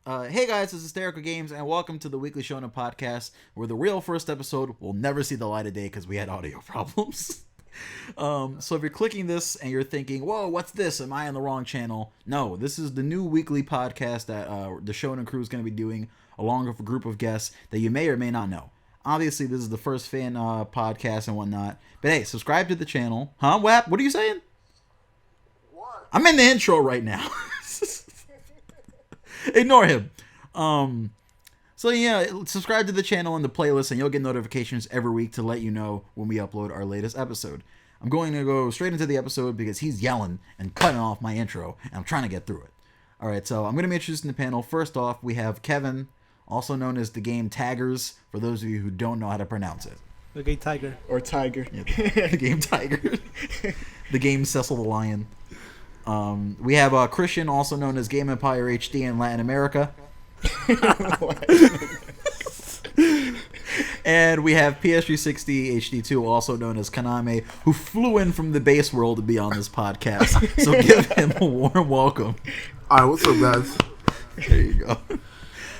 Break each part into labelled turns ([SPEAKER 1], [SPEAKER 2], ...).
[SPEAKER 1] Hey guys, this is HystericalGameZ, and welcome to the Weekly Shonen Podcast, where the real first episode will never see the light of day because we had audio problems. So if you're clicking this and you're thinking, whoa, what's this? Am I on the wrong channel? No, this is the new weekly podcast that the Shonen crew is going to be doing along with a group of guests that you may or may not know. Obviously, this is the first fan podcast and whatnot. But hey, subscribe to the channel. Huh? What are you saying?
[SPEAKER 2] What?
[SPEAKER 1] I'm in the intro right now. Ignore him. So yeah, subscribe to the channel and the playlist and you'll get notifications every week to let you know when we upload our latest episode. I'm going to go straight into the episode because he's yelling and cutting off my intro and I'm trying to get through it. Alright, so I'm going to be introducing the panel. First off, we have Kevin, also known as TheGameTagerZ, for those of you who don't know how to pronounce it.
[SPEAKER 3] The Game Tiger.
[SPEAKER 2] Or Tiger.
[SPEAKER 1] Yeah, the Game Tiger. The Game Cecil the Lion. We have Christian, also known as GameEmpireHD in Latin America. And we have PS360 HD2, also known as Kaname, who flew in from the base world to be on this podcast. So give him a warm welcome.
[SPEAKER 4] Alright, what's up, guys?
[SPEAKER 1] There you go.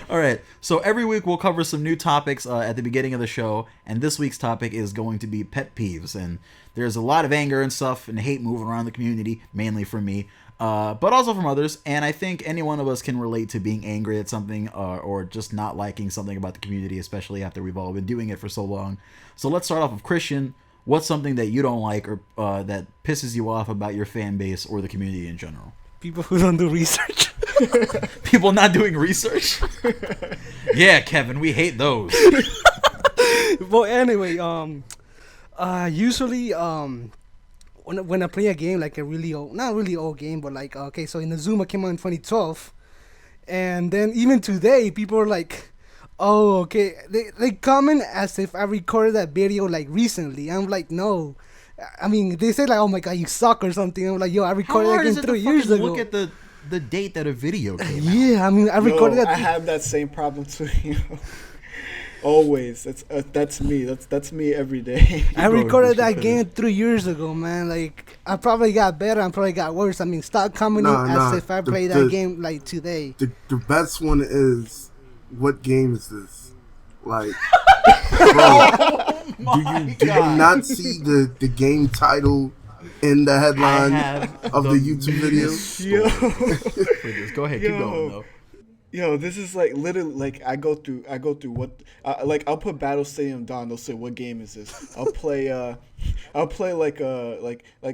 [SPEAKER 1] Alright, so every week we'll cover some new topics at the beginning of the show, and this week's topic is going to be pet peeves. And there's a lot of anger and stuff and hate moving around the community, mainly from me, but also from others, and I think any one of us can relate to being angry at something or just not liking something about the community, especially after we've all been doing it for so long. So let's start off with Christian. What's something that you don't like or that pisses you off about your fan base or the community in general?
[SPEAKER 3] People who don't do research.
[SPEAKER 1] People not doing research? Yeah, Kevin, we hate those.
[SPEAKER 3] Well, anyway, usually, when I play a game, like a really old, not really old game, but like, okay, so Inazuma came out in 2012, and then even today, people are like, oh, okay, they comment as if I recorded that video, like, recently. I'm like, no. I mean, they say like, oh my god, you suck or something. I'm like, yo, I recorded that game 3 years ago.
[SPEAKER 1] Look at the date that a video came out.
[SPEAKER 3] Yeah, I mean, I recorded that.
[SPEAKER 2] I have that same problem too. Always. That's me. That's me every day.
[SPEAKER 3] I recorded that game 3 years ago, man. Like, I probably got better. I probably got worse. I mean, stop commenting as if I played that game like today.
[SPEAKER 4] The best one is, what game is this? Like, bro, do you not see the game title in the headline of the YouTube video?
[SPEAKER 1] Go ahead, keep going though.
[SPEAKER 2] Yo, this is like literally like I go through what like I'll put Battle Stadium Dawn. They'll say, what game is this? I'll play like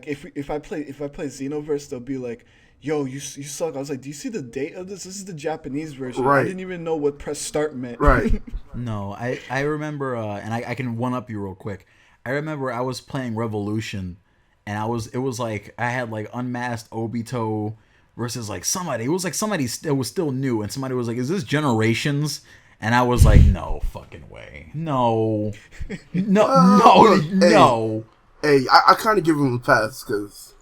[SPEAKER 2] if I play Xenoverse, they'll be like, yo, you suck. I was like, do you see the date of this? This is the Japanese version.
[SPEAKER 4] Right.
[SPEAKER 2] I didn't even know what press start meant.
[SPEAKER 4] Right.
[SPEAKER 1] No, I remember, and I can one up you real quick. I remember I was playing Revolution, and it was like I had like unmasked Obito versus like somebody. It was like somebody that was still new, and somebody was like, "Is this Generations?" And I was like, "No fucking way, no."
[SPEAKER 4] Hey, I kind of give him a pass because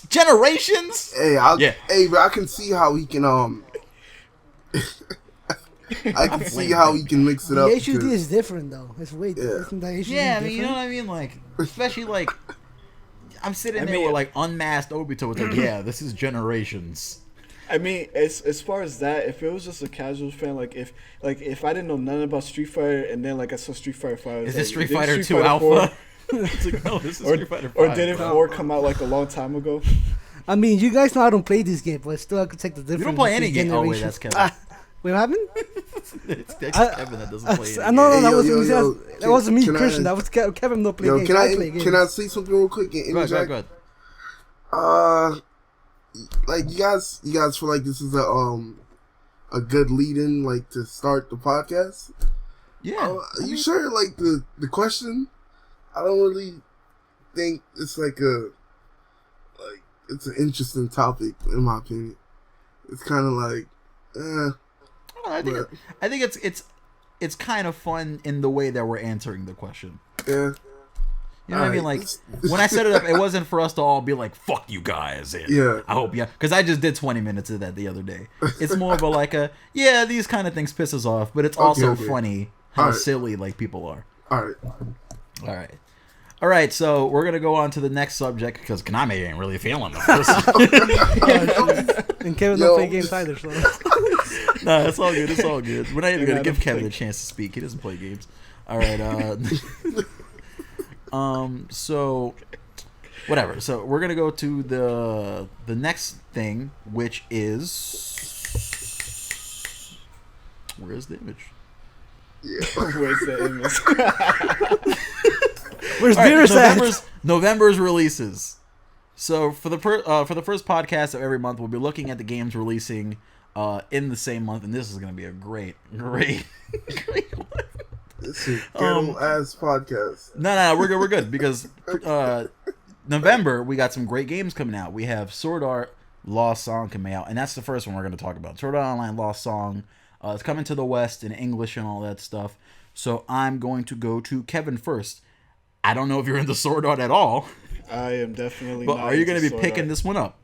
[SPEAKER 1] Generations.
[SPEAKER 4] Hey, but I can see how he can I can see how he can mix it up.
[SPEAKER 3] The HUD is different though. It's way different.
[SPEAKER 1] Yeah, I mean, you know what I mean? Like, especially like, I'm sitting there with like unmasked Obito. It's like, yeah, this is Generations.
[SPEAKER 2] I mean, as far as that, if it was just a casual fan, like if I didn't know nothing about Street Fighter and then like I saw Street Fighter 5,
[SPEAKER 1] is this Street Fighter 2 Alpha? It's like, no, this is Street Fighter 5.
[SPEAKER 2] Or did 4 come out like a long time ago?
[SPEAKER 3] I mean, you guys know I don't play this game, but still I could take the difference.
[SPEAKER 1] You don't play any game. Oh wait, that's Kevin.
[SPEAKER 3] Wait, what happened?
[SPEAKER 1] It's Kevin that doesn't play any
[SPEAKER 3] no,
[SPEAKER 1] game.
[SPEAKER 3] that wasn't me, Christian. That was Kevin. No play games.
[SPEAKER 4] Can I say something real quick?
[SPEAKER 1] Go ahead.
[SPEAKER 4] Like you guys feel like this is a good lead-in, like to start the podcast?
[SPEAKER 1] Yeah.
[SPEAKER 4] You sure? Like the question, I don't really think it's like it's an interesting topic in my opinion. It's kind of like,
[SPEAKER 1] I think it's kind of fun in the way that we're answering the question.
[SPEAKER 4] Yeah.
[SPEAKER 1] You know what I mean? Like, when I set it up, it wasn't for us to all be like, fuck you guys. And
[SPEAKER 4] yeah.
[SPEAKER 1] I hope, because I just did 20 minutes of that the other day. It's more of a like these kind of things piss us off, but it's also funny how silly like people are.
[SPEAKER 4] All
[SPEAKER 1] right, so we're going to go on to the next subject because Kaname ain't really feeling this.
[SPEAKER 3] And Kevin don't play games either, so.
[SPEAKER 1] Nah, it's all good. It's all good. We're not even gonna give Kevin a chance to speak. He doesn't play games. All right. So whatever. So we're gonna go to the next thing, which is where is the image?
[SPEAKER 4] Yeah.
[SPEAKER 2] Where's the image?
[SPEAKER 3] Where's
[SPEAKER 1] November's releases. So for the first podcast of every month, we'll be looking at the games releasing in the same month, and this is gonna be a great one.
[SPEAKER 4] It's a ghetto ass podcast.
[SPEAKER 1] No, we're good because November we got some great games coming out. We have Sword Art Lost Song coming out, and that's the first one we're going to talk about. Sword Art Online Lost Song. It's coming to the West in English and all that stuff. So I'm going to go to Kevin first. I don't know if you're into Sword Art at all.
[SPEAKER 2] I am definitely.
[SPEAKER 1] But
[SPEAKER 2] not
[SPEAKER 1] are you
[SPEAKER 2] going
[SPEAKER 1] to be picking this one up?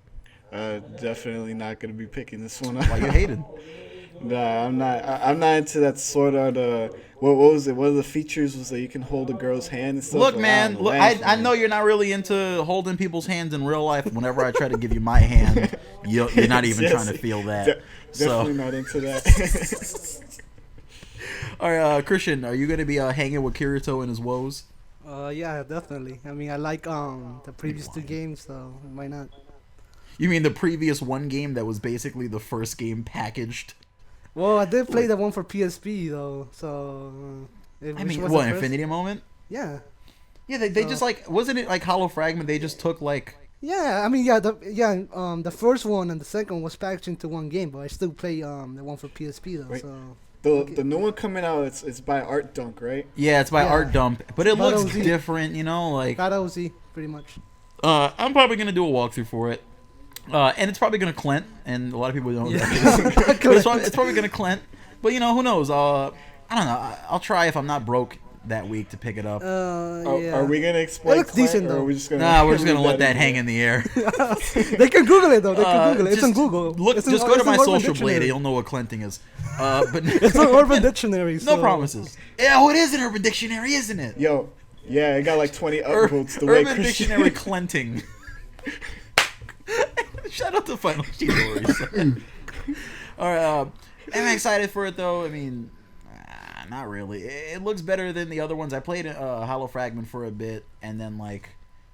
[SPEAKER 2] Definitely not going to be picking this one up.
[SPEAKER 1] Why you hated?
[SPEAKER 2] Nah, I'm not. I'm not into that Sword Art. What was it? One of the features was that you can hold a girl's hand and stuff.
[SPEAKER 1] Look, man. Look, I know you're not really into holding people's hands in real life. Whenever I try to give you my hand, you're not even trying to feel that.
[SPEAKER 2] Definitely not into that.
[SPEAKER 1] All right, Christian, are you going to be hanging with Kirito and his woes?
[SPEAKER 3] Yeah, definitely. I mean, I like the previous two games, so why not?
[SPEAKER 1] You mean the previous one game that was basically the first game packaged?
[SPEAKER 3] Well, I did play the one for PSP though, so.
[SPEAKER 1] I mean, what, Infinity Moment?
[SPEAKER 3] Yeah.
[SPEAKER 1] Yeah, they just like, wasn't it like Hollow Fragment? They just took like.
[SPEAKER 3] Yeah, I mean, the first one and the second one was packaged into one game, but I still play the one for PSP though.
[SPEAKER 2] Right.
[SPEAKER 3] So.
[SPEAKER 2] The new one coming out, it's by Art Dunk, right?
[SPEAKER 1] Yeah, it's by Art Dump, but it looks
[SPEAKER 3] OZ.
[SPEAKER 1] different, you know, like.
[SPEAKER 3] Got OZ, pretty much.
[SPEAKER 1] I'm probably gonna do a walkthrough for it. And it's probably gonna Clint, and a lot of people don't know that. But it's probably gonna Clint. But you know, who knows? I don't know. I'll try if I'm not broke that week to pick it up.
[SPEAKER 3] Yeah.
[SPEAKER 2] Are we gonna explain?
[SPEAKER 3] It looks decent though.
[SPEAKER 2] Or are we just gonna
[SPEAKER 1] we're just gonna let that hang in the air.
[SPEAKER 3] They can Google it though. They can Google it. It's on Google.
[SPEAKER 1] Just go to my social blade. You'll know what Clinting is. But
[SPEAKER 3] it's an Urban Dictionary. So.
[SPEAKER 1] No promises. Yeah, it is an Urban Dictionary, isn't it?
[SPEAKER 2] Yo, yeah, it got like 20 upvotes. The
[SPEAKER 1] Urban
[SPEAKER 2] way
[SPEAKER 1] Dictionary Clinting. Shout out to Final Stories. All right, I'm excited for it though. I mean, not really. It looks better than the other ones. I played Hollow Fragment for a bit, and then like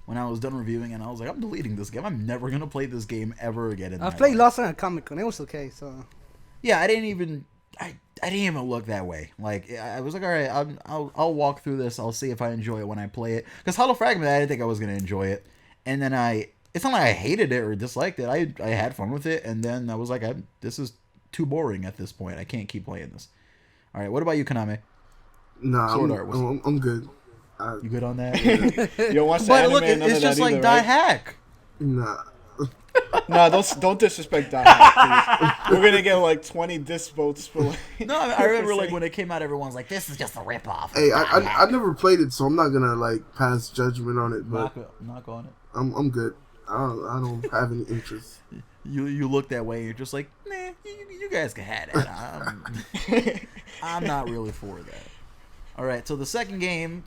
[SPEAKER 1] when I was done reviewing it, I was like, I'm deleting this game. I'm never gonna play this game ever again.
[SPEAKER 3] I played Lost Song at Comic-Con. It was okay. So
[SPEAKER 1] yeah, I didn't even look that way. Like I was like, all right, I'll walk through this. I'll see if I enjoy it when I play it. Because Hollow Fragment, I didn't think I was gonna enjoy it, and then it's not like I hated it or disliked it. I had fun with it, and then I was like, this is too boring at this point. I can't keep playing this. All right, what about you, Konami?
[SPEAKER 4] Nah, I'm good.
[SPEAKER 1] You good on that?
[SPEAKER 2] You don't watch the
[SPEAKER 1] but
[SPEAKER 2] anime,
[SPEAKER 1] look,
[SPEAKER 2] none
[SPEAKER 1] it's
[SPEAKER 2] of
[SPEAKER 1] just
[SPEAKER 2] that
[SPEAKER 1] like
[SPEAKER 2] either,
[SPEAKER 1] Die
[SPEAKER 2] right?
[SPEAKER 1] Hack.
[SPEAKER 4] Nah.
[SPEAKER 2] Nah, don't disrespect Die Hack, please. We're gonna get like 20 disc votes for like.
[SPEAKER 1] No, I remember like when it came out, everyone's like, "This is just a ripoff."
[SPEAKER 4] Hey, I never played it, so I'm not gonna like pass judgment on it. But
[SPEAKER 1] knock on it.
[SPEAKER 4] I'm good. I don't have any interest.
[SPEAKER 1] You look that way. You're just like, nah, you guys can have it. I'm not really for that. All right, so the second game.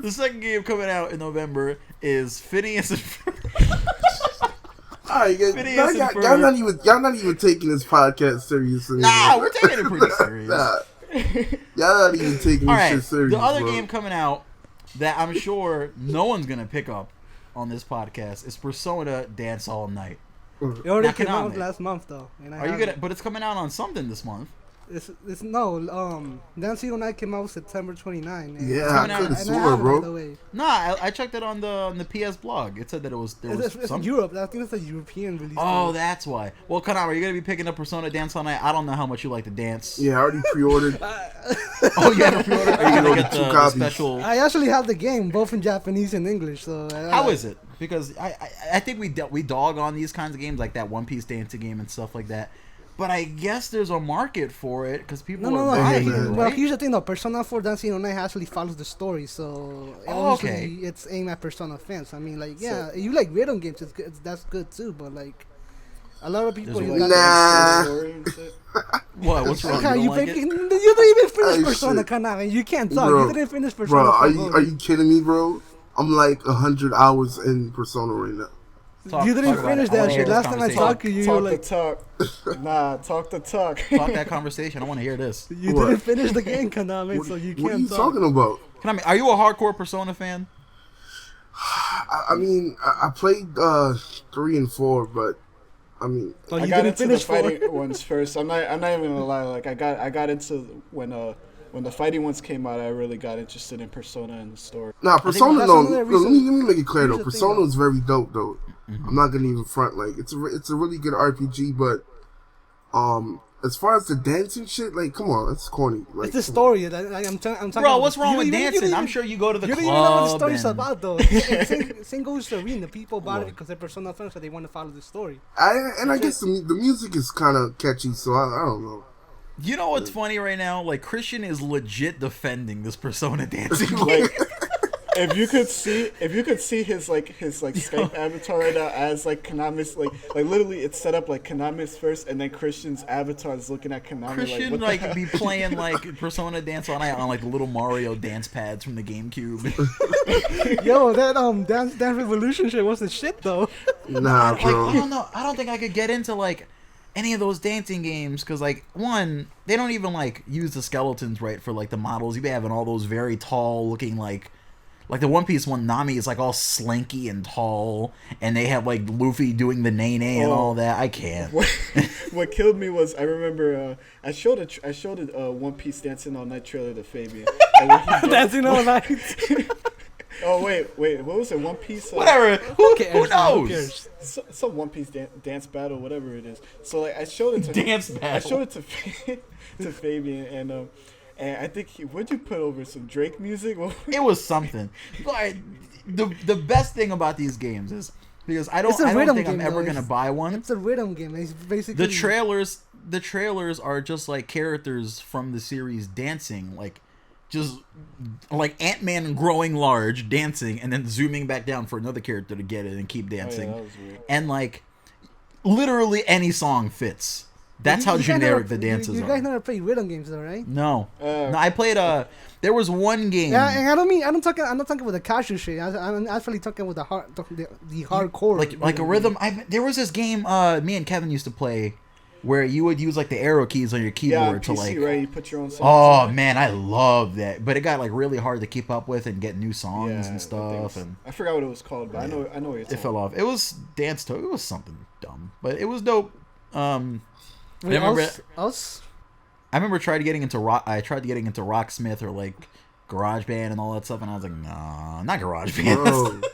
[SPEAKER 1] The second game coming out in November is Phineas and Ferb.
[SPEAKER 4] Alright, y'all not even taking this podcast serious anymore.
[SPEAKER 1] Nah, we're taking it pretty serious.
[SPEAKER 4] Nah. Y'all not even taking this shit serious.
[SPEAKER 1] The other
[SPEAKER 4] bro.
[SPEAKER 1] game coming out that I'm sure no one's gonna pick up on this podcast is Persona Dance All Night.
[SPEAKER 3] it already
[SPEAKER 1] Not
[SPEAKER 3] came out
[SPEAKER 1] Konami.
[SPEAKER 3] last month though. And
[SPEAKER 1] Are you gonna? But it's coming out on something this month.
[SPEAKER 3] It's no. Dance All Night came out September 29.
[SPEAKER 4] Yeah,
[SPEAKER 1] coming
[SPEAKER 4] I
[SPEAKER 1] out-
[SPEAKER 4] could have
[SPEAKER 3] And
[SPEAKER 4] swore,
[SPEAKER 3] I have it, by the
[SPEAKER 4] bro.
[SPEAKER 3] way.
[SPEAKER 1] Nah, I checked it on the PS blog. It said that there was
[SPEAKER 3] It's
[SPEAKER 1] something.
[SPEAKER 3] Europe. I think it's a European release.
[SPEAKER 1] Oh, that's why. Well, Konami, are you gonna be picking up Persona Dance All Night? I don't know how much you like to dance.
[SPEAKER 4] Yeah, I already pre-ordered.
[SPEAKER 1] Oh, you have a pre-order? Are you gonna get
[SPEAKER 4] Two
[SPEAKER 1] the
[SPEAKER 4] copies.
[SPEAKER 1] special?
[SPEAKER 3] I actually have the game both in Japanese and English. So
[SPEAKER 1] How is it? Because I think we dog on these kinds of games like that One Piece dancing game and stuff like that. But I guess there's a market for it because people
[SPEAKER 3] No.
[SPEAKER 1] are buying it,
[SPEAKER 3] Well,
[SPEAKER 1] right?
[SPEAKER 3] here's the thing though. Persona 4 Dancing All Night actually follows the story, so
[SPEAKER 1] Oh,
[SPEAKER 3] obviously
[SPEAKER 1] okay.
[SPEAKER 3] it's aimed at Persona fans. I mean, like, yeah, you like rhythm games, that's good too. But like, a lot of people,
[SPEAKER 1] There's
[SPEAKER 3] you
[SPEAKER 1] a-
[SPEAKER 3] got
[SPEAKER 4] Nah.
[SPEAKER 2] Story and shit.
[SPEAKER 1] What? What's wrong?
[SPEAKER 3] Okay,
[SPEAKER 1] You
[SPEAKER 3] you,
[SPEAKER 1] don't like
[SPEAKER 3] think,
[SPEAKER 1] it?
[SPEAKER 3] you didn't even finish
[SPEAKER 4] Oh,
[SPEAKER 3] Persona,
[SPEAKER 4] shit.
[SPEAKER 3] Konami. You can't talk.
[SPEAKER 4] Bro,
[SPEAKER 3] You didn't finish Persona.
[SPEAKER 4] Bro,
[SPEAKER 3] 4
[SPEAKER 4] are
[SPEAKER 3] Golden.
[SPEAKER 4] you kidding me, bro? I'm like 100 hours in Persona right now.
[SPEAKER 3] You didn't finish that shit. Last time I talked to you, you were like,
[SPEAKER 2] talk. Nah, talk the talk.
[SPEAKER 1] Talk that conversation. I want to hear this.
[SPEAKER 3] you didn't finish the game, Konami, so you can't
[SPEAKER 4] What are you
[SPEAKER 3] talk.
[SPEAKER 4] talking about?
[SPEAKER 1] Konami, are you a hardcore Persona fan?
[SPEAKER 4] I mean, I played 3 and 4, but I mean,
[SPEAKER 3] Oh,
[SPEAKER 2] I
[SPEAKER 3] you
[SPEAKER 2] got
[SPEAKER 3] didn't
[SPEAKER 2] into the
[SPEAKER 3] finish 4.
[SPEAKER 2] fighting ones first. I'm not even gonna lie. Like I got into when the fighting ones came out. I really got interested in Persona and the story.
[SPEAKER 4] nah, Persona.
[SPEAKER 3] that's
[SPEAKER 4] No,
[SPEAKER 3] another
[SPEAKER 4] let me make it clear
[SPEAKER 3] Here's
[SPEAKER 4] though.
[SPEAKER 3] the thing,
[SPEAKER 4] Persona
[SPEAKER 3] though.
[SPEAKER 4] is very dope though. I'm not gonna even front. Like it's a really good RPG, but as far as the dancing shit, like come on, it's corny. Like,
[SPEAKER 3] It's the story. I'm talking.
[SPEAKER 1] Bro, what's wrong
[SPEAKER 3] You
[SPEAKER 1] with
[SPEAKER 3] don't even-
[SPEAKER 1] dancing? I'm sure you go to the
[SPEAKER 3] You
[SPEAKER 1] club.
[SPEAKER 3] don't even know what the story's
[SPEAKER 1] and-
[SPEAKER 3] about, though. Same goes to Arena. People bought it because they're Persona fans, so they want to follow the story.
[SPEAKER 4] I guess the music is kind of catchy, so I don't know.
[SPEAKER 1] You know what's funny right now? Like Christian is legit defending this Persona dancing.
[SPEAKER 2] Like if you could see his Skype avatar right now as like Konami's like literally it's set up like Konami's first and then Christian's avatar is looking at Konami
[SPEAKER 1] Christian
[SPEAKER 2] what the
[SPEAKER 1] like
[SPEAKER 2] hell?
[SPEAKER 1] be playing like Persona dance all night on like the little Mario dance pads from the GameCube.
[SPEAKER 3] Yo, that Dance Revolution shit was the shit, though.
[SPEAKER 4] Nah,
[SPEAKER 1] Like
[SPEAKER 4] bro.
[SPEAKER 1] I don't know. I don't think I could get into like any of those dancing games because like one, they don't even like use the skeletons right for like the models. You be having all those very tall looking like the One Piece one. Nami is like all slanky and tall, and they have like Luffy doing the nay nay and all that. I can't.
[SPEAKER 2] What killed me was I remember I showed a One Piece Dancing All Night trailer to Fabian. And when he
[SPEAKER 3] Dancing all night.
[SPEAKER 2] oh wait, what was it? One Piece.
[SPEAKER 1] Whatever. Who
[SPEAKER 3] Who
[SPEAKER 1] knows?
[SPEAKER 3] cares?
[SPEAKER 2] Some One Piece dance battle, whatever it is. So like I showed it to
[SPEAKER 1] Dance
[SPEAKER 2] I
[SPEAKER 1] battle.
[SPEAKER 2] showed it to Fabian and I think what'd you put over some Drake music?
[SPEAKER 1] It was something. Like, the best thing about these games is because I don't
[SPEAKER 3] It's a
[SPEAKER 1] think
[SPEAKER 3] rhythm
[SPEAKER 1] I'm
[SPEAKER 3] game,
[SPEAKER 1] ever
[SPEAKER 3] though.
[SPEAKER 1] gonna buy one.
[SPEAKER 3] It's a rhythm game. It's basically
[SPEAKER 1] The trailers are just like characters from the series dancing, like just like Ant-Man growing large, dancing, and then zooming back down for another character to get it and keep dancing.
[SPEAKER 2] that was weird.
[SPEAKER 1] And like literally any song fits. That's how
[SPEAKER 3] You guys
[SPEAKER 1] generic
[SPEAKER 3] never-
[SPEAKER 1] the dances
[SPEAKER 3] you
[SPEAKER 1] are.
[SPEAKER 3] guys never played rhythm games, though, right?
[SPEAKER 1] No, I played there was one game.
[SPEAKER 3] Yeah, and I'm not talking with the casual shit. I'm actually talking with the hardcore.
[SPEAKER 1] like a rhythm. There was this game me and Kevin used to play where you would use like the arrow keys on your keyboard to
[SPEAKER 2] PC,
[SPEAKER 1] like.
[SPEAKER 2] right? You put your own songs.
[SPEAKER 1] Oh man, I love that, but it got like really hard to keep up with and get new songs
[SPEAKER 2] Yeah,
[SPEAKER 1] and
[SPEAKER 2] that thing
[SPEAKER 1] stuff,
[SPEAKER 2] was-
[SPEAKER 1] and
[SPEAKER 2] I forgot what it was called, but I know what you're
[SPEAKER 1] it
[SPEAKER 2] talking
[SPEAKER 1] fell off. It was Dance to. It was something dumb, but it was dope.
[SPEAKER 3] Wait, us?
[SPEAKER 1] I remember trying to getting into rock. I tried to getting into Rocksmith or like GarageBand and all that stuff, and I was like, nah, not GarageBand.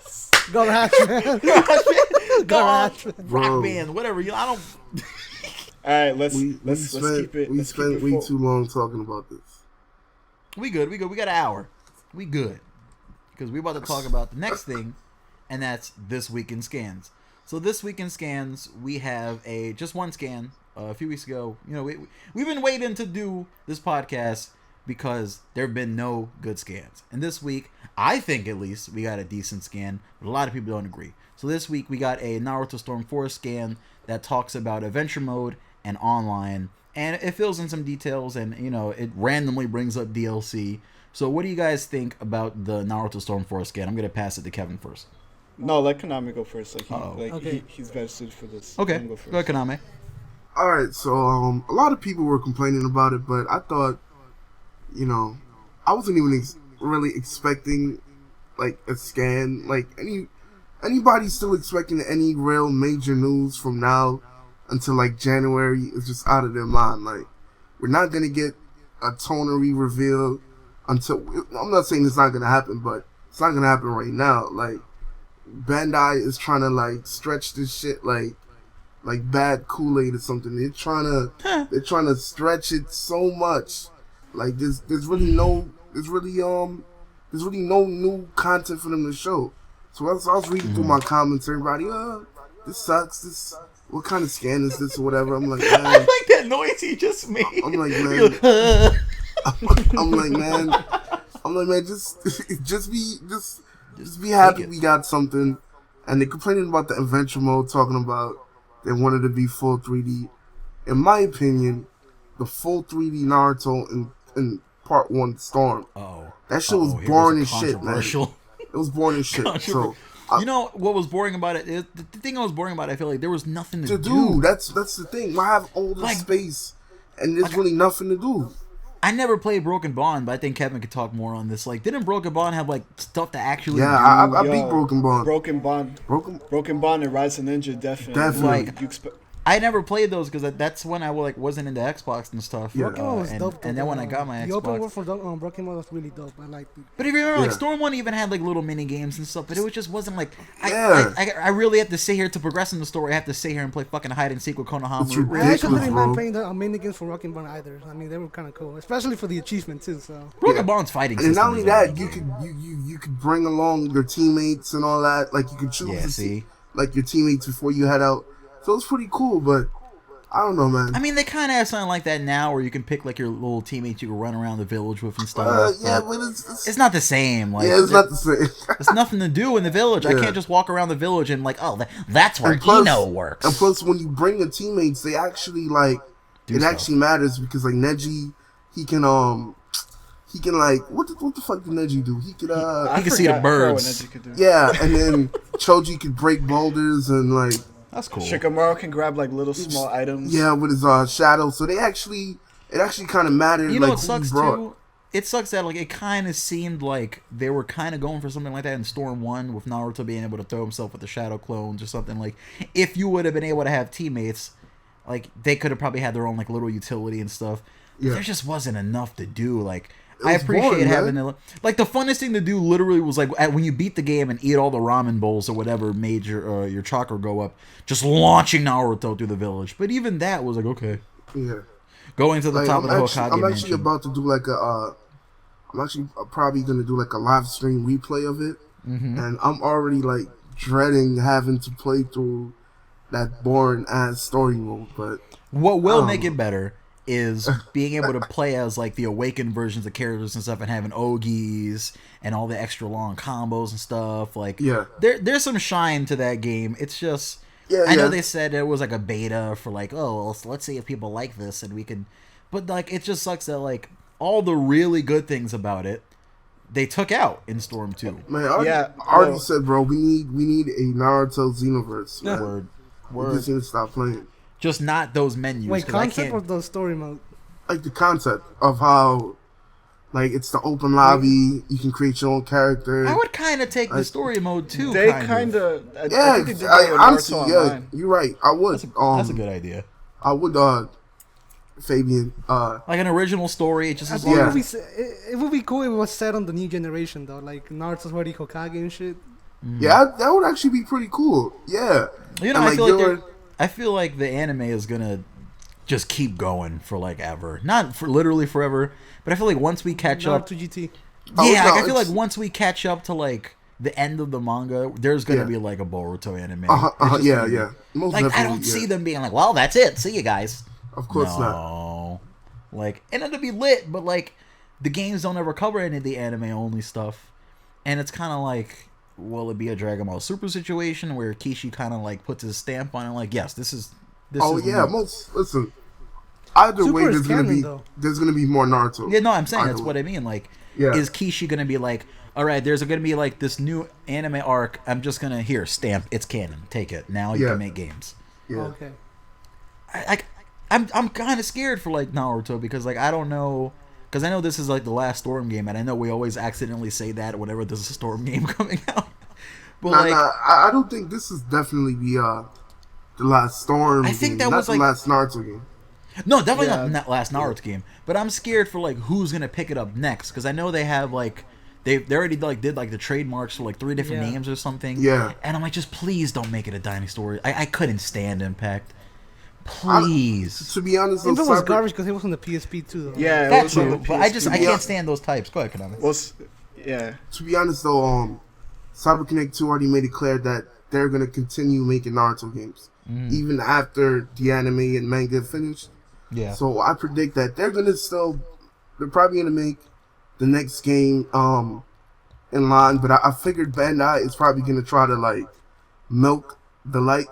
[SPEAKER 4] Bro,
[SPEAKER 3] Garage man.
[SPEAKER 1] Garage,
[SPEAKER 4] Bro.
[SPEAKER 1] Rock Band, whatever. I don't.
[SPEAKER 2] All right, let's
[SPEAKER 4] we
[SPEAKER 2] keep it.
[SPEAKER 4] we
[SPEAKER 2] let's
[SPEAKER 4] spent
[SPEAKER 2] keep it
[SPEAKER 4] way
[SPEAKER 2] full.
[SPEAKER 4] too long talking about this.
[SPEAKER 1] We good. We got an hour. We good. Because we about to talk about the next thing, and that's This Week in Scans. So this week in Scans, we have just one scan. A few weeks ago, we've been waiting to do this podcast because there have been no good scans. And this week, I think at least, we got a decent scan, but a lot of people don't agree. So this week, we got a Naruto Storm 4 scan that talks about adventure mode and online, and it fills in some details, and it randomly brings up DLC. So what do you guys think about the Naruto Storm 4 scan? I'm gonna pass it to Kevin first.
[SPEAKER 2] No, let Konami go first.
[SPEAKER 3] Okay.
[SPEAKER 2] He's better suited for this.
[SPEAKER 1] Okay,
[SPEAKER 2] Let him
[SPEAKER 1] go
[SPEAKER 2] first.
[SPEAKER 1] ahead, Konami.
[SPEAKER 4] All right, so a lot of people were complaining about it, but I thought, I wasn't even really expecting like a scan. Like anybody still expecting any real major news from now until like January is just out of their mind. Like we're not gonna get a tonary reveal until. I'm not saying it's not gonna happen, but it's not gonna happen right now. Like Bandai is trying to like stretch this shit like bad Kool-Aid or something. They're trying to stretch it so much. Like there's really no new content for them to show. So as I was reading through my comments, everybody, this sucks. What kind of scan is this or whatever? I'm like, man.
[SPEAKER 1] I like that noise he just made.
[SPEAKER 4] I'm like, man. I'm like, man, just be happy we got something. And they're complaining about the adventure mode, talking about they wanted to be full 3D. In my opinion, the full 3D Naruto in Part 1 Storm, that shit was boring as shit, man. It was boring as shit. So
[SPEAKER 1] You know what was boring about it? The thing I was boring about it, I feel like there was nothing to
[SPEAKER 4] do. That's the thing. Why have all this space and there's really nothing to do?
[SPEAKER 1] I never played Broken Bond, but I think Kevin could talk more on this. Like, didn't Broken Bond have like stuff to actually do?
[SPEAKER 4] I beat Broken Bond.
[SPEAKER 2] Broken Bond and Rise of Ninja definitely.
[SPEAKER 1] Like, I never played those because that's when I wasn't into Xbox and stuff.
[SPEAKER 3] Yeah. Broken Bond was dope.
[SPEAKER 1] And then when I got my Xbox,
[SPEAKER 3] the open world for Broken Bond was really dope. I liked it.
[SPEAKER 1] But if you remember, like Storm 1 even had like little mini games and stuff, but it just wasn't like I really have to sit here to progress in the story. I have to sit here and play fucking hide and seek with Konohama.
[SPEAKER 3] I actually didn't mind playing the mini games for Broken Bond either. I mean, they were kind of cool, especially for the achievement too. So
[SPEAKER 1] Broken Bond's fighting system.
[SPEAKER 4] And not only that, you could bring along your teammates and all that. Like you could choose like your teammates before you head out. So it's pretty cool, but I don't know, man.
[SPEAKER 1] I mean, they kind of have something like that now, where you can pick like your little teammates you can run around the village with and stuff.
[SPEAKER 4] But
[SPEAKER 1] it's not the same. Like,
[SPEAKER 4] it's not the same.
[SPEAKER 1] There's nothing to do in the village. I can't just walk around the village and like, oh, that's where Eno works.
[SPEAKER 4] And plus, when you bring your teammates, they actually like actually matters because like Neji, he can like what the fuck did Neji do? He
[SPEAKER 1] could see the birds.
[SPEAKER 4] Yeah, and then Choji could break boulders and like.
[SPEAKER 1] That's cool.
[SPEAKER 2] Shikamaru can grab like little small items.
[SPEAKER 4] Yeah, with his shadow. So it actually kind of mattered.
[SPEAKER 1] You know what sucks too? It sucks that like it kind of seemed like they were kind of going for something like that in Storm 1 with Naruto being able to throw himself with the shadow clones or something. Like if you would have been able to have teammates, like they could have probably had their own like little utility and stuff. Yeah. There just wasn't enough to do. Like I appreciate having it. Like the funnest thing to do literally was like when you beat the game and eat all the ramen bowls or whatever made your chakra go up, just launching Naruto through the village. But even that was like okay.
[SPEAKER 4] Yeah.
[SPEAKER 1] Going to the top of the Hokage
[SPEAKER 4] I'm actually about to do like I'm actually probably gonna do like a live stream replay of it, and I'm already like dreading having to play through that boring ass story mode. But
[SPEAKER 1] what will make it better is being able to play as like the awakened versions of characters and stuff, and having Ogis and all the extra long combos and stuff. Like, there's some shine to that game. It's just, I know they said it was like a beta for like, oh, let's see if people like this and we can, but like it just sucks that like all the really good things about it they took out in Storm 2.
[SPEAKER 4] Man, I already said, bro, we need a Naruto Xenoverse. Man.
[SPEAKER 1] Word.
[SPEAKER 4] We just need to stop playing.
[SPEAKER 1] Just not those menus.
[SPEAKER 3] Wait, concept or the story mode?
[SPEAKER 4] Like the concept of how, like it's the open lobby. You can create your own character.
[SPEAKER 1] I would kind of take the story mode too.
[SPEAKER 2] They kind of.
[SPEAKER 4] Honestly, you're right. I would.
[SPEAKER 1] That's a good idea.
[SPEAKER 4] I would. Fabian.
[SPEAKER 1] Like an original story. It just
[SPEAKER 3] it would be cool if it was set on the new generation though, like Naruto's already Hokage and shit.
[SPEAKER 4] Yeah, that would actually be pretty cool. Yeah.
[SPEAKER 1] You know, I feel like the anime is gonna just keep going for like ever, not for literally forever, but I feel like once we catch up
[SPEAKER 3] to GT,
[SPEAKER 1] I feel like once we catch up to like the end of the manga, there's gonna be like a Boruto anime.
[SPEAKER 4] Most
[SPEAKER 1] like I don't see them being like, well, that's it, see you guys.
[SPEAKER 4] Of course not.
[SPEAKER 1] Like, and it'll be lit, but like the games don't ever cover any of the anime only stuff, and it's kind of like, will it be a Dragon Ball Super situation where Kishi kind of like puts his stamp on it, like, yes, this is.
[SPEAKER 4] Listen. Either
[SPEAKER 3] Super
[SPEAKER 4] way, there's gonna be more Naruto.
[SPEAKER 1] Yeah, no, I'm saying that's what I mean. Like, is Kishi gonna be like, all right, there's gonna be like this new anime arc. I'm just gonna stamp. It's canon. Take it. Now you can make games.
[SPEAKER 4] Yeah.
[SPEAKER 3] Okay.
[SPEAKER 1] I'm kind of scared for like Naruto because like I don't know. Because I know this is like the last Storm game, and I know we always accidentally say that whenever there's a Storm game coming out. But
[SPEAKER 4] I don't think this is definitely the last Storm.
[SPEAKER 1] I think
[SPEAKER 4] game.
[SPEAKER 1] that was
[SPEAKER 4] the last Naruto game.
[SPEAKER 1] No, definitely not that last Naruto game. But I'm scared for like who's gonna pick it up next, because I know they have like they already like did like the trademarks for like 3 different names or something.
[SPEAKER 4] Yeah.
[SPEAKER 1] And I'm like, just please don't make it a Dynasty story. I couldn't stand Impact. Please.
[SPEAKER 4] To be honest,
[SPEAKER 3] Impact was garbage because it was on the PSP too. Though.
[SPEAKER 2] Yeah,
[SPEAKER 1] that's true. But I can't stand those types. Go ahead, Konami.
[SPEAKER 2] Well, yeah.
[SPEAKER 4] To be honest though, Cyber Connect 2 already made it clear that they're gonna continue making Naruto games even after the anime and manga finished.
[SPEAKER 1] Yeah.
[SPEAKER 4] So I predict that they're probably gonna make the next game in line, but I figured Bandai is probably gonna try to like milk the like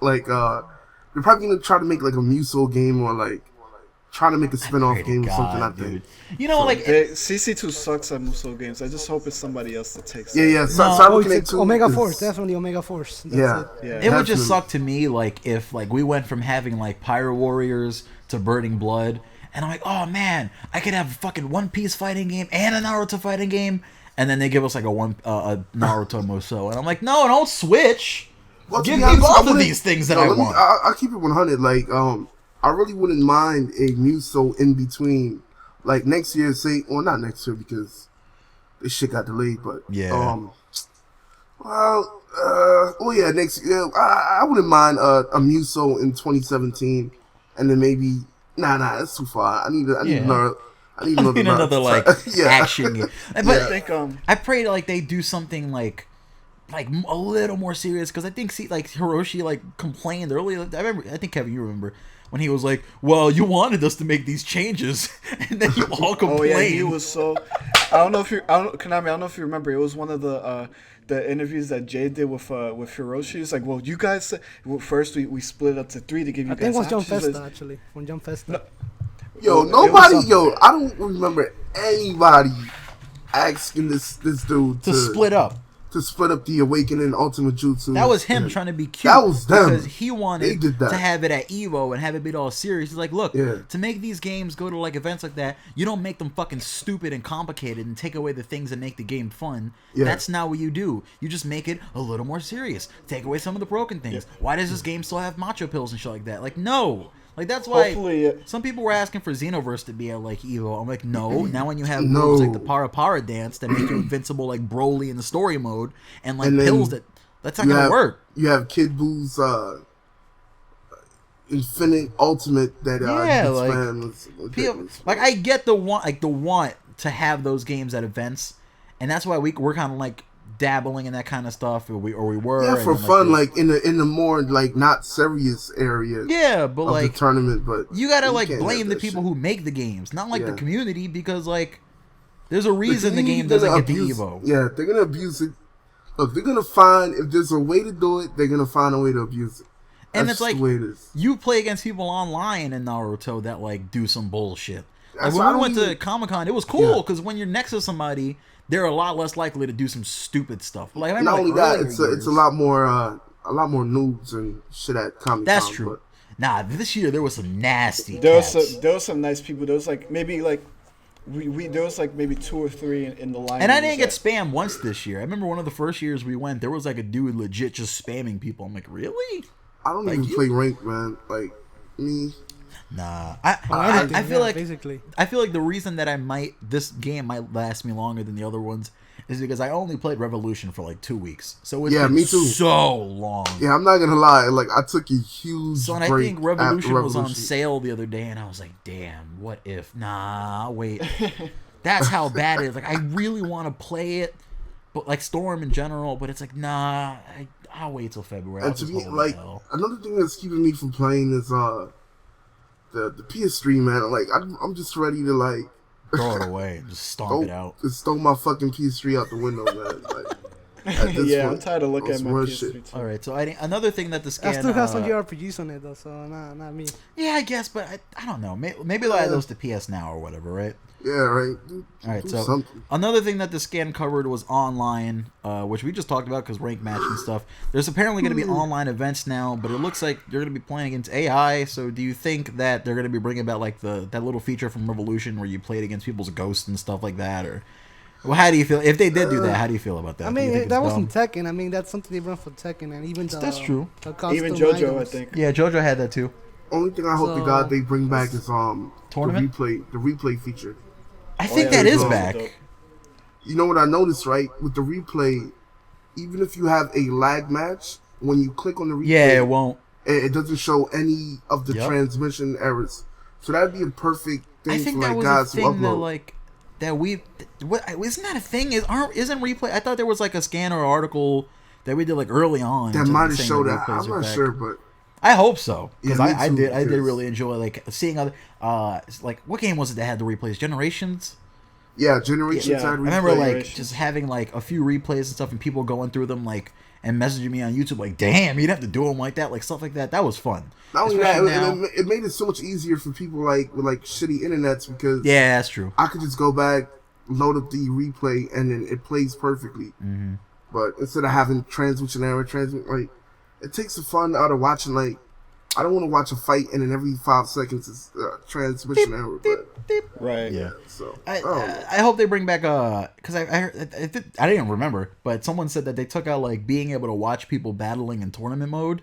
[SPEAKER 4] like they're probably gonna try to make like a Musou game or like try to make a spin-off game or something. I think.
[SPEAKER 1] You know, like
[SPEAKER 2] CC2 sucks at Musou games. I just hope it's somebody else that takes it.
[SPEAKER 4] Yeah.
[SPEAKER 3] It's Omega Force, definitely Omega Force. That's
[SPEAKER 2] Yeah.
[SPEAKER 1] It would just suck to me, like, if like we went from having like Pyro Warriors to Burning Blood, and I'm like, oh man, I could have a fucking One Piece fighting game and a Naruto fighting game, and then they give us like a Naruto Musou, and I'm like, no, don't switch.
[SPEAKER 4] Well,
[SPEAKER 1] Give me both of these things that I want.
[SPEAKER 4] I'll keep it 100. Like, I really wouldn't mind a Musou in between. Like next year, not next year because this shit got delayed. But next year I wouldn't mind a Musou in 2017, and then maybe that's too far. I need another like
[SPEAKER 1] action game. But
[SPEAKER 2] I think
[SPEAKER 1] I pray like they do something like a little more serious, because I think like Hiroshi like complained earlier. I think Kevin, you remember when he was like, "Well, you wanted us to make these changes," and then you all complained.
[SPEAKER 2] Oh yeah, he was so. Konami, I don't know if you remember. It was one of the interviews that Jay did with Hiroshi. It's like, well, you guys said, first we split up to 3 to give you guys.
[SPEAKER 3] I think it was Jump
[SPEAKER 2] options.
[SPEAKER 3] Festa actually. When Jump Festa.
[SPEAKER 2] No,
[SPEAKER 4] I don't remember anybody asking this dude
[SPEAKER 1] to split up.
[SPEAKER 4] To split up the Awakening Ultimate Jutsu.
[SPEAKER 1] That was him trying to be cute.
[SPEAKER 4] That was them.
[SPEAKER 1] Because he wanted to have it at EVO and have it be all serious. He's like, look, to make these games go to like events like that, you don't make them fucking stupid and complicated and take away the things that make the game fun. Yeah. That's not what you do. You just make it a little more serious. Take away some of the broken things. Yeah. Why does this game still have macho pills and shit like that? Like, no. Like, that's why some people were asking for Xenoverse to be at, like, EVO. I'm like, no. Now when you have moves like the Para dance that make you invincible like Broly in the story mode, and, like, pills that's not going to work.
[SPEAKER 4] You have Kid Boo's Infinite Ultimate that
[SPEAKER 1] like, I get the want to have those games at events, and that's why we're kind of, like, dabbling in that kind of stuff, or we were
[SPEAKER 4] for fun, like in the more like not serious area.
[SPEAKER 1] Yeah, but
[SPEAKER 4] of
[SPEAKER 1] like
[SPEAKER 4] the tournament, but
[SPEAKER 1] you gotta like blame the people who make the games, not like the community, because like there's a reason the game doesn't get the Evo.
[SPEAKER 4] Yeah, they're gonna abuse it. Look, they're gonna find if there's a way to do it, they're gonna find a way to abuse it.
[SPEAKER 1] And it's like you play against people online in Naruto that like do some bullshit. Like when we went to Comic-Con, it was cool because when you're next to somebody, they're a lot less likely to do some stupid stuff. Like, I
[SPEAKER 4] not only that, it's a lot more noobs and shit at Comic-Con.
[SPEAKER 1] That's true. Nah, this year there was some nasty.
[SPEAKER 2] There was some nice people. There was like maybe like there was like maybe 2 or 3 in the line.
[SPEAKER 1] And I didn't get spammed once this year. I remember one of the first years we went, there was like a dude legit just spamming people. I'm like, really?
[SPEAKER 4] I don't even play rank, man. Like me.
[SPEAKER 1] Nah, I feel like
[SPEAKER 3] basically.
[SPEAKER 1] I feel like the reason that this game might last me longer than the other ones is because I only played Revolution for like 2 weeks, so it's been
[SPEAKER 4] me too.
[SPEAKER 1] So long.
[SPEAKER 4] Yeah, I'm not gonna lie. Like I took a huge
[SPEAKER 1] and I think Revolution was on sale the other day, and I was like, damn, what if? Nah, wait, that's how bad it is. Like I really want to play it, but like Storm in general, but it's like nah, I'll wait till February.
[SPEAKER 4] And to me, like another thing that's keeping me from playing is the PS3, man. Like I'm just ready to like
[SPEAKER 1] throw it away, just stomp it out.
[SPEAKER 4] Just throw my fucking PS3 out the window, man. Like, at this point,
[SPEAKER 2] I'm tired of looking at my PS3 too.
[SPEAKER 1] All right, so another thing that the scan.
[SPEAKER 3] I still have some JRPGs on it though, so not me.
[SPEAKER 1] Yeah, I guess, but I don't know. Maybe they'll add those to PS Now or whatever, right?
[SPEAKER 4] Yeah, right.
[SPEAKER 1] All right, so another thing that the scan covered was online, which we just talked about because rank match and stuff. There's apparently going to be online events now, but it looks like you're going to be playing against AI. So do you think that they're going to be bringing back like that little feature from Revolution where you played against people's ghosts and stuff like that, or? Well, how do you feel if they did do that? How do you feel about that?
[SPEAKER 3] I mean, that wasn't Tekken. I mean, that's something they run for Tekken, and even
[SPEAKER 1] that's true.
[SPEAKER 2] Even JoJo, I think.
[SPEAKER 1] Yeah, JoJo had that too.
[SPEAKER 4] Only thing I hope to God they bring back is
[SPEAKER 1] tournament?
[SPEAKER 4] the replay feature.
[SPEAKER 1] I think that is back.
[SPEAKER 4] You know what I noticed, right? With the replay, even if you have a lag match, when you click on the replay,
[SPEAKER 1] it won't.
[SPEAKER 4] It doesn't show any of the transmission errors. So that'd be a perfect thing
[SPEAKER 1] I think
[SPEAKER 4] for
[SPEAKER 1] that
[SPEAKER 4] like
[SPEAKER 1] was
[SPEAKER 4] guys
[SPEAKER 1] a
[SPEAKER 4] to
[SPEAKER 1] thing
[SPEAKER 4] upload.
[SPEAKER 1] that like that we isn't that a thing? Isn't replay? I thought there was like a scan or article that we did like early on.
[SPEAKER 4] That might have showed that. I'm not sure, but
[SPEAKER 1] I hope so because
[SPEAKER 4] Yeah,
[SPEAKER 1] I did really enjoy like seeing other like what game was it that had the replays? Generations.
[SPEAKER 4] Yeah, Generations had replay.
[SPEAKER 1] I remember like just having like a few replays and stuff and people going through them like and messaging me on YouTube like, damn, you'd have to do them like that, like stuff like that. That was fun.
[SPEAKER 4] Not only that, it made it so much easier for people like with like shitty internets because
[SPEAKER 1] that's true.
[SPEAKER 4] I could just go back, load up the replay, and then it plays perfectly.
[SPEAKER 1] Mm-hmm.
[SPEAKER 4] But instead of having transmission error, like it takes the fun out of watching. Like I don't want to watch a fight and then every 5 seconds is transmission error.
[SPEAKER 2] Right.
[SPEAKER 4] Yeah. So
[SPEAKER 1] I hope they bring back because I didn't even remember, but someone said that they took out like being able to watch people battling in tournament mode.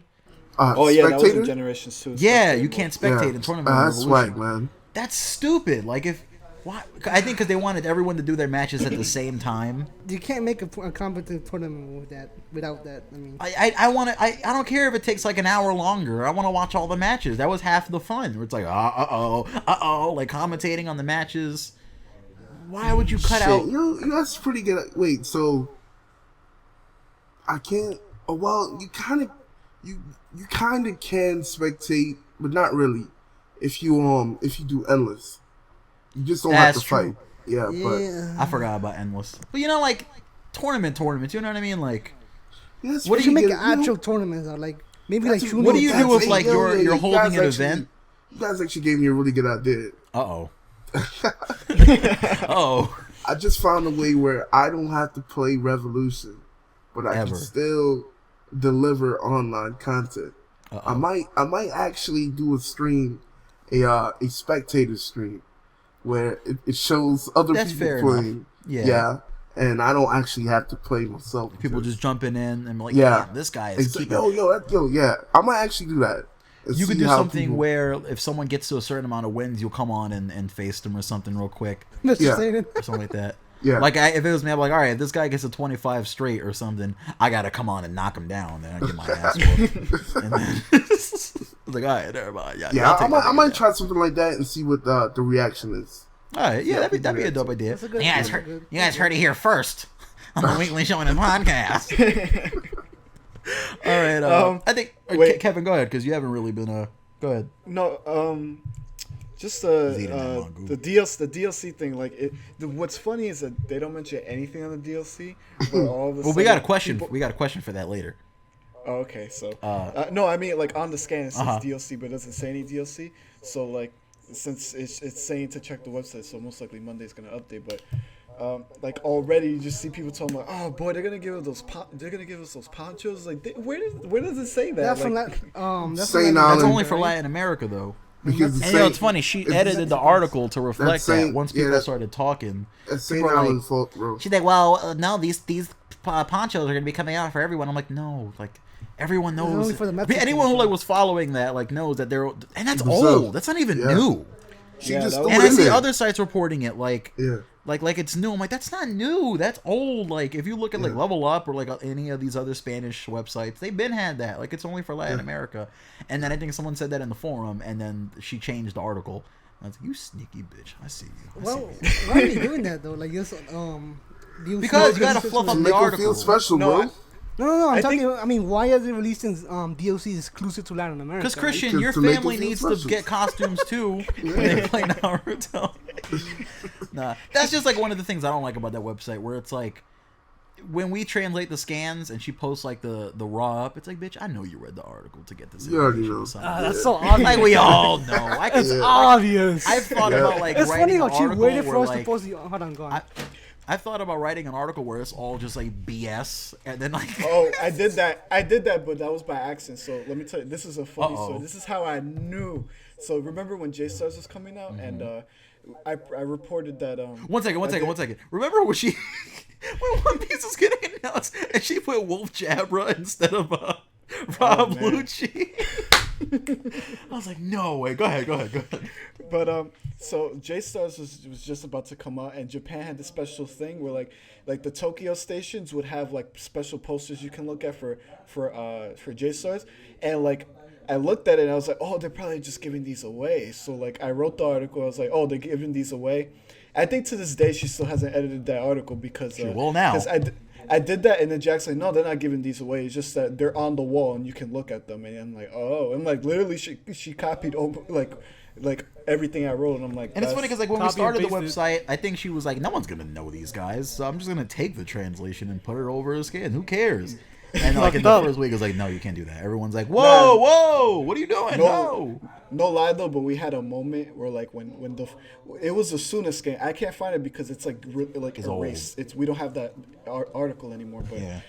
[SPEAKER 2] That was in Generation 2.
[SPEAKER 1] Yeah, you can't spectate in tournament mode.
[SPEAKER 4] That's swag, man.
[SPEAKER 1] That's stupid. Like I think because they wanted everyone to do their matches at the same time.
[SPEAKER 3] You can't make a competitive tournament without that. I mean,
[SPEAKER 1] I want to. I don't care if it takes like an hour longer. I want to watch all the matches. That was half the fun. Where it's like like commentating on the matches. Why would you cut out?
[SPEAKER 4] That's pretty good. Wait, so I can't. Oh well, you kind of can spectate, but not really. If you do endless. You just don't have to fight. Yeah, but
[SPEAKER 1] I forgot about endless. But like tournaments, you know what I mean? Like,
[SPEAKER 3] what do you make actual tournaments? Or like maybe like
[SPEAKER 1] what do you do if like you're holding an event?
[SPEAKER 4] You guys actually gave me a really good idea. I just found a way where I don't have to play Revolution, but I can still deliver online content. I might actually do a stream, a spectator stream. Where it shows other people playing. Yeah. And I don't actually have to play myself.
[SPEAKER 1] People just jumping in and like, yeah, this guy is keeping...
[SPEAKER 4] yeah. I might actually do that.
[SPEAKER 1] You could do something where if someone gets to a certain amount of wins, you'll come on and face them or something real quick.
[SPEAKER 3] Or
[SPEAKER 1] something like that.
[SPEAKER 4] Yeah.
[SPEAKER 1] Like if it was me, I'm like, all right, if this guy gets a 25 straight or something, I gotta come on and knock him down. Then I get my ass whooped. And then I was like, all right, everybody.
[SPEAKER 4] Yeah, I might try something like that and see what the reaction is.
[SPEAKER 1] All right, yeah, that'd be a dope idea. You guys heard it here first on the Weekly Shonen Podcast. All right, I think Kevin, go ahead because you haven't really been. Go ahead.
[SPEAKER 2] No, just the DLC thing. Like what's funny is that they don't mention anything on the DLC. All of a sudden,
[SPEAKER 1] we got a question. We got a question for that later.
[SPEAKER 2] Oh, okay, so no, I mean like on the scan it says DLC, but it doesn't say any DLC. So like. Since it's saying to check the website, so most likely Monday's gonna update. But like already, you just see people talking about, oh boy, they're gonna give us those ponchos. Like, where does it say that?
[SPEAKER 1] That's only for Latin America though.
[SPEAKER 4] Because
[SPEAKER 1] it's funny. She edited the article to reflect that. Once people started talking,
[SPEAKER 4] she's like,
[SPEAKER 1] well, no, these ponchos are gonna be coming out for everyone. I'm like, no, like. Everyone knows. Anyone who was following that knows that they're and that's old. That's not even new.
[SPEAKER 4] And
[SPEAKER 1] I see other sites reporting it like it's new. I'm like, that's not new. That's old. Like if you look at like Level Up or like any of these other Spanish websites, they've been had that. Like it's only for Latin America. And then I think someone said that in the forum, and then she changed the article. I was like, you sneaky bitch. I see you.
[SPEAKER 3] Why are you doing that though? Like this,
[SPEAKER 1] because you gotta fluff up the article.
[SPEAKER 4] Feel special, bro.
[SPEAKER 3] No. I mean, why are they releasing DLC exclusive to Latin America?
[SPEAKER 1] Because Christian, your family needs to get costumes too when they play Naruto. Nah, that's just like one of the things I don't like about that website, where it's like when we translate the scans and she posts like the raw up, it's like, bitch, I know you read the article to get this.
[SPEAKER 4] You already know.
[SPEAKER 3] That's so obvious.
[SPEAKER 1] Like we all know.
[SPEAKER 3] It's obvious.
[SPEAKER 1] I've thought about like
[SPEAKER 3] it's
[SPEAKER 1] writing
[SPEAKER 3] funny how
[SPEAKER 1] an
[SPEAKER 3] she
[SPEAKER 1] article
[SPEAKER 3] waited for us
[SPEAKER 1] like,
[SPEAKER 3] to post the. Hold on, go on.
[SPEAKER 1] I've thought about writing an article where it's all just like BS, and then like.
[SPEAKER 2] Oh, I did that, but that was by accident. So let me tell you, this is a funny story. This is how I knew. So remember when J-Stars was coming out, and I reported that.
[SPEAKER 1] One second. Remember when when One Piece was getting announced, and she put Wolf Jabra instead of Rob Lucci. I was like, no way. Go ahead.
[SPEAKER 2] But so J-Stars was just about to come out, and Japan had this special thing where like the Tokyo stations would have like special posters you can look at for J-Stars, and like I looked at it and I was like, oh, they're probably just giving these away. So like I wrote the article. I was like, oh, they're giving these away. I think to this day she still hasn't edited that article because I did that, and then Jack's like, no, they're not giving these away. It's just that they're on the wall and you can look at them. And I'm like, oh, and like literally she copied over like everything I wrote, and I'm like,
[SPEAKER 1] and it's funny because like when we started the website, I think she was like, no one's gonna know these guys, so I'm just gonna take the translation and put it over a scan. Who cares? And like in the
[SPEAKER 3] Fucked up.
[SPEAKER 1] first week, it was like, no, you can't do that. Everyone's like, whoa, what are you doing? No.
[SPEAKER 2] No lie though, but we had a moment where like when it was the Suna scan. I can't find it because it's like
[SPEAKER 1] It's
[SPEAKER 2] erased. We don't have that article anymore. But
[SPEAKER 1] Yeah.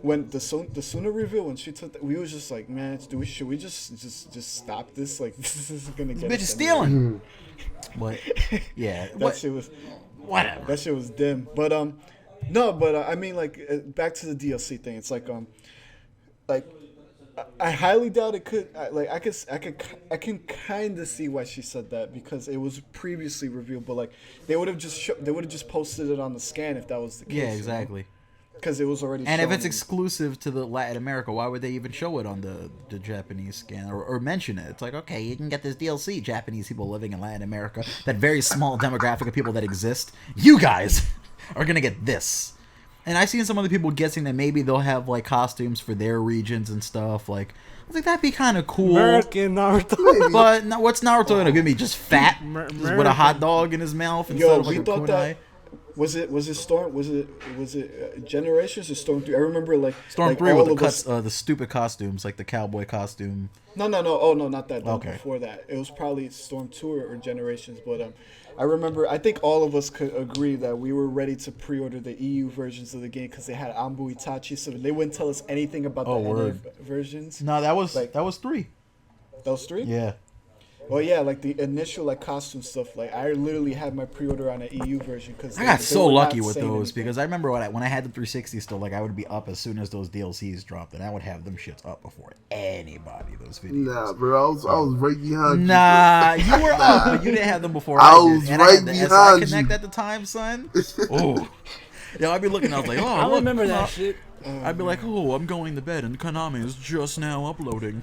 [SPEAKER 2] when the Suna reveal, when she took that, we was just like, man, should we just stop this? Like this is gonna get
[SPEAKER 1] Bitch is
[SPEAKER 2] us
[SPEAKER 1] stealing. But yeah,
[SPEAKER 2] that shit was
[SPEAKER 1] whatever.
[SPEAKER 2] That shit was dim. But no, but I mean like back to the DLC thing. It's like I highly doubt it could. I can kind of see why she said that because it was previously revealed. But like they would have just posted it on the scan if that was the case.
[SPEAKER 1] Yeah, exactly.
[SPEAKER 2] Because it was already.
[SPEAKER 1] And if
[SPEAKER 2] shown.
[SPEAKER 1] it's exclusive to the Latin America, why would they even show it on the Japanese scan or mention it? It's like, okay, you can get this DLC. Japanese people living in Latin America, that very small demographic of people that exist. You guys are gonna get this. And I've seen some other people guessing that maybe they'll have like costumes for their regions and stuff. Like, I was like, that'd be kind of cool.
[SPEAKER 3] American Naruto.
[SPEAKER 1] But what's Naruto gonna give me? Just fat with a hot dog in his mouth instead
[SPEAKER 2] Yo,
[SPEAKER 1] of like
[SPEAKER 2] we
[SPEAKER 1] a
[SPEAKER 2] thought
[SPEAKER 1] kunai?
[SPEAKER 2] that. Was it Storm? Was it Generations or Storm 3? I remember like
[SPEAKER 1] Storm
[SPEAKER 2] like
[SPEAKER 1] 3
[SPEAKER 2] all
[SPEAKER 1] with
[SPEAKER 2] of us-
[SPEAKER 1] the stupid costumes, like the cowboy costume.
[SPEAKER 2] No. Oh no, not that.
[SPEAKER 1] Okay.
[SPEAKER 2] Before that, it was probably Storm 2 or Generations. But I remember. I think all of us could agree that we were ready to pre-order the EU versions of the game because they had Anbu Itachi, so they wouldn't tell us anything about the
[SPEAKER 1] word.
[SPEAKER 2] NA versions.
[SPEAKER 1] No, that was
[SPEAKER 2] Like-
[SPEAKER 1] 3.
[SPEAKER 2] Those three.
[SPEAKER 1] Yeah.
[SPEAKER 2] Well, yeah, like the initial like costume stuff. Like I literally had my pre-order on an EU version because
[SPEAKER 1] I got so lucky with those because I remember when I had the 360 still, like I would be up as soon as those DLCs dropped, and I would have them shits up before anybody. Those videos.
[SPEAKER 4] Nah, bro, I was right behind you.
[SPEAKER 1] Nah, you were up, but you didn't have them before.
[SPEAKER 4] I
[SPEAKER 1] I
[SPEAKER 4] was
[SPEAKER 1] did. And
[SPEAKER 4] right
[SPEAKER 1] I had the
[SPEAKER 4] behind
[SPEAKER 1] SI Connect
[SPEAKER 4] you.
[SPEAKER 1] at the time, son. Oh, yeah, I'd be looking. I was like, oh,
[SPEAKER 3] I
[SPEAKER 1] look,
[SPEAKER 3] remember that shit.
[SPEAKER 1] I'd be like, oh, I'm going to bed, and Konami is just now uploading.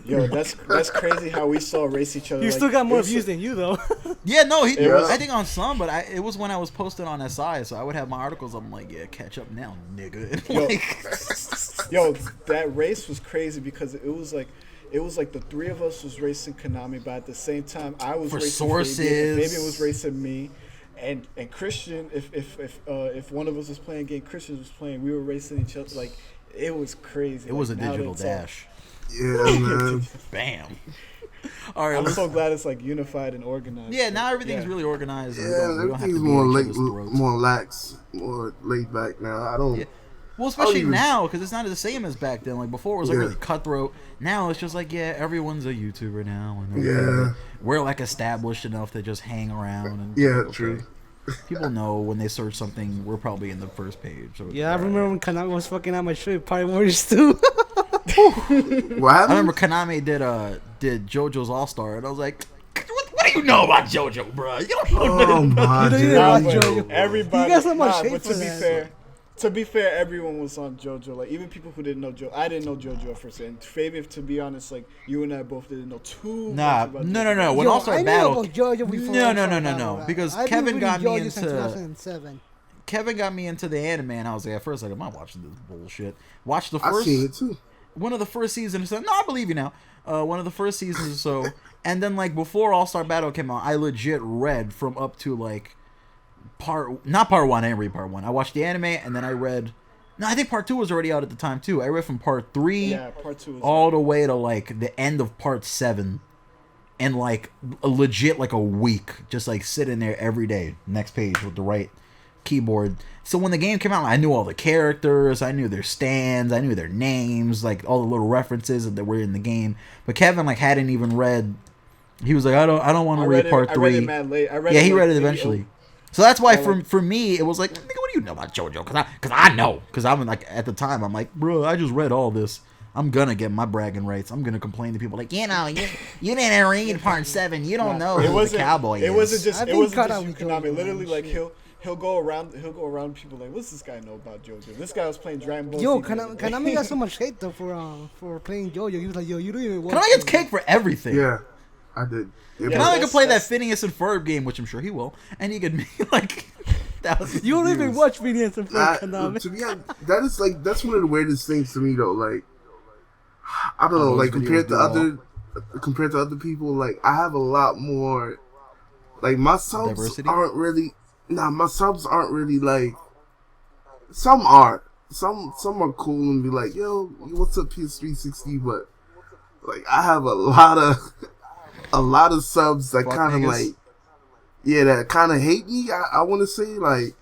[SPEAKER 2] Yo, that's crazy how we saw race each other.
[SPEAKER 3] You
[SPEAKER 2] like,
[SPEAKER 3] still got
[SPEAKER 2] it
[SPEAKER 3] more
[SPEAKER 2] was-
[SPEAKER 3] views than you though.
[SPEAKER 1] Yeah, no, he.
[SPEAKER 2] was-
[SPEAKER 1] I think on some, but it was when I was posted on SI, so I would have my articles. I'm like, yeah, catch up now, nigga. And
[SPEAKER 2] Yo.
[SPEAKER 1] like,
[SPEAKER 2] Yo, that race was crazy because it was like the three of us was racing Konami, but at the same time I was
[SPEAKER 1] For
[SPEAKER 2] racing
[SPEAKER 1] sources.
[SPEAKER 2] Fabian was racing me, and Christian. If one of us was playing a game, Christian was playing. We were racing each other. Like it was crazy.
[SPEAKER 1] it was a
[SPEAKER 2] Like, now
[SPEAKER 1] digital
[SPEAKER 2] that it's all-
[SPEAKER 1] dash.
[SPEAKER 4] Yeah, man.
[SPEAKER 1] Bam. All right,
[SPEAKER 2] I'm
[SPEAKER 1] let's.
[SPEAKER 2] so glad it's like unified and organized.
[SPEAKER 1] Yeah, now everything's
[SPEAKER 2] Yeah.
[SPEAKER 1] really organized. and
[SPEAKER 4] Yeah,
[SPEAKER 1] we don't have
[SPEAKER 4] everything's
[SPEAKER 1] to be
[SPEAKER 4] more
[SPEAKER 1] at
[SPEAKER 4] late,
[SPEAKER 1] each other's throats.
[SPEAKER 4] more lax, more laid back now. I don't.
[SPEAKER 1] Yeah. Well, especially
[SPEAKER 4] even-
[SPEAKER 1] now, because it's not the same as back then. Like before, it was like
[SPEAKER 4] Yeah.
[SPEAKER 1] really cutthroat. Now it's just like, yeah, everyone's a YouTuber now, and
[SPEAKER 4] Yeah.
[SPEAKER 1] we're like established enough to just hang around. And
[SPEAKER 4] Yeah,
[SPEAKER 1] okay.
[SPEAKER 4] true.
[SPEAKER 1] People know when they search something, we're probably in the first page. So
[SPEAKER 3] Yeah, I
[SPEAKER 1] alright.
[SPEAKER 3] remember when Konami was fucking out my shit. Party Warriors 2.
[SPEAKER 4] What
[SPEAKER 1] I
[SPEAKER 4] happened?
[SPEAKER 1] remember Konami did JoJo's All Star, and I was like, what do you know about JoJo, bro? You don't know
[SPEAKER 4] Oh my
[SPEAKER 3] You don't even
[SPEAKER 2] Nah,
[SPEAKER 3] watch
[SPEAKER 2] but
[SPEAKER 3] JoJo.
[SPEAKER 2] everybody.
[SPEAKER 3] You got so much
[SPEAKER 2] nah,
[SPEAKER 3] hate
[SPEAKER 2] but
[SPEAKER 3] for
[SPEAKER 2] to be
[SPEAKER 3] that.
[SPEAKER 2] to be fair, everyone was on JoJo. Like even people who didn't know JoJo. I didn't know JoJo at first. And Fabian, to be honest, like you and I both didn't know too
[SPEAKER 1] Nah,
[SPEAKER 2] much about
[SPEAKER 1] no,
[SPEAKER 2] JoJo.
[SPEAKER 1] no, no. When
[SPEAKER 3] Yo,
[SPEAKER 1] All Star
[SPEAKER 3] I knew
[SPEAKER 1] Battle,
[SPEAKER 3] about JoJo before
[SPEAKER 1] no,
[SPEAKER 3] All
[SPEAKER 1] no,
[SPEAKER 3] Star
[SPEAKER 1] no, no,
[SPEAKER 3] Battle,
[SPEAKER 1] no,
[SPEAKER 3] right?
[SPEAKER 1] because
[SPEAKER 3] I've been
[SPEAKER 1] Kevin
[SPEAKER 3] reading
[SPEAKER 1] got me
[SPEAKER 3] JoJo since
[SPEAKER 1] into
[SPEAKER 3] 2007.
[SPEAKER 1] Kevin got me into the anime, and I was like, at first, like, I'm not watching this bullshit. Watch the
[SPEAKER 4] I
[SPEAKER 1] first.
[SPEAKER 4] seen it too.
[SPEAKER 1] One of the first seasons. No, I believe you now. One of the first seasons or so, and then like before All Star Battle came out, I legit read from up to like not part one. I didn't read part one. I watched the anime, and then I read. No, I think part 2 was already out at the time too. I read from part 3
[SPEAKER 2] Yeah, part 2 was
[SPEAKER 1] all the way to like the end of part 7, and like a legit like a week, just like sitting there every day, next page with the right keyboard. So when the game came out, I knew all the characters, I knew their stands, I knew their names, like all the little references that were in the game. But Kevin like hadn't even read. He was like, I don't want to read part 3.
[SPEAKER 2] I read it mad late.
[SPEAKER 1] Yeah, he
[SPEAKER 2] like,
[SPEAKER 1] read it
[SPEAKER 2] maybe
[SPEAKER 1] eventually. So that's why
[SPEAKER 2] like-
[SPEAKER 1] for me it was like, nigga, what do you know about JoJo? Cause I know. Cause I'm like at the time I'm like, bro, I just read all this. I'm gonna get my bragging rights. I'm gonna complain to people like, you didn't read part 7. You don't know
[SPEAKER 2] It
[SPEAKER 1] who the
[SPEAKER 2] wasn't.
[SPEAKER 1] cowboy is.
[SPEAKER 2] It wasn't just.
[SPEAKER 3] I've
[SPEAKER 2] It
[SPEAKER 3] been
[SPEAKER 2] wasn't
[SPEAKER 3] cut
[SPEAKER 2] just
[SPEAKER 3] out
[SPEAKER 2] you,
[SPEAKER 3] with
[SPEAKER 2] Konami.
[SPEAKER 3] JoJo,
[SPEAKER 2] Literally,
[SPEAKER 3] man,
[SPEAKER 2] like
[SPEAKER 3] shit.
[SPEAKER 2] he'll go around. He'll go around people like, what's this guy know about JoJo? This guy was playing Dragon Ball.
[SPEAKER 3] Yo,
[SPEAKER 2] Z the other day.
[SPEAKER 3] Konami got so much hate though for playing JoJo. He was like, yo, you don't even watch.
[SPEAKER 1] Konami gets
[SPEAKER 3] JoJo.
[SPEAKER 1] cake for everything.
[SPEAKER 4] Yeah, I did. Yeah,
[SPEAKER 2] Yeah,
[SPEAKER 1] Konami
[SPEAKER 2] that's-
[SPEAKER 1] can play that
[SPEAKER 2] that's-
[SPEAKER 1] Phineas and Ferb game, which I'm sure he will, and he could make like thousands.
[SPEAKER 3] You don't
[SPEAKER 1] of
[SPEAKER 3] even
[SPEAKER 1] views.
[SPEAKER 3] watch videos and play
[SPEAKER 4] I,
[SPEAKER 3] Konami.
[SPEAKER 4] to be honest, that is like that's one of the weirdest things to me though. Like, I don't know,
[SPEAKER 1] those
[SPEAKER 4] like
[SPEAKER 1] videos
[SPEAKER 4] compared to other people, like I have a lot more. Like my subs
[SPEAKER 1] Diversity?
[SPEAKER 4] aren't really. Nah, my subs aren't really like. Some are. some are cool and be like, yo, what's up, PS360? But like, I have a lot of subs that kind of like, that kind of hate me. I want to say like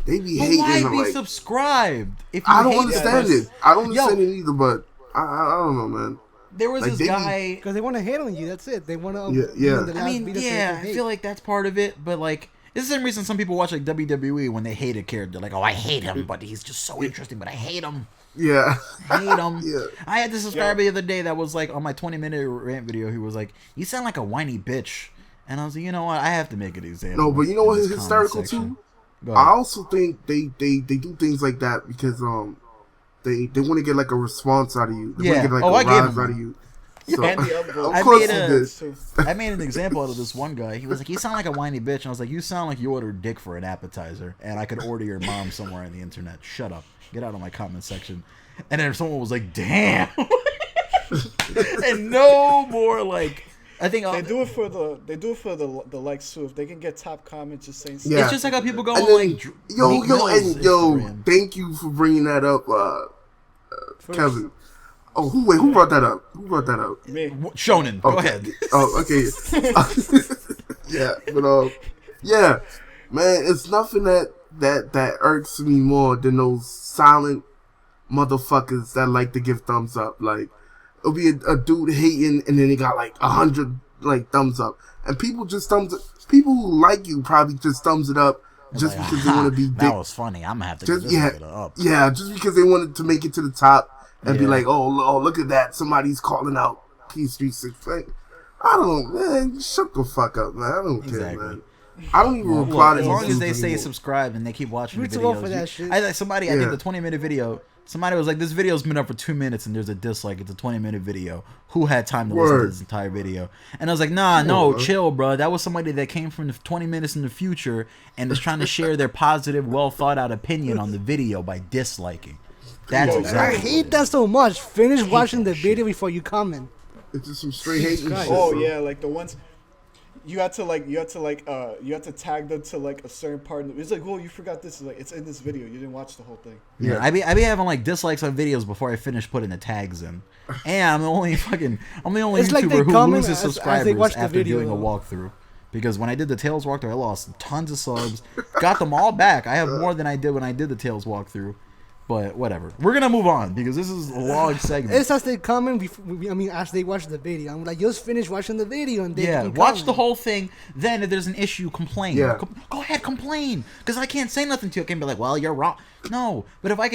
[SPEAKER 4] they be hating.
[SPEAKER 1] Why be
[SPEAKER 4] like,
[SPEAKER 1] subscribed? If you
[SPEAKER 4] I don't
[SPEAKER 1] hate
[SPEAKER 4] understand it. I don't understand it either. But I don't know, man.
[SPEAKER 1] There was
[SPEAKER 4] like
[SPEAKER 1] this guy
[SPEAKER 3] because they want to hate on you. That's it. They want to.
[SPEAKER 1] I feel like that's part of it. But like, it's the same reason some people watch like WWE when they hate a character. Like, oh, I hate him, but he's just so interesting. But I hate him.
[SPEAKER 4] Yeah.
[SPEAKER 1] I hate him.
[SPEAKER 4] Yeah.
[SPEAKER 1] I had this subscriber the other day that was like on my 20-minute rant video. He was like, "You sound like a whiny bitch," and I was like, you know what? I have to make an example.
[SPEAKER 4] No, but you know what is hysterical too? I also think they do things like that because they want to get like a response out of you. They want to get like a rise out of you. So,
[SPEAKER 1] I made an example out of this one guy. He was like, "You sound like a whiny bitch," and I was like, "You sound like you ordered dick for an appetizer, and I could order your mom somewhere on the internet. Shut up, get out of my comment section." And then someone was like, "Damn," and no more like. I think
[SPEAKER 2] they do it for the likes too. If they can get top comments, just saying.
[SPEAKER 1] Yeah. It's just like how people go on like.
[SPEAKER 4] Thank you for bringing that up, Kevin. Oh, who brought that up?
[SPEAKER 2] Me.
[SPEAKER 1] Shonen. Go ahead.
[SPEAKER 4] Oh, okay. Yeah, but yeah, man, it's nothing that irks me more than those silent motherfuckers that like to give thumbs up. Like, it'll be a dude hating, and then he got like 100 like thumbs up, and people just thumbs up. People who like you probably just thumbs it up just like, because they want to be.
[SPEAKER 1] That was funny. I'm gonna have to give this up.
[SPEAKER 4] Yeah, just because they wanted to make it to the top. And be like, oh, look at that. Somebody's calling out PS360. Like, I don't know, man. Shut the fuck up, man. I don't care, man. I don't even reply to
[SPEAKER 1] as long as they say subscribe and they keep watching the videos.
[SPEAKER 3] For that shit.
[SPEAKER 1] I think the 20-minute video, somebody was like, this video's been up for 2 minutes and there's a dislike. It's a 20-minute video. Who had time to listen to this entire video? And I was like, chill, bro. That was somebody that came from the 20 minutes in the future and is trying to share their positive, well-thought-out opinion on the video by disliking. That's exactly.
[SPEAKER 3] I hate that so much. Finish watching the video before you comment.
[SPEAKER 4] It's just some straight hate.
[SPEAKER 2] Oh yeah, like the ones you had to tag them to like a certain part. It's like, oh, you forgot this. It's like, it's in this video. You didn't watch the whole thing.
[SPEAKER 1] Yeah, I be having like dislikes on videos before I finish putting the tags in. And I'm the only YouTuber who loses subscribers after doing a walkthrough. Because when I did the Tales walkthrough, I lost tons of subs. Got them all back. I have more than I did when I did the Tales walkthrough. But whatever. We're going to move on because this is a long segment.
[SPEAKER 3] It's as they comment, as they watch the video. I'm like, just finish watching the video and then
[SPEAKER 1] watch the whole thing. Then if there's an issue, complain. Yeah. Go ahead, complain. Because I can't say nothing to you. I can be like, well, you're wrong. No. But if I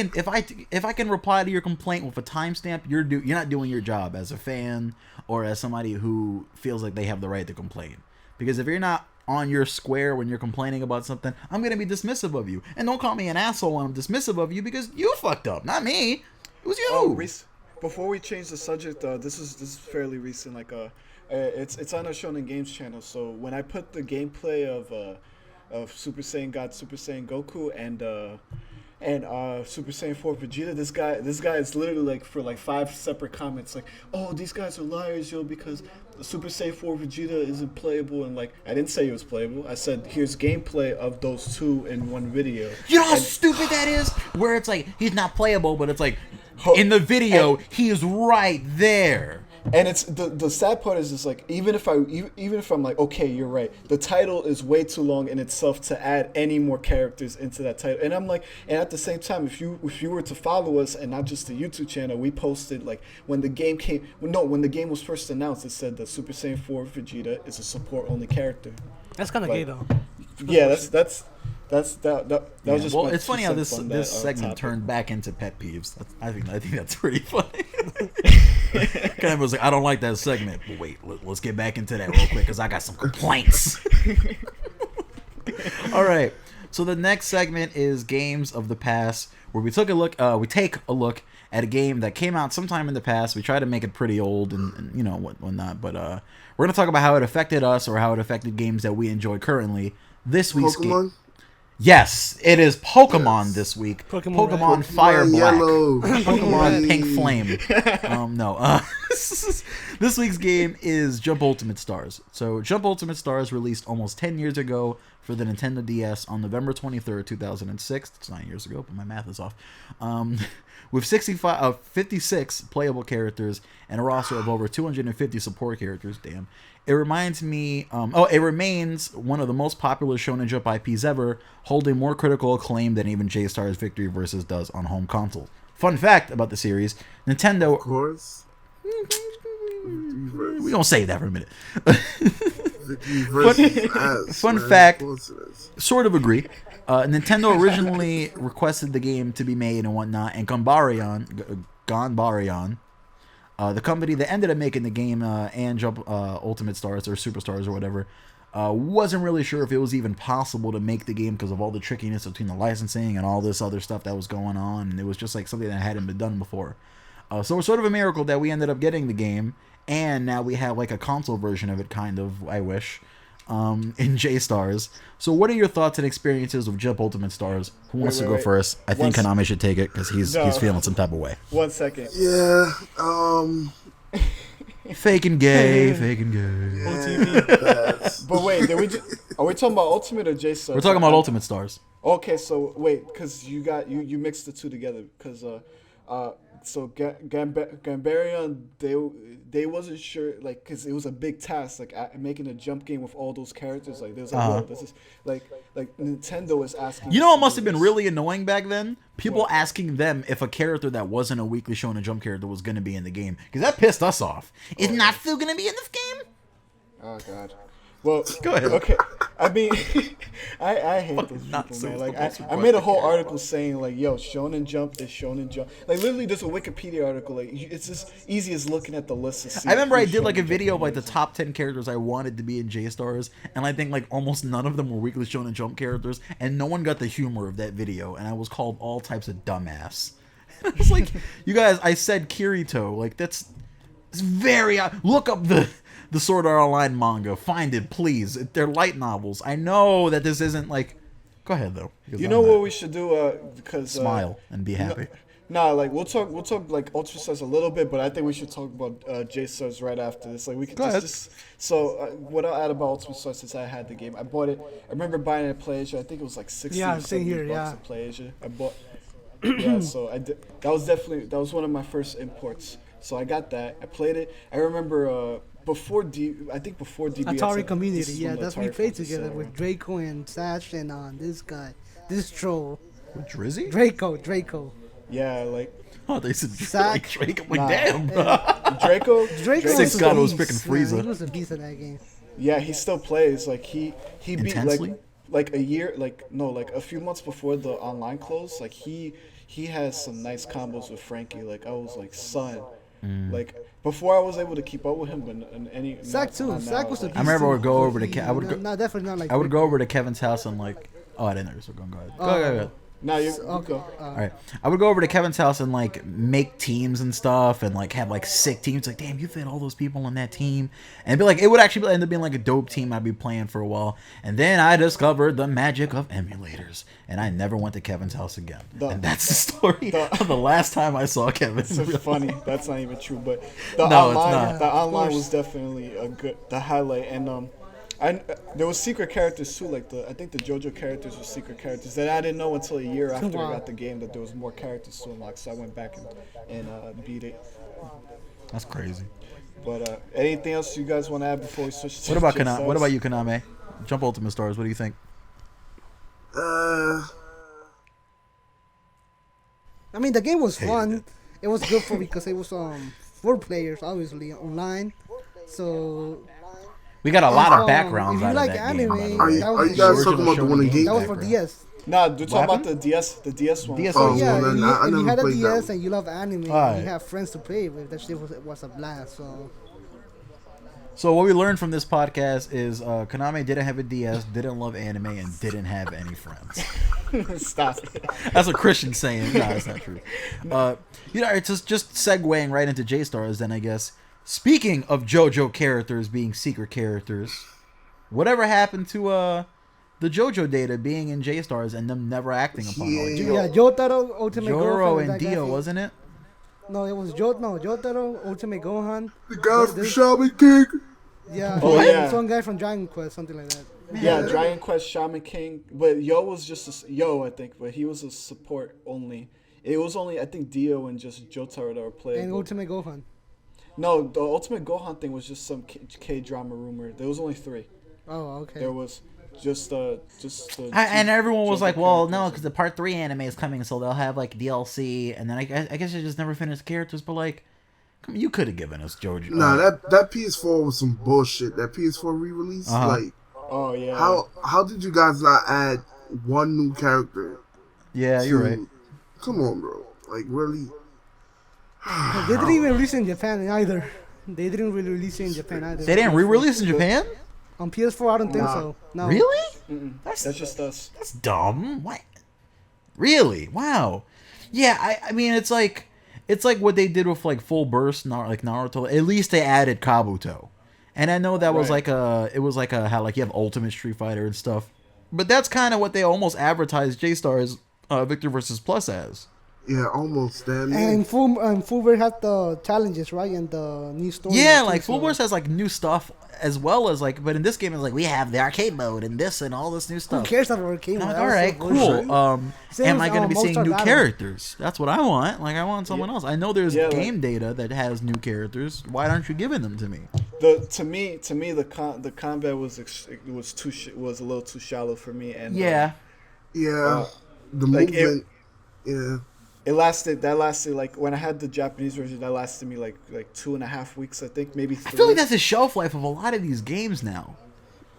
[SPEAKER 1] can reply to your complaint with a timestamp, you're not doing your job as a fan or as somebody who feels like they have the right to complain. Because if you're not on your square when you're complaining about something, I'm going to be dismissive of you. And don't call me an asshole when I'm dismissive of you because you fucked up, not me. It was you.
[SPEAKER 2] Before we change the subject, this is fairly recent. Like it's on our ShonenGameZ channel. So when I put the gameplay of Super Saiyan God, Super Saiyan Goku, and Super Saiyan 4 Vegeta, this guy is literally like for like 5 separate comments like, oh, these guys are liars, yo, because the Super Saiyan 4 Vegeta isn't playable. And like, I didn't say it was playable. I said here's gameplay of those two in one video.
[SPEAKER 1] You know how stupid that is? Where it's like he's not playable, but it's like in the video he is right there.
[SPEAKER 2] And it's the sad part is just like even if I'm like, okay, you're right, the title is way too long in itself to add any more characters into that title. And I'm like, and at the same time, if you were to follow us and not just the YouTube channel, we posted like when the game was first announced, it said that Super Saiyan 4 Vegeta is a support only character.
[SPEAKER 3] That's kind of gay though.
[SPEAKER 2] Yeah, that was just.
[SPEAKER 1] Well, it's funny how this segment turned back into pet peeves. I think that's pretty funny. Kind of was like, I don't like that segment. But wait, let's get back into that real quick because I got some complaints. All right. So the next segment is games of the past, where we take a look at a game that came out sometime in the past. We try to make it pretty old and you know whatnot. But we're gonna talk about how it affected us or how it affected games that we enjoy currently. This week's game. Yes, it is Pokemon
[SPEAKER 4] Yes.
[SPEAKER 1] this week.
[SPEAKER 3] Pokemon Red.
[SPEAKER 1] Fire Black.
[SPEAKER 4] Yellow.
[SPEAKER 1] Pokemon Pink Flame. No. This week's game is Jump Ultimate Stars. So Jump Ultimate Stars released almost 10 years ago for the Nintendo DS on November 23rd, 2006. It's 9 years ago, but my math is off. With 56 playable characters and a roster of over 250 support characters. Damn. It reminds me... it remains one of the most popular Shonen Jump IPs ever, holding more critical acclaim than even J-Star's Victory Versus does on home console. Fun fact about the series, Nintendo...
[SPEAKER 4] Of course.
[SPEAKER 1] We're going to save that for a minute. Fun
[SPEAKER 4] man.
[SPEAKER 1] fact,
[SPEAKER 4] Of course it is.
[SPEAKER 1] sort of agree. Nintendo originally requested the game to be made and whatnot, and Ganbarion, the company that ended up making the game and Jump Ultimate Stars or Superstars or whatever, wasn't really sure if it was even possible to make the game because of all the trickiness between the licensing and all this other stuff that was going on, and it was just like something that hadn't been done before. So it's sort of a miracle that we ended up getting the game, and now we have like a console version of it, kind of, I wish, in J-Stars. So what are your thoughts and experiences with Jump Ultimate Stars? Who wants to go first? I think Konami should take it because he's feeling some type of way.
[SPEAKER 2] 1 second.
[SPEAKER 4] Yeah.
[SPEAKER 1] Faking gay.
[SPEAKER 4] Yeah,
[SPEAKER 2] But wait, are we talking about Ultimate or J-Stars?
[SPEAKER 1] We're talking about Ultimate Stars.
[SPEAKER 2] Okay, so wait, because you mixed the two together. Because so Ganbarion, they wasn't sure, like, because it was a big task, like making a jump game with all those characters. Like, there's like, whoa, this is like Nintendo is asking.
[SPEAKER 1] You know what must have been really annoying back then? People asking them if a character that wasn't a Weekly Shonen Jump character was going to be in the game, because that pissed us off. Is Natsu going to be in this game?
[SPEAKER 2] Oh God. Well,
[SPEAKER 1] go ahead.
[SPEAKER 2] Okay, I mean, I hate those people, man. Like, I made a whole article saying like, "Yo, Shonen Jump is Shonen Jump." Like, literally, just a Wikipedia article. Like, it's as easy as looking at the list. To see
[SPEAKER 1] I remember I
[SPEAKER 2] who
[SPEAKER 1] did like a
[SPEAKER 2] Shonen
[SPEAKER 1] video
[SPEAKER 2] Jump
[SPEAKER 1] of like the
[SPEAKER 2] is.
[SPEAKER 1] top 10 characters I wanted to be in J-Stars, and I think like almost none of them were Weekly Shonen Jump characters, and no one got the humor of that video, and I was called all types of dumbass. And I was like, you guys, I said Kirito, like it's very look up the Sword Art Online manga, find it please. They're light novels. I know that this isn't like, go ahead though.
[SPEAKER 2] You know what we should do? Because
[SPEAKER 1] smile and be happy.
[SPEAKER 2] Nah, like we'll talk like Ultra Stars a little bit, but I think we should talk about J Stars right after this. Like we could just so what I'll add about Ultimate Stars since I had the game, I bought it. I remember buying it at PlayAsia. I think it was like 60 or 70 bucks at PlayAsia. I bought. Yeah, so I did. That was one of my first imports. So I got that. I played it. I remember before DBS.
[SPEAKER 3] Atari Community, yeah, that's what we played
[SPEAKER 2] fucking
[SPEAKER 3] together
[SPEAKER 2] said.
[SPEAKER 3] with Draco and Sash and this guy, this troll.
[SPEAKER 1] With Drizzy?
[SPEAKER 3] Draco.
[SPEAKER 2] Yeah, like
[SPEAKER 1] Oh, they said
[SPEAKER 3] Sack.
[SPEAKER 1] Drake. I'm like,
[SPEAKER 2] Nah.
[SPEAKER 1] damn, bro.
[SPEAKER 2] Draco.
[SPEAKER 1] Six
[SPEAKER 3] was
[SPEAKER 1] God
[SPEAKER 3] a
[SPEAKER 1] was
[SPEAKER 3] beast.
[SPEAKER 1] picking Frieza.
[SPEAKER 3] He was a beast in that game.
[SPEAKER 2] Yeah, he still plays. Like he beat
[SPEAKER 1] Intensely?
[SPEAKER 2] like a year, like a few months before the online closed. Like he has some nice combos with Frankie. Like I was like, son. Like before I was able to keep up with him, but
[SPEAKER 3] Sack too.
[SPEAKER 2] not
[SPEAKER 3] Sack
[SPEAKER 2] now,
[SPEAKER 3] was a
[SPEAKER 2] like-
[SPEAKER 3] beast.
[SPEAKER 1] I remember I would go
[SPEAKER 3] too.
[SPEAKER 1] over to I would go.
[SPEAKER 3] No, definitely not like.
[SPEAKER 1] I would go
[SPEAKER 3] Draco.
[SPEAKER 1] over to Kevin's house and like. Oh, I didn't know. So go ahead. Go ahead.
[SPEAKER 2] Nah, you
[SPEAKER 3] Okay.
[SPEAKER 2] go.
[SPEAKER 1] All right. I would go over to Kevin's house and like make teams and stuff and like have like sick teams. Like, damn, you fit all those people on that team. And it'd be like, it would actually end up being like a dope team I'd be playing for a while. And then I discovered the magic of emulators. And I never went to Kevin's house again. And that's the story of the last time I saw Kevin.
[SPEAKER 2] It's so funny. That's not even true, but the
[SPEAKER 1] No, it's
[SPEAKER 2] online,
[SPEAKER 1] not.
[SPEAKER 2] the online was definitely the highlight. And there was secret characters too. Like I think the JoJo characters were secret characters that I didn't know until a year after I got the game that there was more characters to unlock. So I went back and beat it.
[SPEAKER 1] That's crazy.
[SPEAKER 2] But anything else you guys want to add before we switch to
[SPEAKER 1] What about
[SPEAKER 2] J-Stars?
[SPEAKER 1] What about you, Konami? Jump Ultimate Stars. What do you think?
[SPEAKER 3] I mean, the game was fun. It was good for because it was 4 players, obviously online. So
[SPEAKER 1] We got a lot of
[SPEAKER 3] if
[SPEAKER 1] backgrounds
[SPEAKER 3] you
[SPEAKER 1] out
[SPEAKER 3] like
[SPEAKER 1] of that
[SPEAKER 3] anime,
[SPEAKER 1] game.
[SPEAKER 4] Are you,
[SPEAKER 3] that
[SPEAKER 4] are
[SPEAKER 3] was
[SPEAKER 4] you
[SPEAKER 3] the
[SPEAKER 4] guys
[SPEAKER 3] shit.
[SPEAKER 4] talking about the one in Game?
[SPEAKER 3] That was for DS.
[SPEAKER 2] Nah, we're talking about
[SPEAKER 1] happened?
[SPEAKER 2] the DS one.
[SPEAKER 1] DS
[SPEAKER 3] So
[SPEAKER 1] one.
[SPEAKER 3] yeah,
[SPEAKER 4] well,
[SPEAKER 3] if
[SPEAKER 4] then
[SPEAKER 3] you,
[SPEAKER 4] I
[SPEAKER 3] if you
[SPEAKER 4] never
[SPEAKER 3] had a
[SPEAKER 4] played that
[SPEAKER 3] DS
[SPEAKER 4] one.
[SPEAKER 3] and you love anime,
[SPEAKER 1] Alright.
[SPEAKER 3] and you have friends to play with, that shit was a blast.
[SPEAKER 1] So what we learned from this podcast is Konami didn't have a DS, didn't love anime, and didn't have any friends.
[SPEAKER 2] Stop it.
[SPEAKER 1] That's a Christian saying. No, that's not true. It's just segueing right into J-Stars then, I guess. Speaking of JoJo characters being secret characters, whatever happened to the the JoJo data being in J-Stars and them never acting upon it.
[SPEAKER 3] Yeah, Jotaro, Ultimate
[SPEAKER 1] Jotaro
[SPEAKER 3] Gohan,
[SPEAKER 1] and Dio, wasn't it?
[SPEAKER 3] No, it was Jotaro, Ultimate Gohan.
[SPEAKER 4] The guy from Shaman King.
[SPEAKER 3] Yeah,
[SPEAKER 2] Oh, yeah.
[SPEAKER 3] some guy from Dragon Quest, something like that.
[SPEAKER 2] Yeah, Dragon Quest, Shaman King, but Yo was just I think, but he was a support only. It was only, I think, Dio and just Jotaro that were playing.
[SPEAKER 3] And Ultimate Gohan.
[SPEAKER 2] No, the Ultimate Gohan thing was just some K-drama rumor. There was only 3.
[SPEAKER 3] Oh, okay.
[SPEAKER 2] There was just the
[SPEAKER 1] And everyone was
[SPEAKER 2] JoJo
[SPEAKER 1] like, well, no,
[SPEAKER 2] characters.
[SPEAKER 1] because the part 3 anime is coming, so they'll have like DLC, and then I guess they just never finished characters, but like, come on, you could have given us JoJo.
[SPEAKER 4] Nah, that PS4 was some bullshit. That PS4 re-release, like,
[SPEAKER 2] Oh yeah.
[SPEAKER 4] how did you guys not add one new character?
[SPEAKER 1] Yeah, you're right.
[SPEAKER 4] Come on, bro. Like, really?
[SPEAKER 3] They didn't even release it in Japan either. They didn't really release it in Japan either.
[SPEAKER 1] They didn't re-release in Japan?
[SPEAKER 3] On PS4, I don't think so. No.
[SPEAKER 1] Really?
[SPEAKER 2] That's just us.
[SPEAKER 1] That's dumb. What? Really? Wow. Yeah, I mean, it's like what they did with like Full Burst, like Naruto. At least they added Kabuto, and I know that was
[SPEAKER 2] Right.
[SPEAKER 1] how like you have Ultimate Street Fighter and stuff, but that's kind of what they almost advertised J-Stars Victor vs. Plus as.
[SPEAKER 4] Yeah, almost. Damn.
[SPEAKER 3] And Fullbird had the challenges, right? And the new story.
[SPEAKER 1] Yeah,
[SPEAKER 3] too,
[SPEAKER 1] like
[SPEAKER 3] so-
[SPEAKER 1] Full Burst has like new stuff as well as like, but in this game it's like we have the arcade mode and this and all this new
[SPEAKER 3] Who
[SPEAKER 1] stuff.
[SPEAKER 3] cares about arcade?
[SPEAKER 1] And I'm
[SPEAKER 3] mode?
[SPEAKER 1] like, all
[SPEAKER 3] That
[SPEAKER 1] right,
[SPEAKER 3] was so bullshit.
[SPEAKER 1] cool.
[SPEAKER 3] Same
[SPEAKER 1] Am
[SPEAKER 3] with,
[SPEAKER 1] I going to be seeing
[SPEAKER 3] Monster
[SPEAKER 1] new
[SPEAKER 3] Battle.
[SPEAKER 1] characters? That's what I want. Like, I want someone else. I know there's
[SPEAKER 2] Yeah,
[SPEAKER 1] game data that has new characters. Why aren't you giving them to me?
[SPEAKER 2] To me, the combat was was a little too shallow for me, and
[SPEAKER 1] Yeah.
[SPEAKER 4] Yeah, the
[SPEAKER 2] like,
[SPEAKER 4] movement. Yeah.
[SPEAKER 2] it lasted like when I had the Japanese version, that lasted me like 2.5 weeks, I think, maybe 3.
[SPEAKER 1] I feel like that's the shelf life of a lot of these games now.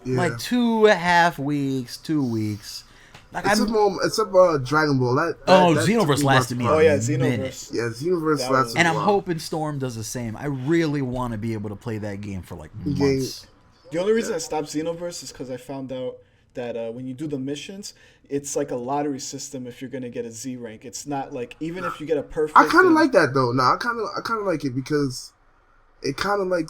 [SPEAKER 4] Yeah.
[SPEAKER 1] Like 2.5 weeks, 2 weeks. Like
[SPEAKER 4] Except Dragon Ball. That
[SPEAKER 1] Xenoverse
[SPEAKER 4] took me
[SPEAKER 1] lasted
[SPEAKER 4] by
[SPEAKER 1] me.
[SPEAKER 2] Oh yeah,
[SPEAKER 1] a minute.
[SPEAKER 2] Xenoverse.
[SPEAKER 4] Yeah, Xenoverse
[SPEAKER 2] That
[SPEAKER 4] lasted
[SPEAKER 2] was-
[SPEAKER 1] And
[SPEAKER 4] a
[SPEAKER 1] I'm
[SPEAKER 4] while.
[SPEAKER 1] hoping Storm does the same. I really want to be able to play that game for like months.
[SPEAKER 2] The only reason I stopped Xenoverse is because I found out that when you do the missions, it's like a lottery system if you're gonna get a Z rank. It's not like, even if you get a perfect.
[SPEAKER 4] I kind of like that though. No, I kind of like it because it kind of like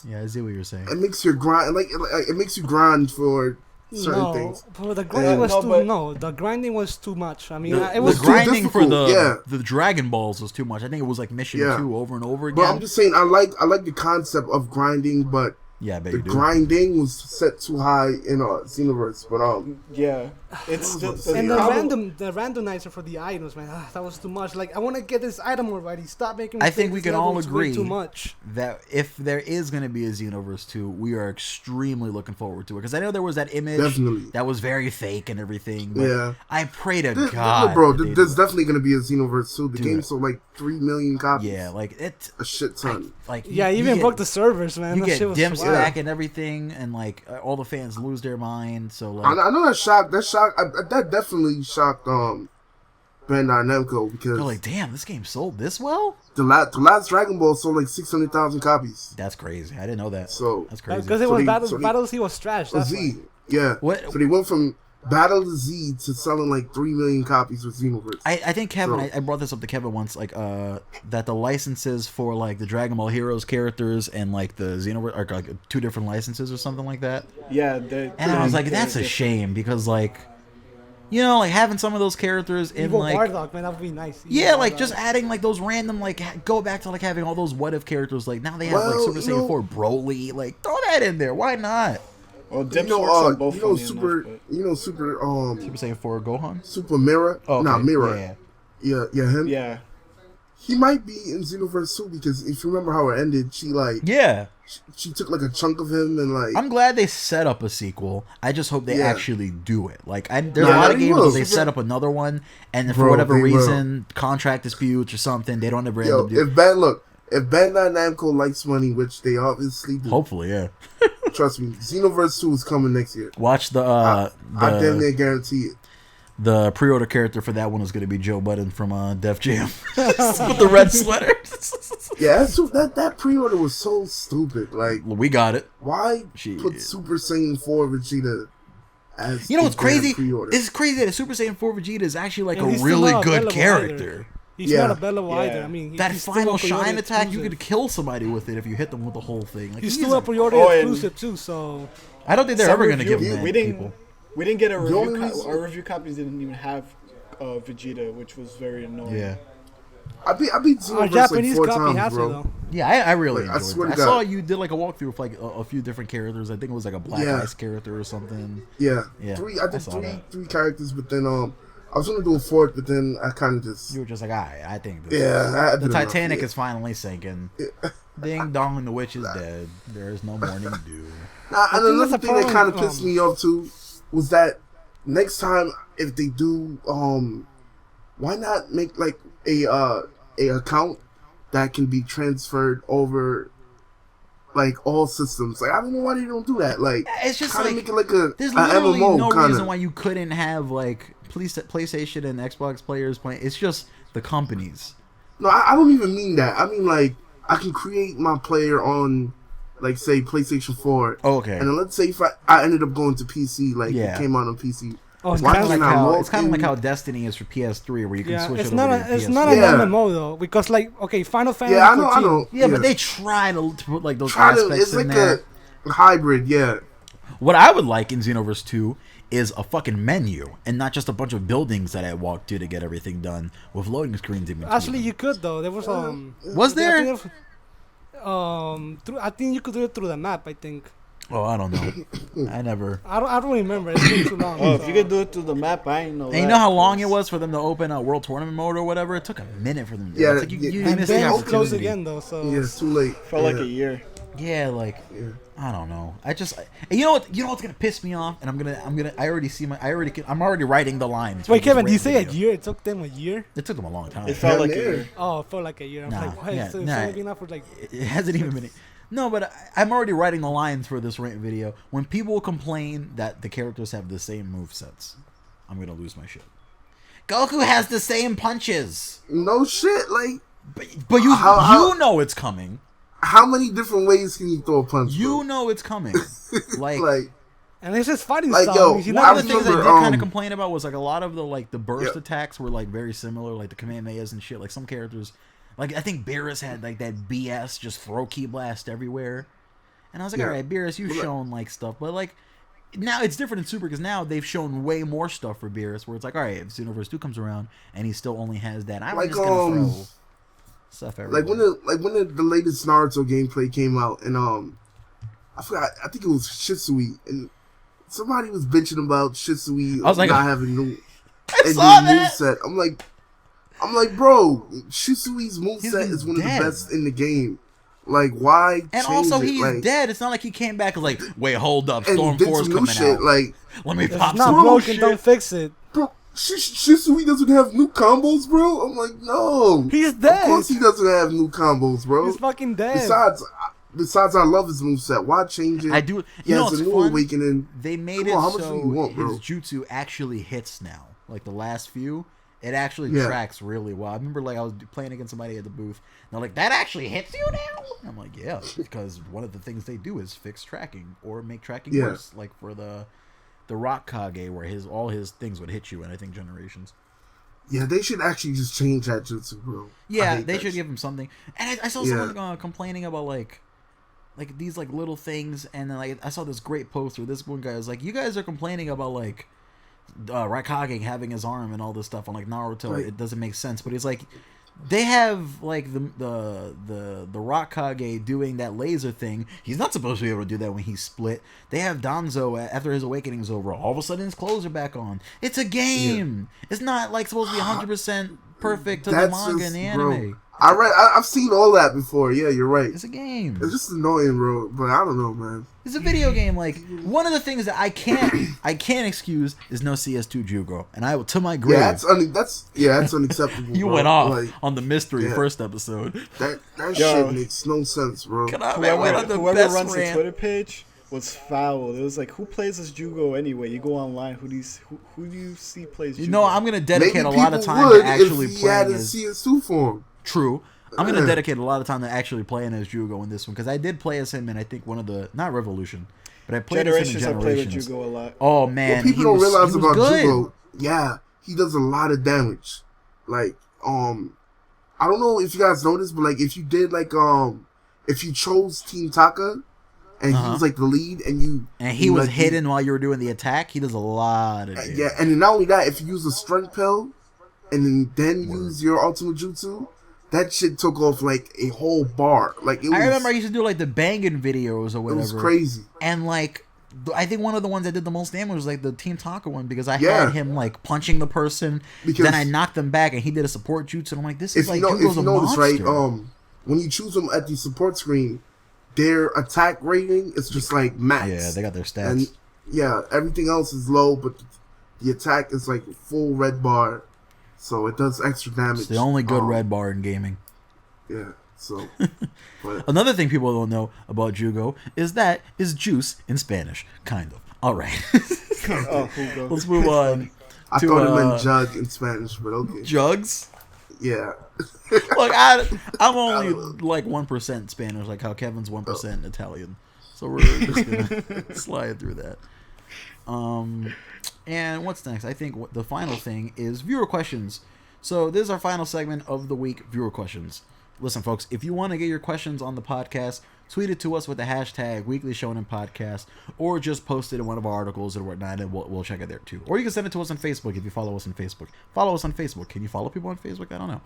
[SPEAKER 1] Yeah, I see what you're saying.
[SPEAKER 4] it makes you grind, like it makes you grind for certain
[SPEAKER 3] No,
[SPEAKER 4] things.
[SPEAKER 3] but the grinding was
[SPEAKER 2] no,
[SPEAKER 3] too.
[SPEAKER 2] but-
[SPEAKER 3] No, the grinding was too much. I mean,
[SPEAKER 4] The-
[SPEAKER 3] it was
[SPEAKER 1] The
[SPEAKER 4] too
[SPEAKER 1] grinding for
[SPEAKER 4] difficult,
[SPEAKER 1] the Dragon Balls was too much. I think it was like mission 2 over and over
[SPEAKER 4] But
[SPEAKER 1] again.
[SPEAKER 4] I'm just saying, I like the concept of grinding, but
[SPEAKER 1] Yeah, I bet
[SPEAKER 4] the
[SPEAKER 1] you do.
[SPEAKER 4] grinding was set too high in Xenoverse. But
[SPEAKER 2] Yeah, it's
[SPEAKER 3] and the
[SPEAKER 2] problem-
[SPEAKER 3] randomizer for the items, man. That was too much. Like, I want to get this item already. Stop making.
[SPEAKER 1] I think we
[SPEAKER 3] mistakes.
[SPEAKER 1] can all
[SPEAKER 3] It's way
[SPEAKER 1] agree
[SPEAKER 3] Too much.
[SPEAKER 1] that if there is going to be a Xenoverse 2, we are extremely looking forward to it. Because I know there was that image
[SPEAKER 4] Definitely.
[SPEAKER 1] that was very fake and everything. But
[SPEAKER 4] Yeah.
[SPEAKER 1] I pray to
[SPEAKER 4] look,
[SPEAKER 1] God.
[SPEAKER 4] bro,
[SPEAKER 1] that they
[SPEAKER 4] there's
[SPEAKER 1] do it.
[SPEAKER 4] definitely gonna be a Xenoverse 2. The
[SPEAKER 1] Do
[SPEAKER 4] game
[SPEAKER 1] it.
[SPEAKER 4] sold like 3 million copies.
[SPEAKER 1] Yeah, like it.
[SPEAKER 4] A shit ton.
[SPEAKER 1] Like
[SPEAKER 3] Yeah,
[SPEAKER 1] you
[SPEAKER 3] even
[SPEAKER 1] get-
[SPEAKER 3] broke the servers, man.
[SPEAKER 1] You
[SPEAKER 3] That
[SPEAKER 1] get
[SPEAKER 3] shit was
[SPEAKER 1] dimps
[SPEAKER 3] wild.
[SPEAKER 1] back and everything, and like all the fans lose their mind. So like,
[SPEAKER 4] I know that shocked. That definitely shocked Bandai Namco because
[SPEAKER 1] they're like, damn, this game sold this well.
[SPEAKER 4] the last Dragon Ball sold like 600,000 copies.
[SPEAKER 1] That's crazy. I didn't know that.
[SPEAKER 4] So
[SPEAKER 1] That's crazy.
[SPEAKER 3] Because it
[SPEAKER 4] So
[SPEAKER 3] was
[SPEAKER 4] they-
[SPEAKER 3] Battles.
[SPEAKER 4] so they-
[SPEAKER 3] Battles, he was trash. That's why.
[SPEAKER 4] Z, yeah.
[SPEAKER 1] What-
[SPEAKER 4] So they went from Battle to Z to selling like 3 million copies with Xenoverse.
[SPEAKER 1] I think Kevin,
[SPEAKER 4] So-
[SPEAKER 1] I brought this up to Kevin once, like that the licenses for like the Dragon Ball Heroes characters and like the Xenoverse are like 2 different licenses or something like that.
[SPEAKER 2] Yeah,
[SPEAKER 1] And I was like, that's a shame because like, you know, like having some of those characters in
[SPEAKER 3] Evil
[SPEAKER 1] like,
[SPEAKER 3] Bardock, man, that would be nice.
[SPEAKER 1] yeah,
[SPEAKER 3] Evil
[SPEAKER 1] like
[SPEAKER 3] Bardock.
[SPEAKER 1] just adding like those random like go back to like having all those what if characters. Like now they have like
[SPEAKER 4] Well,
[SPEAKER 1] Super
[SPEAKER 4] you
[SPEAKER 1] Saiyan
[SPEAKER 4] know-
[SPEAKER 1] 4 Broly. Like throw that in there. Why not?
[SPEAKER 2] Well,
[SPEAKER 4] you
[SPEAKER 2] Dips
[SPEAKER 4] know,
[SPEAKER 2] works on both.
[SPEAKER 4] you know,
[SPEAKER 2] funny
[SPEAKER 4] super,
[SPEAKER 2] enough,
[SPEAKER 1] Super Saiyan 4 Gohan.
[SPEAKER 4] Super Mirror.
[SPEAKER 1] Oh,
[SPEAKER 4] Nah,
[SPEAKER 1] okay.
[SPEAKER 4] Mirror.
[SPEAKER 1] Yeah.
[SPEAKER 4] Yeah, him.
[SPEAKER 2] but- yeah.
[SPEAKER 4] He might be in Xenoverse 2 because if you remember how it ended, she like
[SPEAKER 1] Yeah.
[SPEAKER 4] she took like a chunk of him and like
[SPEAKER 1] I'm glad they set up a sequel. I just hope they
[SPEAKER 4] Yeah.
[SPEAKER 1] actually do it. Like, there's a
[SPEAKER 4] Nah,
[SPEAKER 1] lot of
[SPEAKER 4] they
[SPEAKER 1] games
[SPEAKER 4] will.
[SPEAKER 1] where they set up another one, and for
[SPEAKER 4] Bro,
[SPEAKER 1] whatever
[SPEAKER 4] they will.
[SPEAKER 1] reason, contract disputes or something, they don't ever end
[SPEAKER 4] yo.
[SPEAKER 1] up doing.
[SPEAKER 4] If Bandai Namco likes money, which they obviously do,
[SPEAKER 1] Hopefully, yeah.
[SPEAKER 4] trust me, Xenoverse 2 is coming next year.
[SPEAKER 1] Watch
[SPEAKER 4] I damn near
[SPEAKER 1] the
[SPEAKER 4] guarantee it.
[SPEAKER 1] the pre-order character for that one is going to be Joe Budden from Def Jam with the red sweater.
[SPEAKER 4] Yeah, that pre-order was so stupid. Like,
[SPEAKER 1] We got it.
[SPEAKER 4] why
[SPEAKER 1] Shit.
[SPEAKER 4] put Super Saiyan 4 Vegeta as
[SPEAKER 1] You know what's
[SPEAKER 4] the damn
[SPEAKER 1] crazy?
[SPEAKER 4] pre-order?
[SPEAKER 1] It's crazy that Super Saiyan 4 Vegeta is actually like
[SPEAKER 3] And
[SPEAKER 1] a
[SPEAKER 3] he's still
[SPEAKER 1] really
[SPEAKER 3] not
[SPEAKER 1] good
[SPEAKER 3] available
[SPEAKER 1] character.
[SPEAKER 3] He's
[SPEAKER 4] Yeah.
[SPEAKER 3] not available
[SPEAKER 2] Yeah.
[SPEAKER 3] either. I mean,
[SPEAKER 1] That
[SPEAKER 3] he's still
[SPEAKER 1] final
[SPEAKER 3] a pre-order
[SPEAKER 1] shine attack, you
[SPEAKER 3] exclusive.
[SPEAKER 1] could kill somebody with it if you hit them with the whole thing. Like,
[SPEAKER 3] He's
[SPEAKER 1] he's
[SPEAKER 3] still a pre-order
[SPEAKER 2] Oh, and-
[SPEAKER 3] exclusive too, so
[SPEAKER 1] I don't think they're
[SPEAKER 2] Some
[SPEAKER 1] ever going to
[SPEAKER 2] review-
[SPEAKER 1] give him
[SPEAKER 2] we
[SPEAKER 1] that,
[SPEAKER 2] didn't-
[SPEAKER 1] people.
[SPEAKER 2] We didn't get a
[SPEAKER 4] The only
[SPEAKER 2] review.
[SPEAKER 4] reason-
[SPEAKER 2] Our review copies didn't even have Vegeta, which was very annoying.
[SPEAKER 1] Yeah.
[SPEAKER 4] I beat Xenoverse
[SPEAKER 3] Our
[SPEAKER 4] like
[SPEAKER 3] Japanese
[SPEAKER 4] 4
[SPEAKER 3] copy
[SPEAKER 4] times,
[SPEAKER 3] has it
[SPEAKER 4] bro.
[SPEAKER 3] though.
[SPEAKER 1] Yeah, I really
[SPEAKER 4] Like, I
[SPEAKER 1] enjoyed
[SPEAKER 4] swear
[SPEAKER 1] it.
[SPEAKER 4] to
[SPEAKER 1] I saw
[SPEAKER 4] God.
[SPEAKER 1] you did like a walkthrough with like a few different characters. I think it was like a Black
[SPEAKER 4] Yeah.
[SPEAKER 1] Ice character or something.
[SPEAKER 4] Yeah.
[SPEAKER 1] Yeah,
[SPEAKER 4] I did
[SPEAKER 1] saw that.
[SPEAKER 4] three characters, but then I was gonna do a fourth, but then I kind of just
[SPEAKER 1] You were just like, I think this
[SPEAKER 4] I
[SPEAKER 1] the
[SPEAKER 4] did enough,
[SPEAKER 1] Titanic
[SPEAKER 4] yeah.
[SPEAKER 1] is finally sinking. Ding dong, the witch is dead. There is no morning dew.
[SPEAKER 4] Nah, and
[SPEAKER 3] think
[SPEAKER 4] another
[SPEAKER 3] that's a
[SPEAKER 4] thing that kind of
[SPEAKER 3] problem,
[SPEAKER 4] pissed me off too was that next time if they do, why not make like a account that can be transferred over like all systems? Like I don't know why they don't do that. Like
[SPEAKER 1] It's just
[SPEAKER 4] kind of
[SPEAKER 1] like
[SPEAKER 4] make it like a
[SPEAKER 1] there's
[SPEAKER 4] MMO
[SPEAKER 1] literally no
[SPEAKER 4] kind
[SPEAKER 1] reason
[SPEAKER 4] of.
[SPEAKER 1] why you couldn't have like PlayStation and Xbox players playing. It's just the companies.
[SPEAKER 4] No, I don't even mean that. I mean like I can create my player on like say PlayStation 4.
[SPEAKER 1] Oh, okay.
[SPEAKER 4] And then let's say if I ended up going to PC, like
[SPEAKER 1] Yeah.
[SPEAKER 4] it came out on PC.
[SPEAKER 3] Oh, it's
[SPEAKER 4] Why
[SPEAKER 3] kind of
[SPEAKER 4] can't
[SPEAKER 3] like
[SPEAKER 4] I log
[SPEAKER 1] It's kind of like
[SPEAKER 4] in?
[SPEAKER 1] how Destiny is for PS3, where you can
[SPEAKER 3] yeah.
[SPEAKER 1] switch
[SPEAKER 3] It's
[SPEAKER 1] it
[SPEAKER 3] not
[SPEAKER 1] over to
[SPEAKER 3] it's
[SPEAKER 1] PS4.
[SPEAKER 3] not an
[SPEAKER 4] Yeah.
[SPEAKER 3] MMO though, because like Final Fantasy.
[SPEAKER 4] Yeah, I know.
[SPEAKER 3] 14.
[SPEAKER 1] Yeah, but they try to put like those
[SPEAKER 4] Try to,
[SPEAKER 1] aspects
[SPEAKER 4] it's
[SPEAKER 1] in
[SPEAKER 4] like
[SPEAKER 1] there.
[SPEAKER 4] a hybrid, yeah.
[SPEAKER 1] What I would like in Xenoverse 2 is a fucking menu and not just a bunch of buildings that I walk to get everything done with loading screens in between.
[SPEAKER 3] Actually, you could though. There was
[SPEAKER 1] Was there?
[SPEAKER 3] I think you could do it through the map. I think.
[SPEAKER 1] Oh, I don't know. I never.
[SPEAKER 3] I don't remember. It's been too long.
[SPEAKER 2] Oh, if
[SPEAKER 3] so-
[SPEAKER 2] you could do it through the map, I ain't know.
[SPEAKER 1] And you know how long it was for them to open a World Tournament mode or whatever? It took a minute for them to do it.
[SPEAKER 4] Yeah,
[SPEAKER 1] It's like you
[SPEAKER 4] yeah.
[SPEAKER 3] and
[SPEAKER 1] missed the
[SPEAKER 3] then it's closed
[SPEAKER 1] opportunity.
[SPEAKER 3] again though. So
[SPEAKER 4] Yeah, it's too late.
[SPEAKER 2] Felt like a year.
[SPEAKER 1] Yeah, like
[SPEAKER 4] Yeah.
[SPEAKER 1] I don't know. And you know what? You know what's gonna piss me off? And I'm gonna. I'm already writing the lines. for
[SPEAKER 3] wait,
[SPEAKER 1] this
[SPEAKER 3] Kevin, you
[SPEAKER 1] rant
[SPEAKER 3] say a
[SPEAKER 1] video.
[SPEAKER 3] year? It took them a year.
[SPEAKER 1] It took them a long time.
[SPEAKER 2] It felt
[SPEAKER 4] Damn
[SPEAKER 2] like a
[SPEAKER 4] near.
[SPEAKER 2] year.
[SPEAKER 3] Oh, it felt like a year. I was
[SPEAKER 1] Nah,
[SPEAKER 3] like, what?
[SPEAKER 1] yeah,
[SPEAKER 3] So
[SPEAKER 1] nah.
[SPEAKER 3] it's only been out for like.
[SPEAKER 1] It hasn't even been. No, but I'm already writing the lines for this rant video. When people complain that the characters have the same movesets, I'm gonna lose my shit. Goku has the same punches,
[SPEAKER 4] No shit, like
[SPEAKER 1] but you
[SPEAKER 4] How-
[SPEAKER 1] know it's coming.
[SPEAKER 4] how many different ways can you throw a punch?
[SPEAKER 1] You
[SPEAKER 4] bro?
[SPEAKER 1] know it's coming. Like,
[SPEAKER 4] like
[SPEAKER 3] And it's just fighting
[SPEAKER 4] Like,
[SPEAKER 3] style.
[SPEAKER 4] yo,
[SPEAKER 3] I mean, you're
[SPEAKER 1] one
[SPEAKER 3] not
[SPEAKER 1] of the
[SPEAKER 3] gonna
[SPEAKER 1] things I
[SPEAKER 3] do-
[SPEAKER 1] did
[SPEAKER 4] remember,
[SPEAKER 1] kind of complain about was like a lot of the burst
[SPEAKER 4] Yeah.
[SPEAKER 1] attacks were like very similar, like the Kamehamehas and shit. Like some characters, like I think Beerus had like that BS just throw key blast everywhere, and I was like,
[SPEAKER 4] Yeah.
[SPEAKER 1] all right, Beerus, you've
[SPEAKER 4] Well,
[SPEAKER 1] shown like stuff, but like now it's different in Super because now they've shown way more stuff for Beerus, where it's like, all right, if Xenoverse 2 comes around and he still only has that, I'm
[SPEAKER 4] Like,
[SPEAKER 1] just gonna throw stuff everywhere.
[SPEAKER 4] like when the latest Naruto gameplay came out, and I forgot. I think it was Shisui, and somebody was bitching about Shisui
[SPEAKER 1] I was like,
[SPEAKER 4] not having new
[SPEAKER 1] I saw that.
[SPEAKER 4] moveset. I'm like, bro, Shisui's moveset
[SPEAKER 1] He's
[SPEAKER 4] is one of
[SPEAKER 1] dead.
[SPEAKER 4] the best in the game. Like, why?
[SPEAKER 1] And
[SPEAKER 4] change
[SPEAKER 1] also,
[SPEAKER 4] it?
[SPEAKER 1] he's
[SPEAKER 4] Like,
[SPEAKER 1] dead. It's not like he came back and like, wait, hold up,
[SPEAKER 4] and
[SPEAKER 1] Storm
[SPEAKER 4] did
[SPEAKER 1] 4's
[SPEAKER 4] some new
[SPEAKER 1] coming
[SPEAKER 4] shit.
[SPEAKER 1] out.
[SPEAKER 4] Like,
[SPEAKER 1] Let me
[SPEAKER 3] If
[SPEAKER 1] pop
[SPEAKER 3] it's not
[SPEAKER 1] some new
[SPEAKER 3] broken,
[SPEAKER 1] shit.
[SPEAKER 3] don't fix it.
[SPEAKER 4] bro, Shisui doesn't have new combos, bro. I'm like, no.
[SPEAKER 3] He's
[SPEAKER 4] Of
[SPEAKER 3] dead.
[SPEAKER 4] course he doesn't have new combos, bro.
[SPEAKER 3] He's fucking dead.
[SPEAKER 4] Besides, I love his moveset. Why change it?
[SPEAKER 1] I do.
[SPEAKER 4] He
[SPEAKER 1] You know
[SPEAKER 4] has
[SPEAKER 1] what's
[SPEAKER 4] a new
[SPEAKER 1] fun?
[SPEAKER 4] awakening.
[SPEAKER 1] They made
[SPEAKER 4] Come
[SPEAKER 1] it
[SPEAKER 4] on, how much
[SPEAKER 1] so
[SPEAKER 4] do you want, bro?
[SPEAKER 1] his jutsu actually hits now. Like the last few, it actually
[SPEAKER 4] Yeah.
[SPEAKER 1] tracks really well. I remember like I was playing against somebody at the booth, and they're like, "That actually hits you now?" I'm like, "Yeah," because one of the things they do is fix tracking or make tracking
[SPEAKER 4] Yeah.
[SPEAKER 1] worse. Like for the Rock Kage, where all his things would hit you, and I think Generations.
[SPEAKER 4] Yeah, they should actually just change that jutsu, bro. I
[SPEAKER 1] Yeah,
[SPEAKER 4] hate
[SPEAKER 1] they
[SPEAKER 4] that
[SPEAKER 1] should
[SPEAKER 4] shit.
[SPEAKER 1] give him something. And I saw
[SPEAKER 4] Yeah.
[SPEAKER 1] someone complaining about like these like little things, and then like I saw this great poster. This one guy was like, "You guys are complaining about like Raikage having his arm and all this stuff on like Naruto.
[SPEAKER 4] Right.
[SPEAKER 1] It doesn't make sense." But he's like, they have like the Rock Kage doing that laser thing. He's not supposed to be able to do that when he's split. They have Danzo after his awakening is over. All of a sudden his clothes are back on. It's a game. It's not like supposed to be 100% perfect to the
[SPEAKER 4] That's
[SPEAKER 1] manga and
[SPEAKER 4] just-
[SPEAKER 1] the anime.
[SPEAKER 4] bro. I've seen all that before. Yeah, you're right.
[SPEAKER 1] It's a game.
[SPEAKER 4] It's just annoying, bro. But I don't know, man.
[SPEAKER 1] It's a video game. Like one of the things that I can't excuse is no CS2 Jugo, and I will to my grave.
[SPEAKER 4] Yeah, that's unacceptable.
[SPEAKER 1] You
[SPEAKER 4] bro.
[SPEAKER 1] went off
[SPEAKER 4] Like,
[SPEAKER 1] on the mystery
[SPEAKER 4] yeah.
[SPEAKER 1] first episode.
[SPEAKER 4] that
[SPEAKER 2] Yo.
[SPEAKER 4] shit makes no sense, bro.
[SPEAKER 1] Can I went on the
[SPEAKER 2] Whoever
[SPEAKER 1] best
[SPEAKER 2] runs the
[SPEAKER 1] rant.
[SPEAKER 2] Twitter page was foul. It was like, who plays as Jugo anyway? You go online, who do you see plays Jugo?
[SPEAKER 1] You know, I'm gonna dedicate
[SPEAKER 4] Maybe
[SPEAKER 1] a lot of
[SPEAKER 4] people
[SPEAKER 1] time
[SPEAKER 4] would
[SPEAKER 1] to actually
[SPEAKER 4] if he had
[SPEAKER 1] playing
[SPEAKER 4] a
[SPEAKER 1] as.
[SPEAKER 4] CS2 form.
[SPEAKER 1] True. I'm gonna
[SPEAKER 4] Yeah.
[SPEAKER 1] dedicate a lot of time to actually playing as Jugo in this one because I did play as him in I think one of the not Revolution, but I played
[SPEAKER 2] Generations,
[SPEAKER 1] as him
[SPEAKER 2] I
[SPEAKER 1] in
[SPEAKER 2] play with
[SPEAKER 1] Generations.
[SPEAKER 2] Jugo a lot.
[SPEAKER 1] Oh man,
[SPEAKER 4] What people
[SPEAKER 1] he
[SPEAKER 4] don't
[SPEAKER 1] was,
[SPEAKER 4] realize
[SPEAKER 1] he was
[SPEAKER 4] about
[SPEAKER 1] good.
[SPEAKER 4] Jugo, yeah, he does a lot of damage. Like, I don't know if you guys noticed, but like, if you did like, if you chose Team Taka, and he was like the lead, and
[SPEAKER 1] he was hidden while you were doing the attack. He does a lot of
[SPEAKER 4] yeah, and then not only that, if you use a strength pill, and then use your ultimate jutsu, that shit took off like a whole bar. Like I
[SPEAKER 1] remember I used to do like the banging videos or whatever.
[SPEAKER 4] It was crazy.
[SPEAKER 1] And like I think one of the ones that did the most damage was like the Team Taka one, because I had him like punching the person, then I knocked them back, and he did a support jutsu, and I'm like, this is like Jugo's a monster. Right,
[SPEAKER 4] when you choose them at the support screen, their attack rating is just like max.
[SPEAKER 1] Yeah, they got their stats.
[SPEAKER 4] And yeah, everything else is low, but the attack is like full red bar, so it does extra damage.
[SPEAKER 1] It's the only good red bar in gaming.
[SPEAKER 4] Yeah, so.
[SPEAKER 1] Another thing people don't know about Jugo is that is juice in Spanish, kind of. All right. Let's move on.
[SPEAKER 4] I thought it meant jug in Spanish, but okay.
[SPEAKER 1] Jugs?
[SPEAKER 4] Yeah.
[SPEAKER 1] Look, I'm only like 1% Spanish, like how Kevin's 1% Italian. So we're just gonna slide through that. And what's next? I think the final thing is viewer questions. So this is our final segment of the week, viewer questions. Listen, folks, if you want to get your questions on the podcast, tweet it to us with the hashtag Weekly Shonen Podcast, or just post it in one of our articles or whatnot, and we'll check it there too. Or you can send it to us on Facebook if you follow us on Facebook. Follow us on Facebook. Can you follow people on Facebook? I don't know.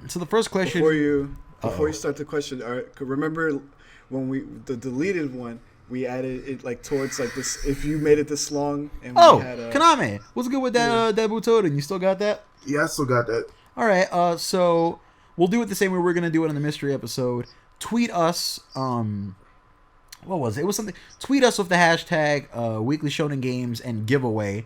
[SPEAKER 1] So the first question...
[SPEAKER 2] Before you start the question, remember when the deleted one, we added it like towards like this, if you made it this long. And we had
[SPEAKER 1] Kaname, what's good with that Butoden? You still got that?
[SPEAKER 4] Yeah, I still got that.
[SPEAKER 1] All right, so... we'll do it the same way we're going to do it on the mystery episode. Tweet us, what was it? It was something. Tweet us with the hashtag Weekly Shonen Games and giveaway,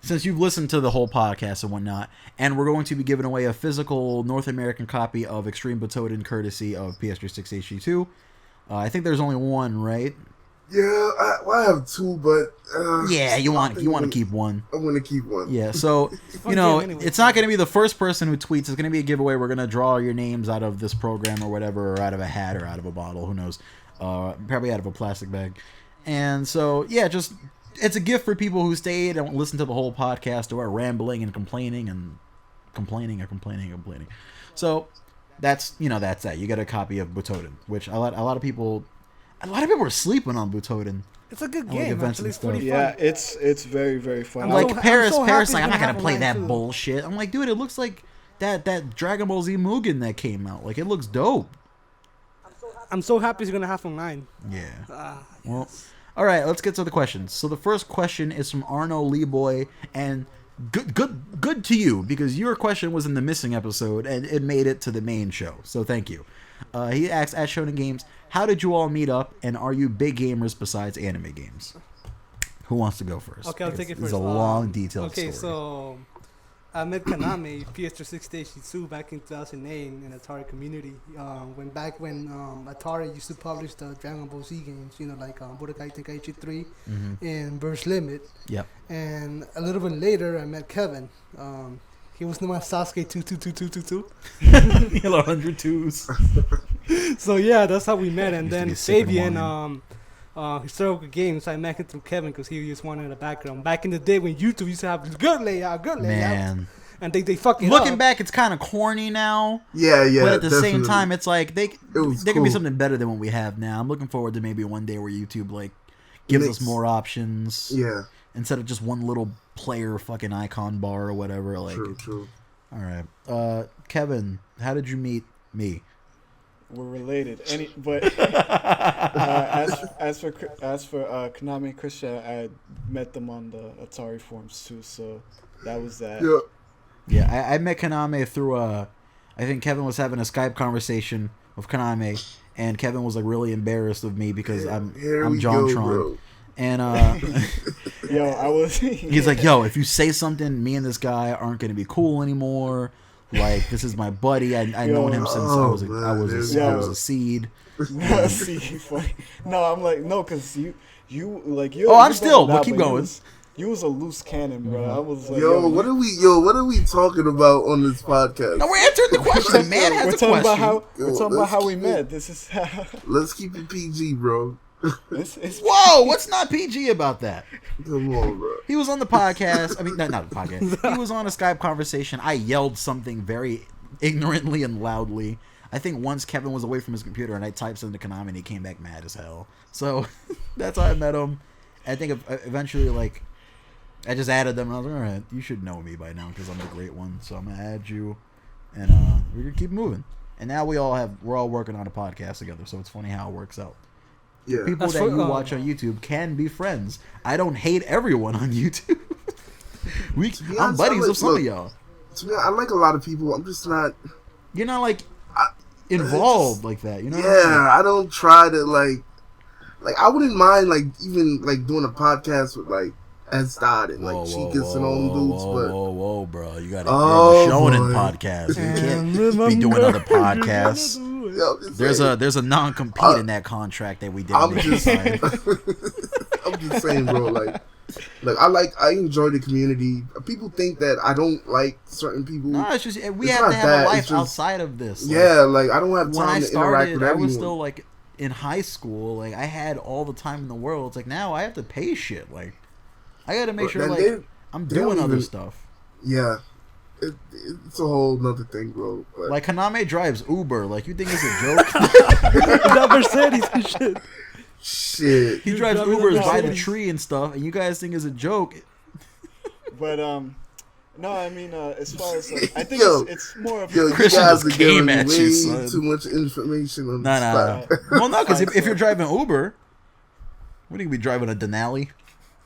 [SPEAKER 1] since you've listened to the whole podcast and whatnot. And we're going to be giving away a physical North American copy of Extreme Butoden, courtesy of PS3 HD2. I think there's only one, right?
[SPEAKER 4] Yeah, I have two, but
[SPEAKER 1] yeah, you want to keep one.
[SPEAKER 4] I want to keep one.
[SPEAKER 1] Yeah, so it's not going to be the first person who tweets. It's going to be a giveaway. We're going to draw your names out of this program or whatever, or out of a hat or out of a bottle. Who knows? Probably out of a plastic bag. And so yeah, just it's a gift for people who stayed and listened to the whole podcast or are rambling and complaining. So that's that. You get a copy of Butoden, which a lot of people. A lot of people are sleeping on Butoden.
[SPEAKER 3] It's a good game. Actually, it's pretty fun.
[SPEAKER 2] Yeah, it's very, very fun.
[SPEAKER 1] Like Paris, like, I'm not gonna play that bullshit. I'm like, dude, it looks like that Dragon Ball Z Mugen that came out. Like, it looks dope.
[SPEAKER 3] I'm so happy it's gonna have online.
[SPEAKER 1] Yeah. Well, all right. Let's get to the questions. So the first question is from Arno Leeboy, and good to you, because your question was in the missing episode and it made it to the main show. So thank you. He asks at ShonenGameZ, how did you all meet up, and are you big gamers besides anime games? Who wants to go first?
[SPEAKER 3] Okay, I'll take it first.
[SPEAKER 1] It's a long, detailed story.
[SPEAKER 3] Okay, so I met Kaname, PS3 HD2, back in 2008 in Atari community. When Atari used to publish the Dragon Ball Z games, like Budokai Tenkaichi 3 and Burst Limit.
[SPEAKER 1] Yep.
[SPEAKER 3] And a little bit later, I met Kevin. He was known as Sasuke 22222.
[SPEAKER 1] Hello, 102s.
[SPEAKER 3] So yeah, that's how we met. And then Fabian, HystericalGameZ, I met him through Kevin because he just wanted a background. Back in the day when YouTube used to have good layout.
[SPEAKER 1] Man.
[SPEAKER 3] And they fucking
[SPEAKER 1] looking back, it's kind of corny now.
[SPEAKER 4] Yeah.
[SPEAKER 1] But at the same time, it's like there
[SPEAKER 4] cool.
[SPEAKER 1] can be something better than what we have now. I'm looking forward to maybe one day where YouTube like gives us more options.
[SPEAKER 4] Yeah.
[SPEAKER 1] Instead of just one little player fucking icon bar or whatever. Like,
[SPEAKER 4] true.
[SPEAKER 1] All right, Kevin, how did you meet me?
[SPEAKER 2] We're related. But as for Konami and Christian, I met them on the Atari forums too. So that was that.
[SPEAKER 1] Yeah, I met Konami through I think Kevin was having a Skype conversation with Konami, and Kevin was like really embarrassed of me because I'm JonTron. And he's like, yo, if you say something, me and this guy aren't gonna be cool anymore. Like, this is my buddy. I known him since I was a seed.
[SPEAKER 2] No, I'm like, no, because you like you.
[SPEAKER 1] Oh, I'm still. We'll keep going.
[SPEAKER 2] You was a loose cannon, bro. I was like,
[SPEAKER 4] what are we talking about on this podcast?
[SPEAKER 1] No, we're answering the question, man.
[SPEAKER 2] We're talking about how we met. This is how.
[SPEAKER 4] Let's keep it PG, bro.
[SPEAKER 1] Whoa, what's not PG about that?
[SPEAKER 4] Come on, bro.
[SPEAKER 1] He was on the podcast. I mean, not the podcast. He was on a Skype conversation. I yelled something very ignorantly and loudly. I think once Kevin was away from his computer and I typed into Konami and he came back mad as hell. So that's how I met him. I think eventually, like, I just added them and I was like, all right, you should know me by now because I'm the great one. So I'm going to add you and we're going to keep moving. And now we're all working on a podcast together. So it's funny how it works out.
[SPEAKER 4] Yeah.
[SPEAKER 1] People that you watch on YouTube can be friends. I don't hate everyone on YouTube. I'm buddies with some of y'all.
[SPEAKER 4] To me, I like a lot of people. I'm just not.
[SPEAKER 1] You're not like involved like that, you know?
[SPEAKER 4] Yeah, I don't try to like I wouldn't mind like even like doing a podcast with like S. Dot and like Chicas and all them dudes, but
[SPEAKER 1] whoa, bro, you got to the Shonen podcast. You can't be doing other podcasts. There's a non-compete in that contract that we did.
[SPEAKER 4] I'm just saying, bro. Like I enjoy the community. People think that I don't like certain people.
[SPEAKER 1] No, it's just we have to have a life outside of this.
[SPEAKER 4] Yeah, like I don't have time to interact with everyone.
[SPEAKER 1] I was still like in high school. Like I had all the time in the world. It's like now I have to pay shit. Like I got to make sure like I'm doing other stuff.
[SPEAKER 4] Yeah. It's a whole nother thing, bro. But.
[SPEAKER 1] Like Konami drives Uber. Like you think it's a joke?
[SPEAKER 3] That Mercedes and shit.
[SPEAKER 4] Shit.
[SPEAKER 1] He drives Ubers by the tree and stuff, and you guys think it's a joke.
[SPEAKER 2] But no, I mean as far as like, I think it's more of
[SPEAKER 1] Christian just came at you, son.
[SPEAKER 4] Too much information on
[SPEAKER 1] Nah. Well, no, because if you're driving Uber, what are you gonna be driving a Denali?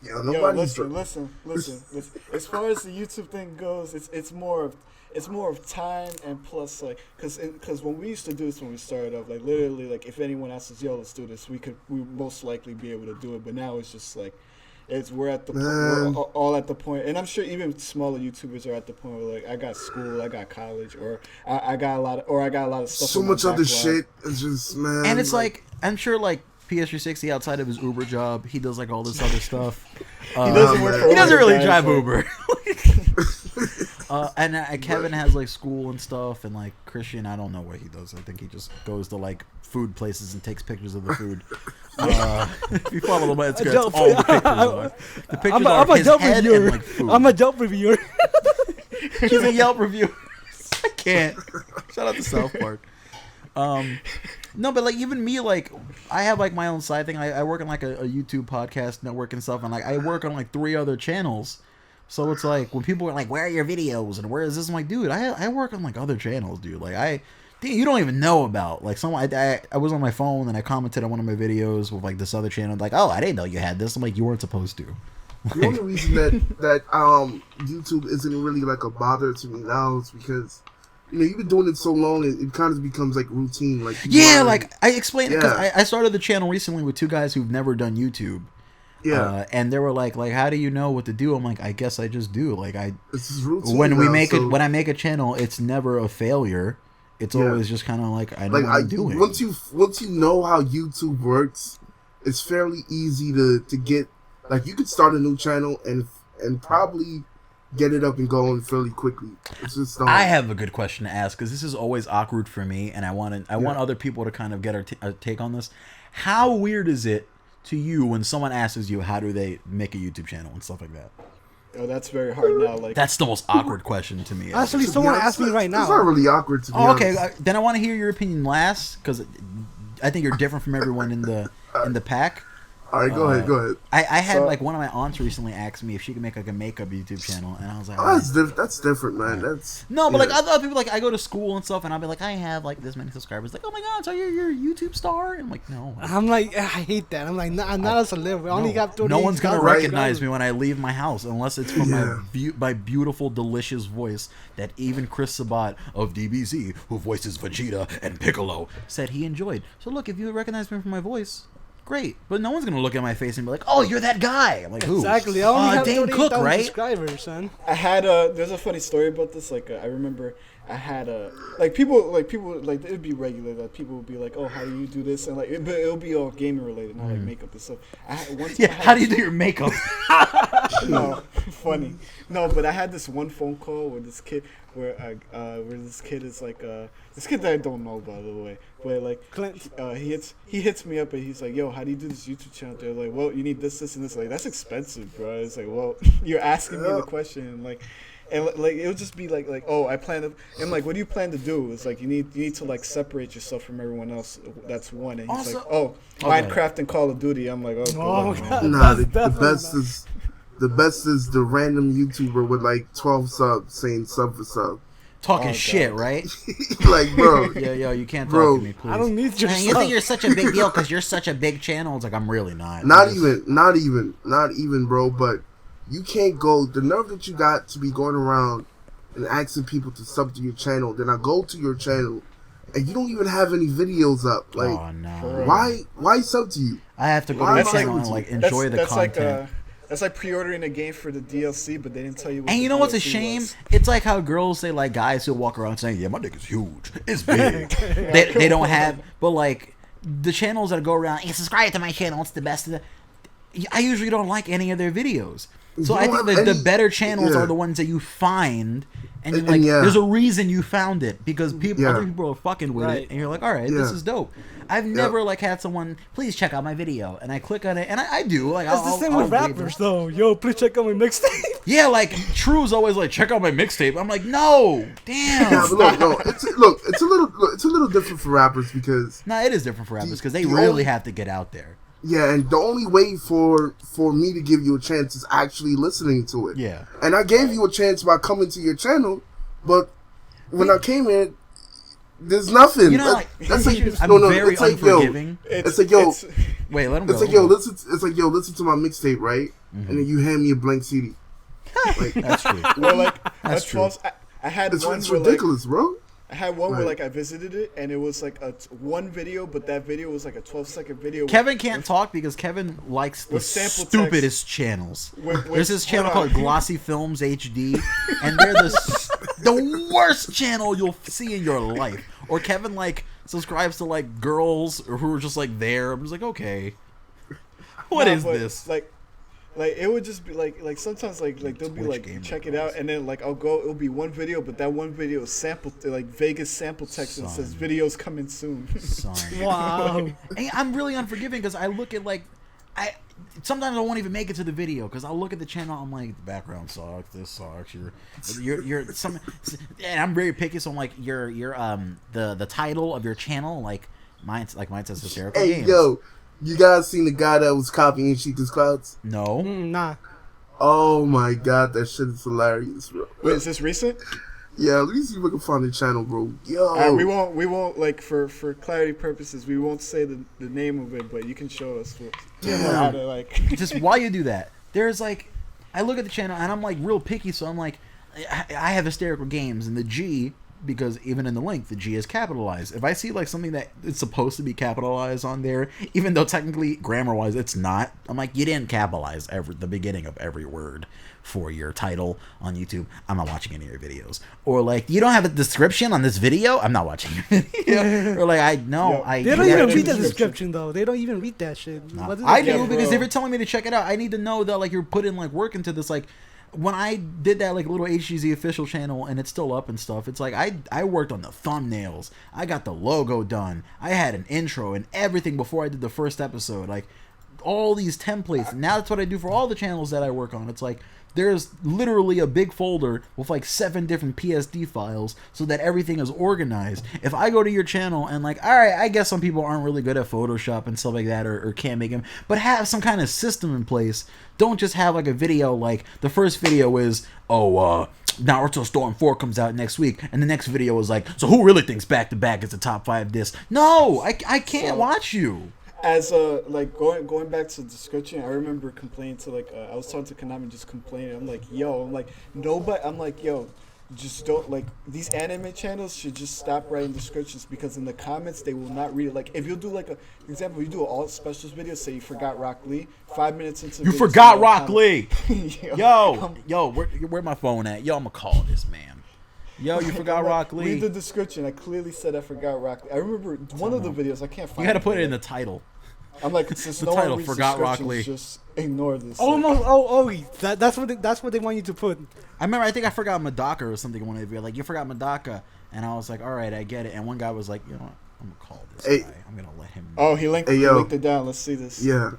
[SPEAKER 2] Yo, listen. As far as the YouTube thing goes, it's more of time and plus like because when we used to do this when we started off, like literally like if anyone asks us, yo, let's do this, we most likely be able to do it. But now it's just like we're all at the point, and I'm sure even smaller YouTubers are at the point where like I got school, I got college, or I got a lot of stuff.
[SPEAKER 4] So much other shit. It's just and
[SPEAKER 1] it's like I'm sure like. PS360 outside of his Uber job, he does like all this other stuff.
[SPEAKER 2] He doesn't
[SPEAKER 1] really drive Uber. And Kevin has like school and stuff, and like Christian, I don't know what he does. I think he just goes to like food places and takes pictures of the food. If you follow him on Instagram, that's all the pictures are. The pictures are his head and like food.
[SPEAKER 3] I'm a Yelp reviewer.
[SPEAKER 1] He's a Yelp reviewer. I can't. Shout out to South Park. No, but like even me, like I have like my own side thing. I work on like a YouTube podcast network and stuff, and like I work on like 3 other channels. So it's like when people are like, "Where are your videos?" and "Where is this?" I'm like, "Dude, I work on like other channels, dude. Like you don't even know about. Like someone I was on my phone and I commented on one of my videos with like this other channel, like, "Oh, I didn't know you had this." I'm like, "You weren't supposed to."
[SPEAKER 4] The only reason that YouTube isn't really like a bother to me now is because. You know, you've been doing it so long, it kind of becomes like routine. Like
[SPEAKER 1] like I explained it because I started the channel recently with 2 guys who've never done YouTube.
[SPEAKER 4] Yeah,
[SPEAKER 1] and they were like, how do you know what to do? I'm like, I guess I just do. Like
[SPEAKER 4] this is routine
[SPEAKER 1] when I make a channel, it's never a failure. It's always just kind of like I know what I'm doing.
[SPEAKER 4] Once you know how YouTube works, it's fairly easy to get. Like you could start a new channel and probably. Get it up and going fairly quickly. It's just
[SPEAKER 1] I have a good question to ask because this is always awkward for me, and I want other people to kind of get our take on this. How weird is it to you when someone asks you how do they make a YouTube channel and stuff like that?
[SPEAKER 2] Oh, that's very hard now. Like
[SPEAKER 1] that's the most awkward question to me.
[SPEAKER 3] Actually, someone asked me right now.
[SPEAKER 4] It's not really awkward to me. Oh,
[SPEAKER 1] okay, then I want to hear your opinion last because I think you're different from everyone in the pack.
[SPEAKER 4] All right, go ahead.
[SPEAKER 1] I had like one of my aunts recently asked me if she could make like a makeup YouTube channel, and I was like,
[SPEAKER 4] that's different, man. That's
[SPEAKER 1] no, but like other people, like I go to school and stuff, and I'll be like, I have like this many subscribers. Like, oh my god, so you're a YouTube star? And I'm like, no.
[SPEAKER 3] I'm like, I hate that. I'm like, I'm not a celebrity. I only got 30.
[SPEAKER 1] No one's gonna recognize me when I leave my house unless it's from my beautiful, delicious voice that even Chris Sabat of DBZ, who voices Vegeta and Piccolo, said he enjoyed. So look, if you recognize me from my voice. Great, but no one's gonna look at my face and be like, "Oh, you're that guy." I'm like, "Who?"
[SPEAKER 3] Exactly. I only have
[SPEAKER 1] Dane Cook, right?
[SPEAKER 3] Subscribers, son.
[SPEAKER 2] I had there's a funny story about this. Like I remember I had people it'd be regular that people would be like, "Oh, how do you do this?" And like it'll be all gaming related, not like makeup and stuff.
[SPEAKER 1] How do you do your makeup?
[SPEAKER 2] No, funny. No, but I had this one phone call with this kid where this kid is like this kid that I don't know, by the way, but like he hits me up and he's like, "Yo, how do you do this YouTube channel?" They're like, "Well, you need this and this." Like that's expensive, bro. It's like, well, you're asking me the question, and like And like it would just be like oh I plan to and like what do you plan to do? It's like you need to like separate yourself from everyone else. That's one. And he's like Minecraft and Call of Duty. I'm like
[SPEAKER 3] God.
[SPEAKER 4] Nah, the best is the random YouTuber with like 12 subs saying sub for sub.
[SPEAKER 1] Talking shit, right?
[SPEAKER 4] Like, bro.
[SPEAKER 1] Yo, you can't talk to me, please.
[SPEAKER 3] I don't need your
[SPEAKER 1] You think you're such a big deal because you're such a big channel? It's like, I'm really not.
[SPEAKER 4] Not even, bro. But you can't go. The nerve that you got to be going around and asking people to sub to your channel. Then I go to your channel and you don't even have any videos up. Like,
[SPEAKER 1] oh, no.
[SPEAKER 4] Why sub to you?
[SPEAKER 1] I have to go to your channel and like enjoy the content.
[SPEAKER 2] That's like pre-ordering a game for the DLC, but they didn't tell you what
[SPEAKER 1] and you know what's a
[SPEAKER 2] DLC
[SPEAKER 1] shame?
[SPEAKER 2] was.
[SPEAKER 1] It's like how girls say, like, guys who walk around saying, yeah, my dick is huge. It's big. they don't have... But, like, the channels that go around, hey, subscribe to my channel. It's the best. I usually don't like any of their videos. So I think that the better channels are the ones that you find... And like, there's a reason you found it because other people are fucking with it, and you're like, all right, this is dope. I've never like had someone, please check out my video, and I click on it, and I do. Like,
[SPEAKER 3] that's the same with rappers, though. Yo, please check out my mixtape.
[SPEAKER 1] Yeah, like True's always like, check out my mixtape. I'm like, no, damn.
[SPEAKER 4] Yeah, but it's a little different for rappers because
[SPEAKER 1] it is different for rappers because they really have to get out there.
[SPEAKER 4] Yeah, and the only way for me to give you a chance is actually listening to it.
[SPEAKER 1] Yeah.
[SPEAKER 4] And I gave you a chance by coming to your channel, but when I came in, there's nothing.
[SPEAKER 1] You know, like,
[SPEAKER 4] that's like
[SPEAKER 1] I'm very unforgiving.
[SPEAKER 4] It's like, yo,
[SPEAKER 1] wait, let him go.
[SPEAKER 4] It's like, yo, listen to my mixtape, right? Mm-hmm. And then you hand me a blank CD. Like,
[SPEAKER 1] that's true.
[SPEAKER 2] Well, like,
[SPEAKER 1] that's true.
[SPEAKER 2] I had
[SPEAKER 4] it's
[SPEAKER 2] one
[SPEAKER 4] ridiculous, bro.
[SPEAKER 2] I had one where like I visited it and it was like one video, but that video was like a 12-second video.
[SPEAKER 1] Kevin can't talk because Kevin likes the stupidest channels. There's this channel called Glossy Films HD, and they're the worst channel you'll see in your life. Or Kevin like subscribes to like girls who are just like there. I'm just like, okay, what is this?
[SPEAKER 2] Like it would just be like sometimes like they'll be like check it out and then like it'll be one video but that one video is sample like Vegas sample text and says videos coming soon.
[SPEAKER 3] Wow.
[SPEAKER 1] Hey, I'm really unforgiving because I look at like sometimes I won't even make it to the video because I'll look at the channel. I'm like, the background sucks. This sucks. You're some, and I'm very picky. So I'm like, the title of your channel like mine says Hysterical Games.
[SPEAKER 4] Hey yo. You guys seen the guy that was copying Sheikah's Clouds?
[SPEAKER 1] No.
[SPEAKER 3] Nah.
[SPEAKER 4] Oh my god, that shit is hilarious, bro.
[SPEAKER 2] Wait, is this recent?
[SPEAKER 4] Yeah, let me see if I can find the channel, bro. Yo.
[SPEAKER 2] We won't like for clarity purposes, we won't say the name of it, but you can show us how to like.
[SPEAKER 1] Just while you do that, there's like, I look at the channel and I'm like real picky, so I'm like, I have Hysterical Games and the G. Because even in the link, the G is capitalized. If I see like something that is supposed to be capitalized on there, even though technically grammar-wise it's not, I'm like, you didn't capitalize the beginning of every word for your title on YouTube. I'm not watching any of your videos. Or like, you don't have a description on this video. I'm not watching your video. Or like,
[SPEAKER 3] they don't even read the description though. They don't even read that shit.
[SPEAKER 1] No. I do because if you're telling me to check it out, I need to know that like you're putting like work into this like. When I did that like little HGZ official channel and it's still up and stuff, it's like I worked on the thumbnails. I got the logo done. I had an intro and everything before I did the first episode. Like all these templates. Now that's what I do for all the channels that I work on. It's like there's literally a big folder with like 7 different PSD files so that everything is organized. If I go to your channel and like, all right, I guess some people aren't really good at Photoshop and stuff like that or can't make them, but have some kind of system in place. Don't just have like a video like the first video is, Naruto Storm 4 comes out next week, and the next video is like, so who really thinks back to back is the top 5 discs? No, I can't watch you.
[SPEAKER 2] As like going back to the description, I remember complaining to like I was talking to Konami just complaining. I'm like, yo, just don't like these anime channels should just stop writing descriptions because in the comments they will not read it. Like if you do like example, you do an all specials video, say you forgot Rock Lee, 5 minutes into
[SPEAKER 1] you forgot Rock Lee. yo, where my phone at? Yo, I'm gonna call this man. Yo, you forgot Rock Lee.
[SPEAKER 2] Read the description. I clearly said I forgot Rock Lee. I remember one of the videos. I can't find.
[SPEAKER 1] You got to put it in the title.
[SPEAKER 2] I'm like, since
[SPEAKER 1] the
[SPEAKER 2] no
[SPEAKER 1] title,
[SPEAKER 2] one reads
[SPEAKER 1] forgot Rock Lee.
[SPEAKER 2] Just ignore this.
[SPEAKER 3] That's what they want you to put.
[SPEAKER 1] I remember, I think I forgot Madaka or something. One of the like, you forgot Madaka, and I was like, all right, I get it. And one guy was like, you know what, I'm gonna call this guy. I'm gonna let him.
[SPEAKER 2] Oh, he linked it down. Let's see this.
[SPEAKER 4] Yeah.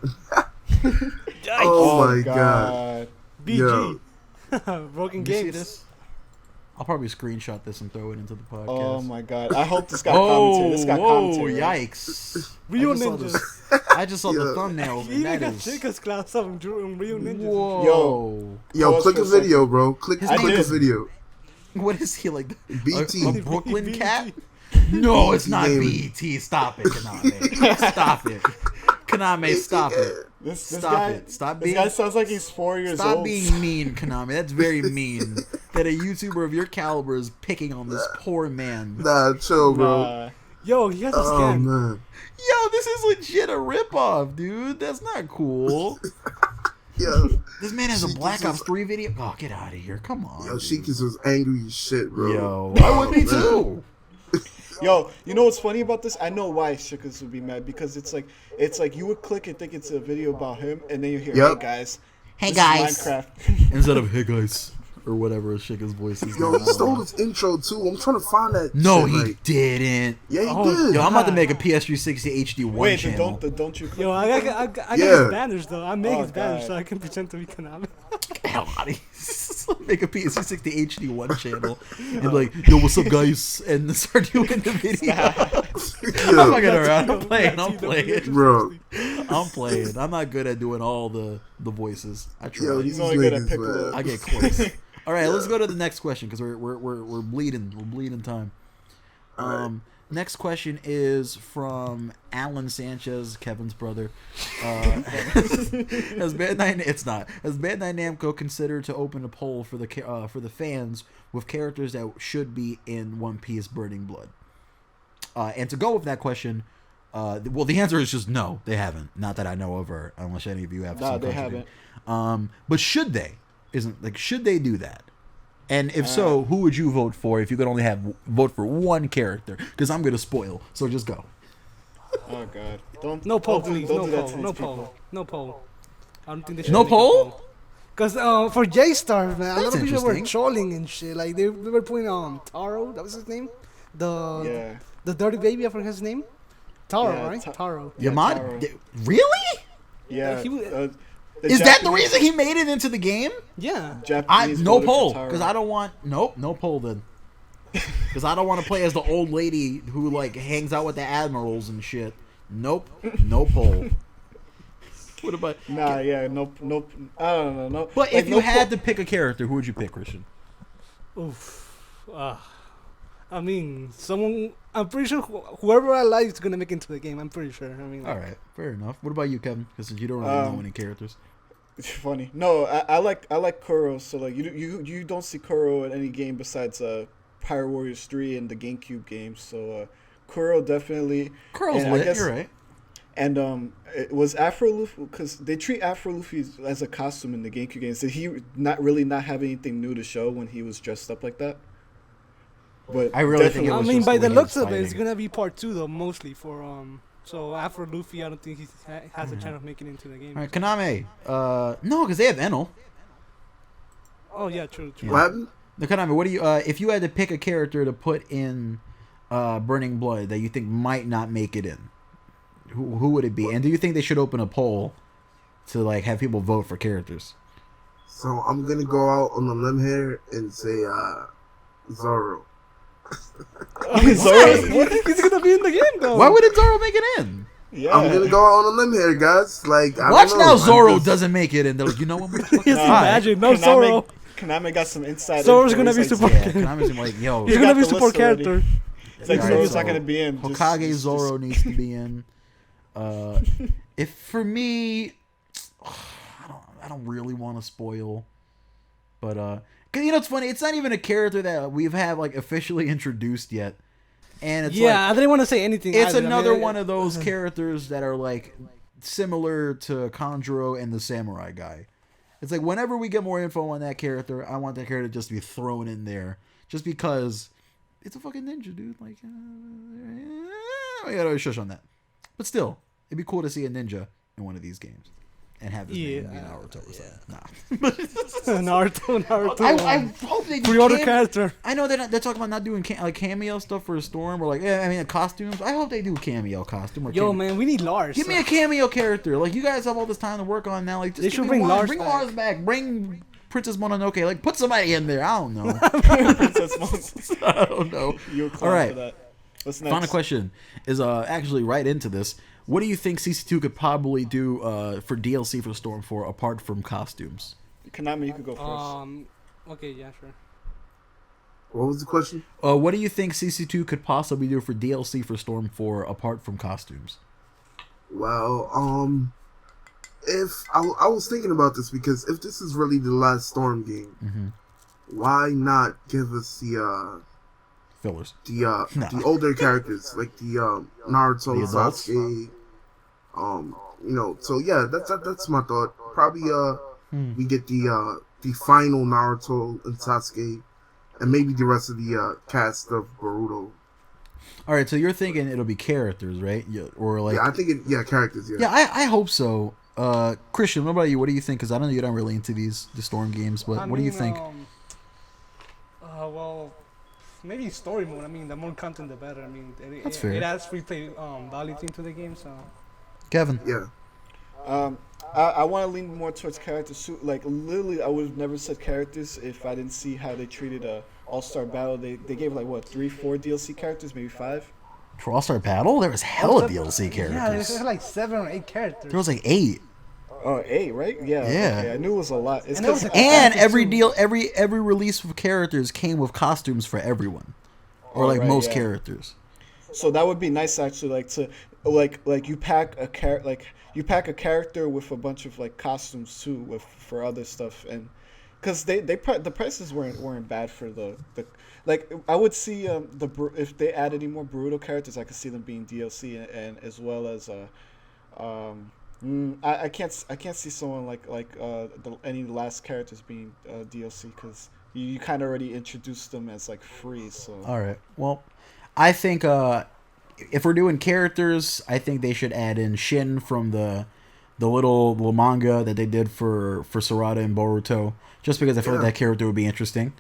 [SPEAKER 4] Oh my god.
[SPEAKER 3] BG. Broken Games.
[SPEAKER 1] I'll probably screenshot this and throw it into the podcast.
[SPEAKER 2] Oh my god! I hope this got commentary. This got commentary.
[SPEAKER 1] Yikes!
[SPEAKER 3] Real Ninjas.
[SPEAKER 1] I just saw the thumbnails.
[SPEAKER 3] He
[SPEAKER 1] And
[SPEAKER 3] even
[SPEAKER 1] that
[SPEAKER 3] got
[SPEAKER 1] is.
[SPEAKER 3] Jacob's class of Real Ninjas.
[SPEAKER 1] Whoa!
[SPEAKER 4] Yo,
[SPEAKER 2] Pause
[SPEAKER 4] click
[SPEAKER 2] for
[SPEAKER 4] a
[SPEAKER 2] a second.
[SPEAKER 4] video, bro. Click
[SPEAKER 1] His
[SPEAKER 4] a
[SPEAKER 1] name is-
[SPEAKER 4] video.
[SPEAKER 1] What is he like?
[SPEAKER 4] BT.
[SPEAKER 1] A Brooklyn
[SPEAKER 3] BT.
[SPEAKER 1] cat? No, it's not
[SPEAKER 4] Name
[SPEAKER 1] BT. Stop it, Kaname. Stop it, Kaname. Stop it.
[SPEAKER 2] This
[SPEAKER 1] Stop
[SPEAKER 2] guy,
[SPEAKER 1] it. Stop
[SPEAKER 2] this
[SPEAKER 1] being.
[SPEAKER 2] guy sounds like he's 4 years
[SPEAKER 1] Stop
[SPEAKER 2] old.
[SPEAKER 1] being mean, Konami. That's very mean. That a YouTuber of your caliber is picking on this poor man.
[SPEAKER 4] Nah, chill, bro.
[SPEAKER 2] Nah.
[SPEAKER 3] Yo, he has a
[SPEAKER 4] Oh
[SPEAKER 3] scam.
[SPEAKER 4] man.
[SPEAKER 1] Yo, this is legit a ripoff, dude. That's not cool.
[SPEAKER 4] Yo,
[SPEAKER 1] This man has a
[SPEAKER 4] Sheikah
[SPEAKER 1] Black
[SPEAKER 4] was-
[SPEAKER 1] Ops 3 video. Oh, get out of here. Come on.
[SPEAKER 4] yo,
[SPEAKER 1] dude.
[SPEAKER 4] Sheikah was angry as shit, bro.
[SPEAKER 1] Yo, I would be
[SPEAKER 4] man.
[SPEAKER 1] too.
[SPEAKER 2] Yo, you know what's funny about this? I know why Shikas would be mad because it's like you would click and think it's a video about him, and then you hear,
[SPEAKER 4] Yep.
[SPEAKER 2] "Hey guys,
[SPEAKER 1] Hey,
[SPEAKER 2] this
[SPEAKER 1] guys."
[SPEAKER 2] is Minecraft."
[SPEAKER 1] Instead of hey guys or whatever Shika's voice is.
[SPEAKER 4] Yo, he stole his intro too. I'm trying to find that.
[SPEAKER 1] No,
[SPEAKER 4] shit,
[SPEAKER 1] he
[SPEAKER 4] like-
[SPEAKER 1] didn't.
[SPEAKER 4] Yeah, he
[SPEAKER 3] Oh,
[SPEAKER 4] did.
[SPEAKER 1] Yo, I'm about to make a PS360 HD one
[SPEAKER 2] Wait,
[SPEAKER 1] channel.
[SPEAKER 2] don't you? Click
[SPEAKER 3] Yo, I got
[SPEAKER 4] Yeah.
[SPEAKER 3] his banners though. I make
[SPEAKER 2] Oh,
[SPEAKER 3] his banners
[SPEAKER 2] God.
[SPEAKER 3] so I can pretend to be Konami.
[SPEAKER 1] Hell out of here. Make a PS360 HD one channel and like, yo, what's up, guys? And start doing the video. I'm
[SPEAKER 4] Yo,
[SPEAKER 1] fucking around. I'm playing. I'm playing.
[SPEAKER 4] bro.
[SPEAKER 1] I'm playing. I'm not good at doing all the voices. I try.
[SPEAKER 4] Yo,
[SPEAKER 2] He's
[SPEAKER 4] these
[SPEAKER 2] only good at
[SPEAKER 4] niggas,
[SPEAKER 2] Piccolo.
[SPEAKER 4] man.
[SPEAKER 1] I get close. All right, let's go to the next question because we're bleeding. We're bleeding time. Next question is from Alan Sanchez, Kevin's brother. Has Bandai Namco considered to open a poll for the fans with characters that should be in One Piece Burning Blood? And to go with that question, well, the answer is just no, they haven't. Not that I know of, or unless any of you have.
[SPEAKER 2] Nah,
[SPEAKER 1] some
[SPEAKER 2] they
[SPEAKER 1] country.
[SPEAKER 2] haven't.
[SPEAKER 1] But should they? Should they do that? And if so, who would you vote for if you could only vote for one character? Because I'm gonna spoil, so just go.
[SPEAKER 2] Oh god, don't.
[SPEAKER 3] No poll,
[SPEAKER 2] don't do-
[SPEAKER 3] please.
[SPEAKER 2] don't
[SPEAKER 3] No
[SPEAKER 2] do that
[SPEAKER 3] poll.
[SPEAKER 2] to
[SPEAKER 3] No
[SPEAKER 2] these
[SPEAKER 3] poll.
[SPEAKER 2] people.
[SPEAKER 3] No poll. I don't think they should.
[SPEAKER 1] No
[SPEAKER 3] make a
[SPEAKER 1] poll?
[SPEAKER 3] Because for J-Star, man, a lot
[SPEAKER 1] That's
[SPEAKER 3] of people were
[SPEAKER 1] interesting.
[SPEAKER 3] trolling and shit. Like they were putting Taro. That was his name.
[SPEAKER 2] Yeah.
[SPEAKER 3] The dirty baby. I forgot his name. Taro,
[SPEAKER 2] Yeah,
[SPEAKER 3] right? Taro.
[SPEAKER 2] Yeah,
[SPEAKER 1] Yamada?
[SPEAKER 2] Taro.
[SPEAKER 1] Really?
[SPEAKER 2] Yeah.
[SPEAKER 3] He was-
[SPEAKER 1] Is that the reason he made it into the game?
[SPEAKER 3] Yeah.
[SPEAKER 2] Japanese
[SPEAKER 1] No
[SPEAKER 2] voted for
[SPEAKER 1] poll,
[SPEAKER 2] Taro.
[SPEAKER 1] because I don't want. Nope, no poll then. Because I don't want to play as the old lady who like hangs out with the admirals and shit. Nope, no poll. What about?
[SPEAKER 2] Nah, yeah, nope. I don't know, no.
[SPEAKER 1] But
[SPEAKER 2] like,
[SPEAKER 1] if you
[SPEAKER 2] no
[SPEAKER 1] had
[SPEAKER 2] poll-
[SPEAKER 1] to pick a character, who would you pick, Christian?
[SPEAKER 3] Oof. I mean, someone. I'm pretty sure whoever I like is gonna make it into the game. I'm pretty sure. I mean,
[SPEAKER 1] All right, fair enough. What about you, Kevin? Because you don't really know any characters.
[SPEAKER 2] It's funny. No, I like Kuro. So like you don't see Kuro in any game besides Pyro Warriors 3 and the GameCube games. So Kuro definitely.
[SPEAKER 1] Curl's
[SPEAKER 2] and I
[SPEAKER 1] lit.
[SPEAKER 2] guess-
[SPEAKER 1] You're right.
[SPEAKER 2] And it was Afro Luffy because they treat Afro Luffy as a costume in the GameCube games. Did he not have anything new to show when he was dressed up like that? But
[SPEAKER 1] I really think it
[SPEAKER 3] I
[SPEAKER 1] was
[SPEAKER 3] mean,
[SPEAKER 1] just
[SPEAKER 3] by
[SPEAKER 1] the
[SPEAKER 3] the
[SPEAKER 1] way
[SPEAKER 3] looks
[SPEAKER 1] he was
[SPEAKER 3] of it, it's
[SPEAKER 1] fighting.
[SPEAKER 3] gonna be part 2 though, mostly for So after Luffy, I don't think he has
[SPEAKER 1] Mm-hmm.
[SPEAKER 3] a chance of making it into the game.
[SPEAKER 1] All right, Kaname. No, because they have Enel.
[SPEAKER 3] Oh yeah, true.
[SPEAKER 4] What happened?
[SPEAKER 1] The Konami, what do you? If you had to pick a character to put in Burning Blood that you think might not make it in, who would it be? And do you think they should open a poll to like have people vote for characters?
[SPEAKER 4] So I'm gonna go out on a limb here and say Zoro.
[SPEAKER 2] Zoro.
[SPEAKER 3] What? He's gonna be in the game though.
[SPEAKER 1] Why wouldn't Zoro make it in?
[SPEAKER 2] Yeah.
[SPEAKER 4] I'm gonna go out on a limb here, guys. Like, I
[SPEAKER 1] Watch
[SPEAKER 4] don't know.
[SPEAKER 1] now,
[SPEAKER 4] I'm
[SPEAKER 1] Zoro
[SPEAKER 4] just-
[SPEAKER 1] doesn't make it in. They're like, you know what?
[SPEAKER 3] Just
[SPEAKER 1] Alright.
[SPEAKER 3] imagine, no Zoro.
[SPEAKER 2] Konami got some inside.
[SPEAKER 3] Zoro's
[SPEAKER 2] info.
[SPEAKER 3] gonna
[SPEAKER 2] He's
[SPEAKER 3] be
[SPEAKER 2] like,
[SPEAKER 3] super-
[SPEAKER 1] Yeah, Konami's gonna be like, yo,
[SPEAKER 3] He's
[SPEAKER 2] You
[SPEAKER 3] gonna
[SPEAKER 2] got
[SPEAKER 3] be
[SPEAKER 2] the
[SPEAKER 3] support
[SPEAKER 2] list already.
[SPEAKER 3] character.
[SPEAKER 2] It's like
[SPEAKER 1] Alright,
[SPEAKER 2] Zoro's
[SPEAKER 1] so
[SPEAKER 2] not gonna be in.
[SPEAKER 1] Hokage Zoro needs to be in. If for me, I don't really want to spoil, but 'cause, you know, it's funny. It's not even a character that we've had like officially introduced yet, and it's
[SPEAKER 3] Yeah, I didn't want to say anything.
[SPEAKER 1] it's
[SPEAKER 3] either. I mean,
[SPEAKER 1] another
[SPEAKER 3] I-
[SPEAKER 1] one of those characters that are like similar to Kanjuro and the samurai guy. It's like whenever we get more info on that character, I want that character just to be thrown in there, just because it's a fucking ninja, dude. Like, I gotta shush on that. But still, it'd be cool to see a ninja in one of these games and have his name be Naruto or something. Nah.
[SPEAKER 3] Naruto.
[SPEAKER 1] I hope they do
[SPEAKER 3] Pre-order character.
[SPEAKER 1] I know they're talking about not doing like cameo stuff for a Storm or like costumes. I hope they do cameo costume or
[SPEAKER 3] Yo,
[SPEAKER 1] cameo.
[SPEAKER 3] man, we need Lars.
[SPEAKER 1] Give me a cameo character. Like, you guys have all this time to work on now. Like, just
[SPEAKER 3] They
[SPEAKER 1] give
[SPEAKER 3] should
[SPEAKER 1] me
[SPEAKER 3] bring
[SPEAKER 1] one.
[SPEAKER 3] Lars
[SPEAKER 1] Bring
[SPEAKER 3] back.
[SPEAKER 1] Lars back. Bring Princess Mononoke. Like, put somebody in there. I don't know.
[SPEAKER 2] Princess Mononoke.
[SPEAKER 1] I don't know.
[SPEAKER 2] You're
[SPEAKER 1] All right.
[SPEAKER 2] for that. What's next?
[SPEAKER 1] Final question is actually right into this. What do you think CC2 could probably do for DLC for Storm 4 apart from costumes?
[SPEAKER 2] Konami, you could go first.
[SPEAKER 3] Okay, yeah, sure.
[SPEAKER 4] What was the question?
[SPEAKER 1] What do you think CC2 could possibly do for DLC for Storm 4 apart from costumes?
[SPEAKER 4] Well, if I was thinking about this because if this is really the last Storm game, why not give us the
[SPEAKER 1] fillers?
[SPEAKER 4] The older characters like the Naruto,
[SPEAKER 1] The adults?
[SPEAKER 4] Sasuke. So yeah, that's my thought. Probably we get the final Naruto and Sasuke, and maybe the rest of the cast of Boruto.
[SPEAKER 1] All right, so you're thinking it'll be characters, right? Yeah, or like
[SPEAKER 4] I think characters. Yeah,
[SPEAKER 1] yeah, I hope so. Christian, what about you? What do you think? Because I know you're not really into the Storm games, but what do you think?
[SPEAKER 3] Well, maybe story mode. I mean, the more content, the better. I mean,
[SPEAKER 1] That's fair.
[SPEAKER 3] It adds free play value into the game, so.
[SPEAKER 1] Kevin.
[SPEAKER 4] Yeah.
[SPEAKER 2] I want to lean more towards characters. Like literally, I would have never said characters if I didn't see how they treated All-Star Battle. They gave like what 3-4 DLC characters, maybe 5.
[SPEAKER 1] For All-Star Battle, there was hella DLC characters.
[SPEAKER 3] Yeah, there's like 7 or 8 characters.
[SPEAKER 1] There was like 8.
[SPEAKER 2] Oh, 8, right? Yeah.
[SPEAKER 1] Yeah.
[SPEAKER 2] Okay, I knew it was a lot. It's
[SPEAKER 3] And it was
[SPEAKER 2] 'cause-
[SPEAKER 3] a-
[SPEAKER 1] And
[SPEAKER 3] Classic
[SPEAKER 1] every release of characters came with costumes for everyone, or like
[SPEAKER 2] right,
[SPEAKER 1] most
[SPEAKER 2] yeah.
[SPEAKER 1] characters.
[SPEAKER 2] So that would be nice actually, like you pack a character with a bunch of like costumes too for other stuff, and because the prices weren't bad for the like I would see if they add any more Boruto characters, I could see them being DLC and as well as I can't see someone like any of the last characters being DLC because you kind of already introduced them as like free. So
[SPEAKER 1] All right. Well, I think if we're doing characters, I think they should add in Shin from the little manga that they did for Sarada and Boruto, just because I feel like that character would be interesting.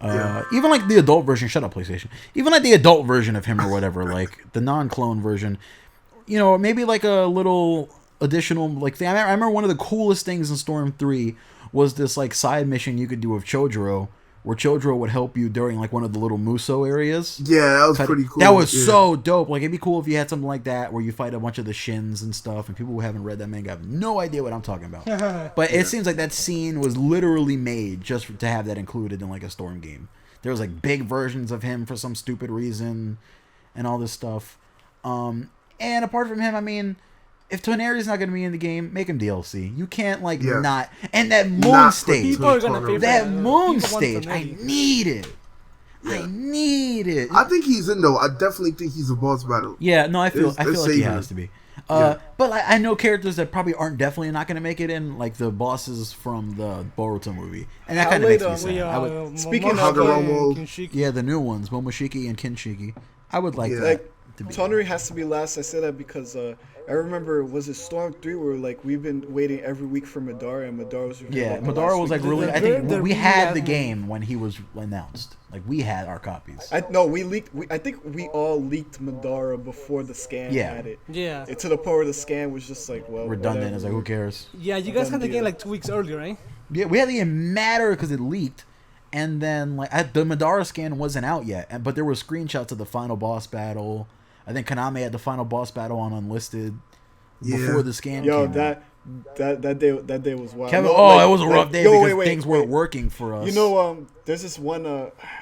[SPEAKER 1] Even like the adult version. Shut up, PlayStation. Even like the adult version of him or whatever, like the non-clone version. You know, maybe like a little additional like thing. I remember one of the coolest things in Storm 3 was this like side mission you could do with Chojuro, where Chojuro would help you during like one of the little Muso areas.
[SPEAKER 4] Yeah, that was pretty cool.
[SPEAKER 1] That was so dope. Like it'd be cool if you had something like that where you fight a bunch of the Shins and stuff, and people who haven't read that manga have no idea what I'm talking about. But it seems like that scene was literally made just to have that included in like a Storm game. There was like big versions of him for some stupid reason, and all this stuff. And apart from him, I mean, if Toneri's not going to be in the game, make him DLC. You can't not. And that moon stage.
[SPEAKER 3] People are gonna pay for
[SPEAKER 1] That moon
[SPEAKER 3] People want
[SPEAKER 1] stage. I
[SPEAKER 3] Toneri.
[SPEAKER 1] need it. I need it.
[SPEAKER 4] I think he's in though. I definitely think he's a boss battle.
[SPEAKER 1] Yeah, no, I feel like he
[SPEAKER 4] saving
[SPEAKER 1] has
[SPEAKER 4] him.
[SPEAKER 1] to be. But like, I know characters that probably aren't definitely not going to make it in, like the bosses from the Boruto movie, and that kind of makes me sad. I would,
[SPEAKER 2] Speaking of
[SPEAKER 4] Hagoromo,
[SPEAKER 1] yeah, the new ones, Momoshiki and Kinshiki. I would like that.
[SPEAKER 2] like
[SPEAKER 1] to be
[SPEAKER 2] Toneri has to be last. I said that because I remember was it Storm 3 where like we've been waiting every week for Madara and Madara was revealed,
[SPEAKER 1] Yeah,
[SPEAKER 2] like, the
[SPEAKER 1] Madara
[SPEAKER 2] last
[SPEAKER 1] was
[SPEAKER 2] week.
[SPEAKER 1] like really. I think
[SPEAKER 3] They're
[SPEAKER 1] we
[SPEAKER 3] really
[SPEAKER 1] had the
[SPEAKER 3] asking-
[SPEAKER 1] game when he was announced. Like we had our copies.
[SPEAKER 2] We leaked. I think we all leaked Madara before the scan
[SPEAKER 1] Yeah.
[SPEAKER 2] had it.
[SPEAKER 3] Yeah.
[SPEAKER 2] To the point where the scan was just like, well,
[SPEAKER 1] Redundant.
[SPEAKER 2] whatever.
[SPEAKER 1] It's like who cares?
[SPEAKER 3] Yeah, you guys had the
[SPEAKER 2] Done
[SPEAKER 3] game
[SPEAKER 2] deal.
[SPEAKER 3] like 2 weeks earlier, right?
[SPEAKER 1] Yeah, we had the game matter because it leaked, and then like the Madara scan wasn't out yet, but there were screenshots of the final boss battle. I think Konami had the final boss battle on Unlisted before the scan.
[SPEAKER 2] Yo,
[SPEAKER 1] came out.
[SPEAKER 2] that day was wild.
[SPEAKER 1] Kevin,
[SPEAKER 2] No,
[SPEAKER 1] it was a rough day
[SPEAKER 2] yo,
[SPEAKER 1] because
[SPEAKER 2] wait,
[SPEAKER 1] things weren't working for us.
[SPEAKER 2] You know, there's this one.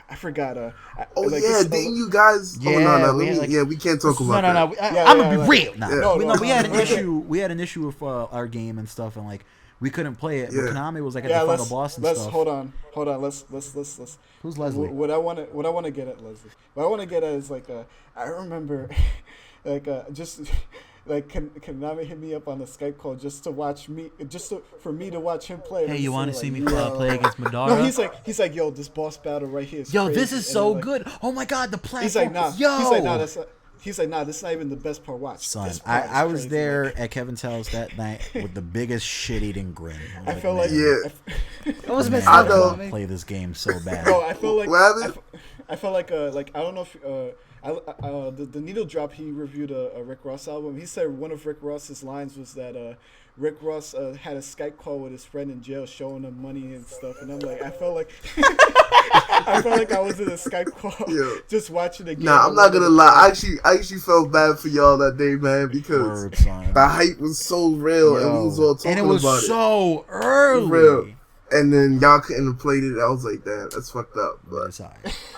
[SPEAKER 2] I forgot.
[SPEAKER 4] didn't you guys? We can't talk about that.
[SPEAKER 1] No.
[SPEAKER 2] Yeah,
[SPEAKER 1] I'm gonna
[SPEAKER 2] yeah,
[SPEAKER 1] be
[SPEAKER 2] yeah.
[SPEAKER 1] real. No,
[SPEAKER 2] No,
[SPEAKER 1] we had an
[SPEAKER 2] no.
[SPEAKER 1] issue. We had an issue with our game and stuff, and like we couldn't play it. But Konami was like at the final boss and
[SPEAKER 2] let's
[SPEAKER 1] stuff.
[SPEAKER 2] hold on. Let's.
[SPEAKER 1] Who's Leslie?
[SPEAKER 2] What I want to get at, Leslie. What I want to get at is like I remember, just. Like Konami hit me up on the Skype call just to watch me, for me to watch him play.
[SPEAKER 5] Hey, you want to see me
[SPEAKER 2] yo.
[SPEAKER 5] play against Madara?
[SPEAKER 2] No, he's like, yo, this boss battle right here is
[SPEAKER 1] Yo,
[SPEAKER 2] crazy.
[SPEAKER 1] this is
[SPEAKER 2] And
[SPEAKER 1] so
[SPEAKER 2] I'm like,
[SPEAKER 1] good. Oh my god, the platform.
[SPEAKER 2] He's like, nah.
[SPEAKER 1] Yo.
[SPEAKER 2] He's like, nah, this is not even the best part. Watch.
[SPEAKER 1] Son,
[SPEAKER 2] This part is
[SPEAKER 1] I was
[SPEAKER 2] crazy.
[SPEAKER 1] there at Kevin's house that night with the biggest shit-eating grin.
[SPEAKER 2] I felt like,
[SPEAKER 1] man,
[SPEAKER 3] It was
[SPEAKER 1] man,
[SPEAKER 3] messed
[SPEAKER 4] I
[SPEAKER 3] up.
[SPEAKER 4] know.
[SPEAKER 1] I play this game so bad.
[SPEAKER 2] bro, I felt like,
[SPEAKER 4] What happened?
[SPEAKER 2] I felt like I don't know if the Needle Drop, he reviewed a Rick Ross album. He said one of Rick Ross's lines was that Rick Ross had a Skype call with his friend in jail, showing him money and stuff. And I'm like, I felt like I was in a Skype call, just watching the game.
[SPEAKER 4] Nah, I'm not gonna lie. I actually felt bad for y'all that day, man, because the hype was so real, and we was all talking about it.
[SPEAKER 1] And it was so early.
[SPEAKER 4] Real. And then y'all couldn't have played it. I was like, damn, that's fucked up. But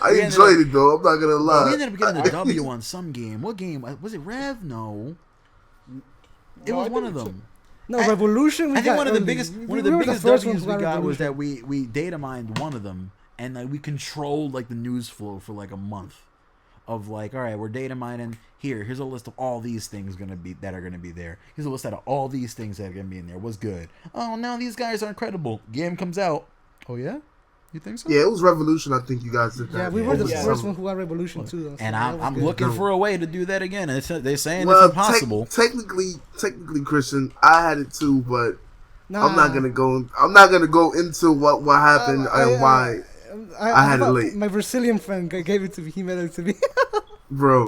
[SPEAKER 4] I enjoyed it though. I'm not gonna lie.
[SPEAKER 1] We ended up getting the W on some game. What game was it? Rev? No, it was one of them.
[SPEAKER 3] No, Revolution.
[SPEAKER 1] I think one of the biggest W's we got was that we data mined one of them, and like we controlled like the news flow for like a month. Of like, all right, we're data mining. Here's a list of all these things that are gonna be there. Here's a list of all these things that are gonna be in there. What's good? Oh, now these guys aren't credible. Game comes out. Oh yeah, you think so?
[SPEAKER 4] Yeah, it was Revolution. I think you guys did that.
[SPEAKER 3] Yeah, we were the first one who got Revolution too. Though, so
[SPEAKER 1] and I'm looking for a way to do that again. And they're saying it's impossible.
[SPEAKER 4] Technically, Christian, I had it too, but I'm not gonna go into what happened and why. I had it late.
[SPEAKER 3] My Brazilian friend gave it to me. He mailed it to me.
[SPEAKER 4] Bro,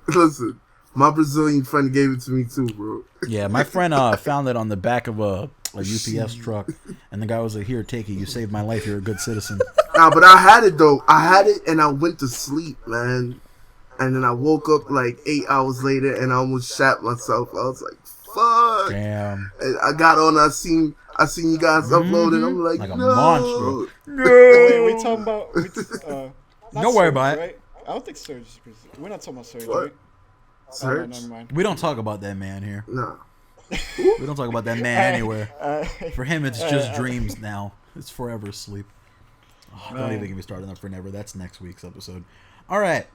[SPEAKER 4] listen, my Brazilian friend gave it to me too, bro.
[SPEAKER 1] Yeah, my friend found it on the back of a UPS truck, and the guy was like, "Here, take it. You saved my life. You're a good citizen."
[SPEAKER 4] Nah, but I had it though. I had it, and I went to sleep, man. And then I woke up like 8 hours later, and I almost shat myself. I was like, "Fuck!"
[SPEAKER 1] Damn.
[SPEAKER 4] And I got on. I seen you guys uploading. I'm like
[SPEAKER 1] a
[SPEAKER 4] no,
[SPEAKER 1] monster.
[SPEAKER 2] No. Wait, we talking about?
[SPEAKER 1] Don't worry about it.
[SPEAKER 2] Right? I don't think Surge is Brazilian. We're not talking about Surge,
[SPEAKER 4] what?
[SPEAKER 2] right?
[SPEAKER 4] Surge?
[SPEAKER 2] Oh, no, never mind.
[SPEAKER 1] We don't talk about that man here.
[SPEAKER 4] No.
[SPEAKER 1] We don't talk about that man anywhere. For him, it's just dreams now. It's forever sleep. Oh, don't even get me started on Forever. That's next week's episode. All right.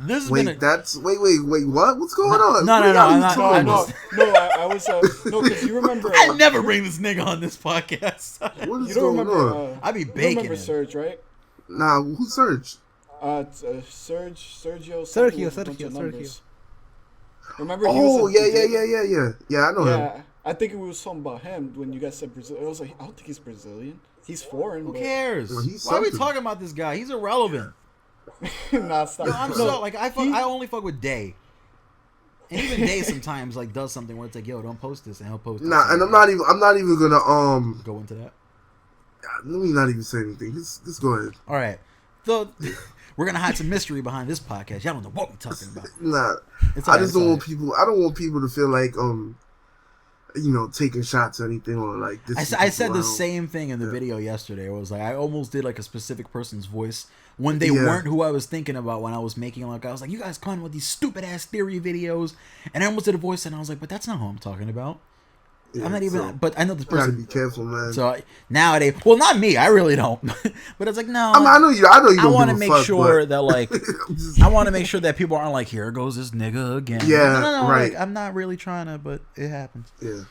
[SPEAKER 1] This has
[SPEAKER 4] wait,
[SPEAKER 1] been
[SPEAKER 4] wait, what? What's going on?
[SPEAKER 1] No, I'm not.
[SPEAKER 2] I was because you remember.
[SPEAKER 1] I never bring this nigga on this podcast.
[SPEAKER 4] What is
[SPEAKER 2] you don't
[SPEAKER 4] going
[SPEAKER 2] remember?
[SPEAKER 4] on?
[SPEAKER 1] I be
[SPEAKER 2] You
[SPEAKER 1] baking.
[SPEAKER 2] remember Surge, right?
[SPEAKER 4] Nah, who Surge?
[SPEAKER 2] Sergio. Remember?
[SPEAKER 4] Oh, yeah. I know him.
[SPEAKER 2] I think we was talking about him when you guys said Brazil. I was like, I don't think he's Brazilian. He's foreign.
[SPEAKER 1] Who cares?
[SPEAKER 4] Well,
[SPEAKER 1] why are we talking about this guy? He's irrelevant.
[SPEAKER 2] Nah, stop.
[SPEAKER 1] I only fuck with Day. And even Day sometimes like does something where it's like, yo, don't post this, and he'll post.
[SPEAKER 4] Nah, and I'm not even gonna
[SPEAKER 1] go into that.
[SPEAKER 4] Let me not even say anything. Just go ahead.
[SPEAKER 1] All right. We're gonna hide some mystery behind this podcast. Y'all don't know what we're talking about.
[SPEAKER 4] Nah, I don't want people to feel like taking shots or anything or like this.
[SPEAKER 1] I said the same thing in the video yesterday. It was like I almost did like a specific person's voice when they weren't who I was thinking about when I was making like I was like, you guys come with these stupid ass theory videos, and I almost did a voice and I was like, but that's not who I'm talking about. Yeah, I'm not even, but I know this person.
[SPEAKER 4] You gotta be careful, man.
[SPEAKER 1] So nowadays, well, not me. I really don't. But it's like, no.
[SPEAKER 4] I know you.
[SPEAKER 1] I want to make sure that, like, I want to make sure that people aren't like, here goes this nigga again.
[SPEAKER 4] Yeah,
[SPEAKER 1] no,
[SPEAKER 4] right.
[SPEAKER 1] Like, I'm not really trying to, but it happens.
[SPEAKER 4] Yeah.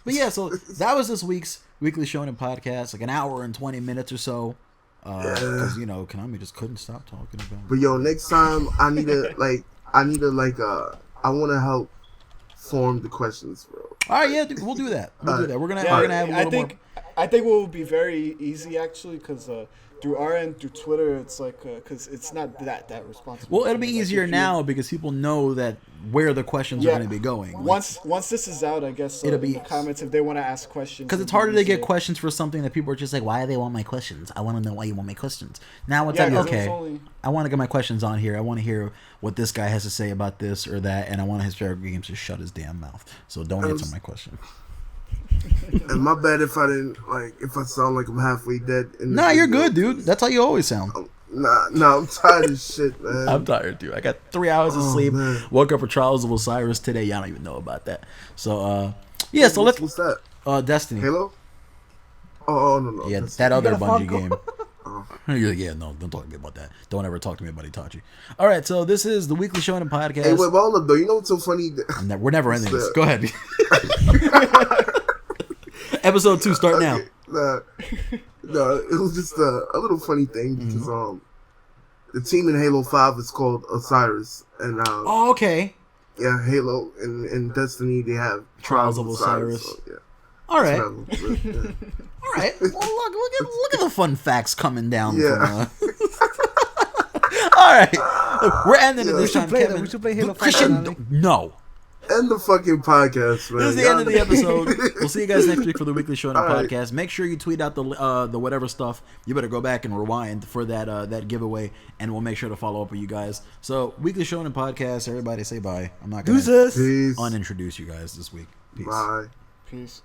[SPEAKER 1] But yeah, so that was this week's Weekly Shonen Podcast, like an hour and 20 minutes or so. Because Konami just couldn't stop talking about it.
[SPEAKER 4] But yo, next time I want to help form the questions, bro.
[SPEAKER 1] All right, yeah, we'll do that. We're gonna have a little more.
[SPEAKER 2] I think what will be very easy actually, because through our end, through Twitter, it's like because it's not that responsible.
[SPEAKER 1] Well, it'll be easier now because people know that where the questions are going to be going.
[SPEAKER 2] Once this is out, I guess it'll be in the comments if they want to ask questions.
[SPEAKER 1] Because it's harder to get questions for something that people are just like, why do they want my questions? I want to know why you want my questions. Now it's like, okay, I want to get my questions on here. I want to hear what this guy has to say about this or that, and I want HystericalGameZ to shut his damn mouth. So don't answer my question.
[SPEAKER 4] And my bad if I sound like I'm halfway dead.
[SPEAKER 1] Nah, you're good, dude. That's how you always sound.
[SPEAKER 4] Nah, I'm tired of shit, man.
[SPEAKER 1] I'm tired, dude. I got 3 hours of sleep. Man. Woke up for Trials of Osiris today. Y'all don't even know about that. So, yeah. So let's.
[SPEAKER 4] What's that?
[SPEAKER 1] Destiny.
[SPEAKER 4] Halo. Oh no.
[SPEAKER 1] Yeah, that other Bungie game. Yeah, no, don't talk to me about that. Don't ever talk to me about Itachi. All right, so this is the Weekly Shonen Podcast.
[SPEAKER 4] Hey, wait, hold up, though. You know what's so funny?
[SPEAKER 1] We're never ending this. Go ahead. Episode 2, start now.
[SPEAKER 4] No, it was just a little funny thing because the team in Halo 5 is called Osiris, and
[SPEAKER 1] okay.
[SPEAKER 4] Yeah, Halo and Destiny, they have
[SPEAKER 1] Trials of Osiris.
[SPEAKER 4] So, yeah.
[SPEAKER 1] All right. All right. Well, look at the fun facts coming down.
[SPEAKER 4] Yeah.
[SPEAKER 1] All right, we're ending it this time, Kevin.
[SPEAKER 3] We should play Halo 5
[SPEAKER 1] Christian,
[SPEAKER 3] finale.
[SPEAKER 1] no.
[SPEAKER 4] End the fucking podcast, man.
[SPEAKER 1] This is the end of the episode. We'll see you guys next week for the Weekly Shonen
[SPEAKER 4] All right.
[SPEAKER 1] Podcast. Make sure you tweet out the whatever stuff. You better go back and rewind for that giveaway, and we'll make sure to follow up with you guys. So, Weekly Shonen Podcast. Everybody say bye. I'm not gonna
[SPEAKER 3] Deuces.
[SPEAKER 4] Peace.
[SPEAKER 1] unintroduce you guys this week. Peace.
[SPEAKER 4] Bye.
[SPEAKER 2] Peace.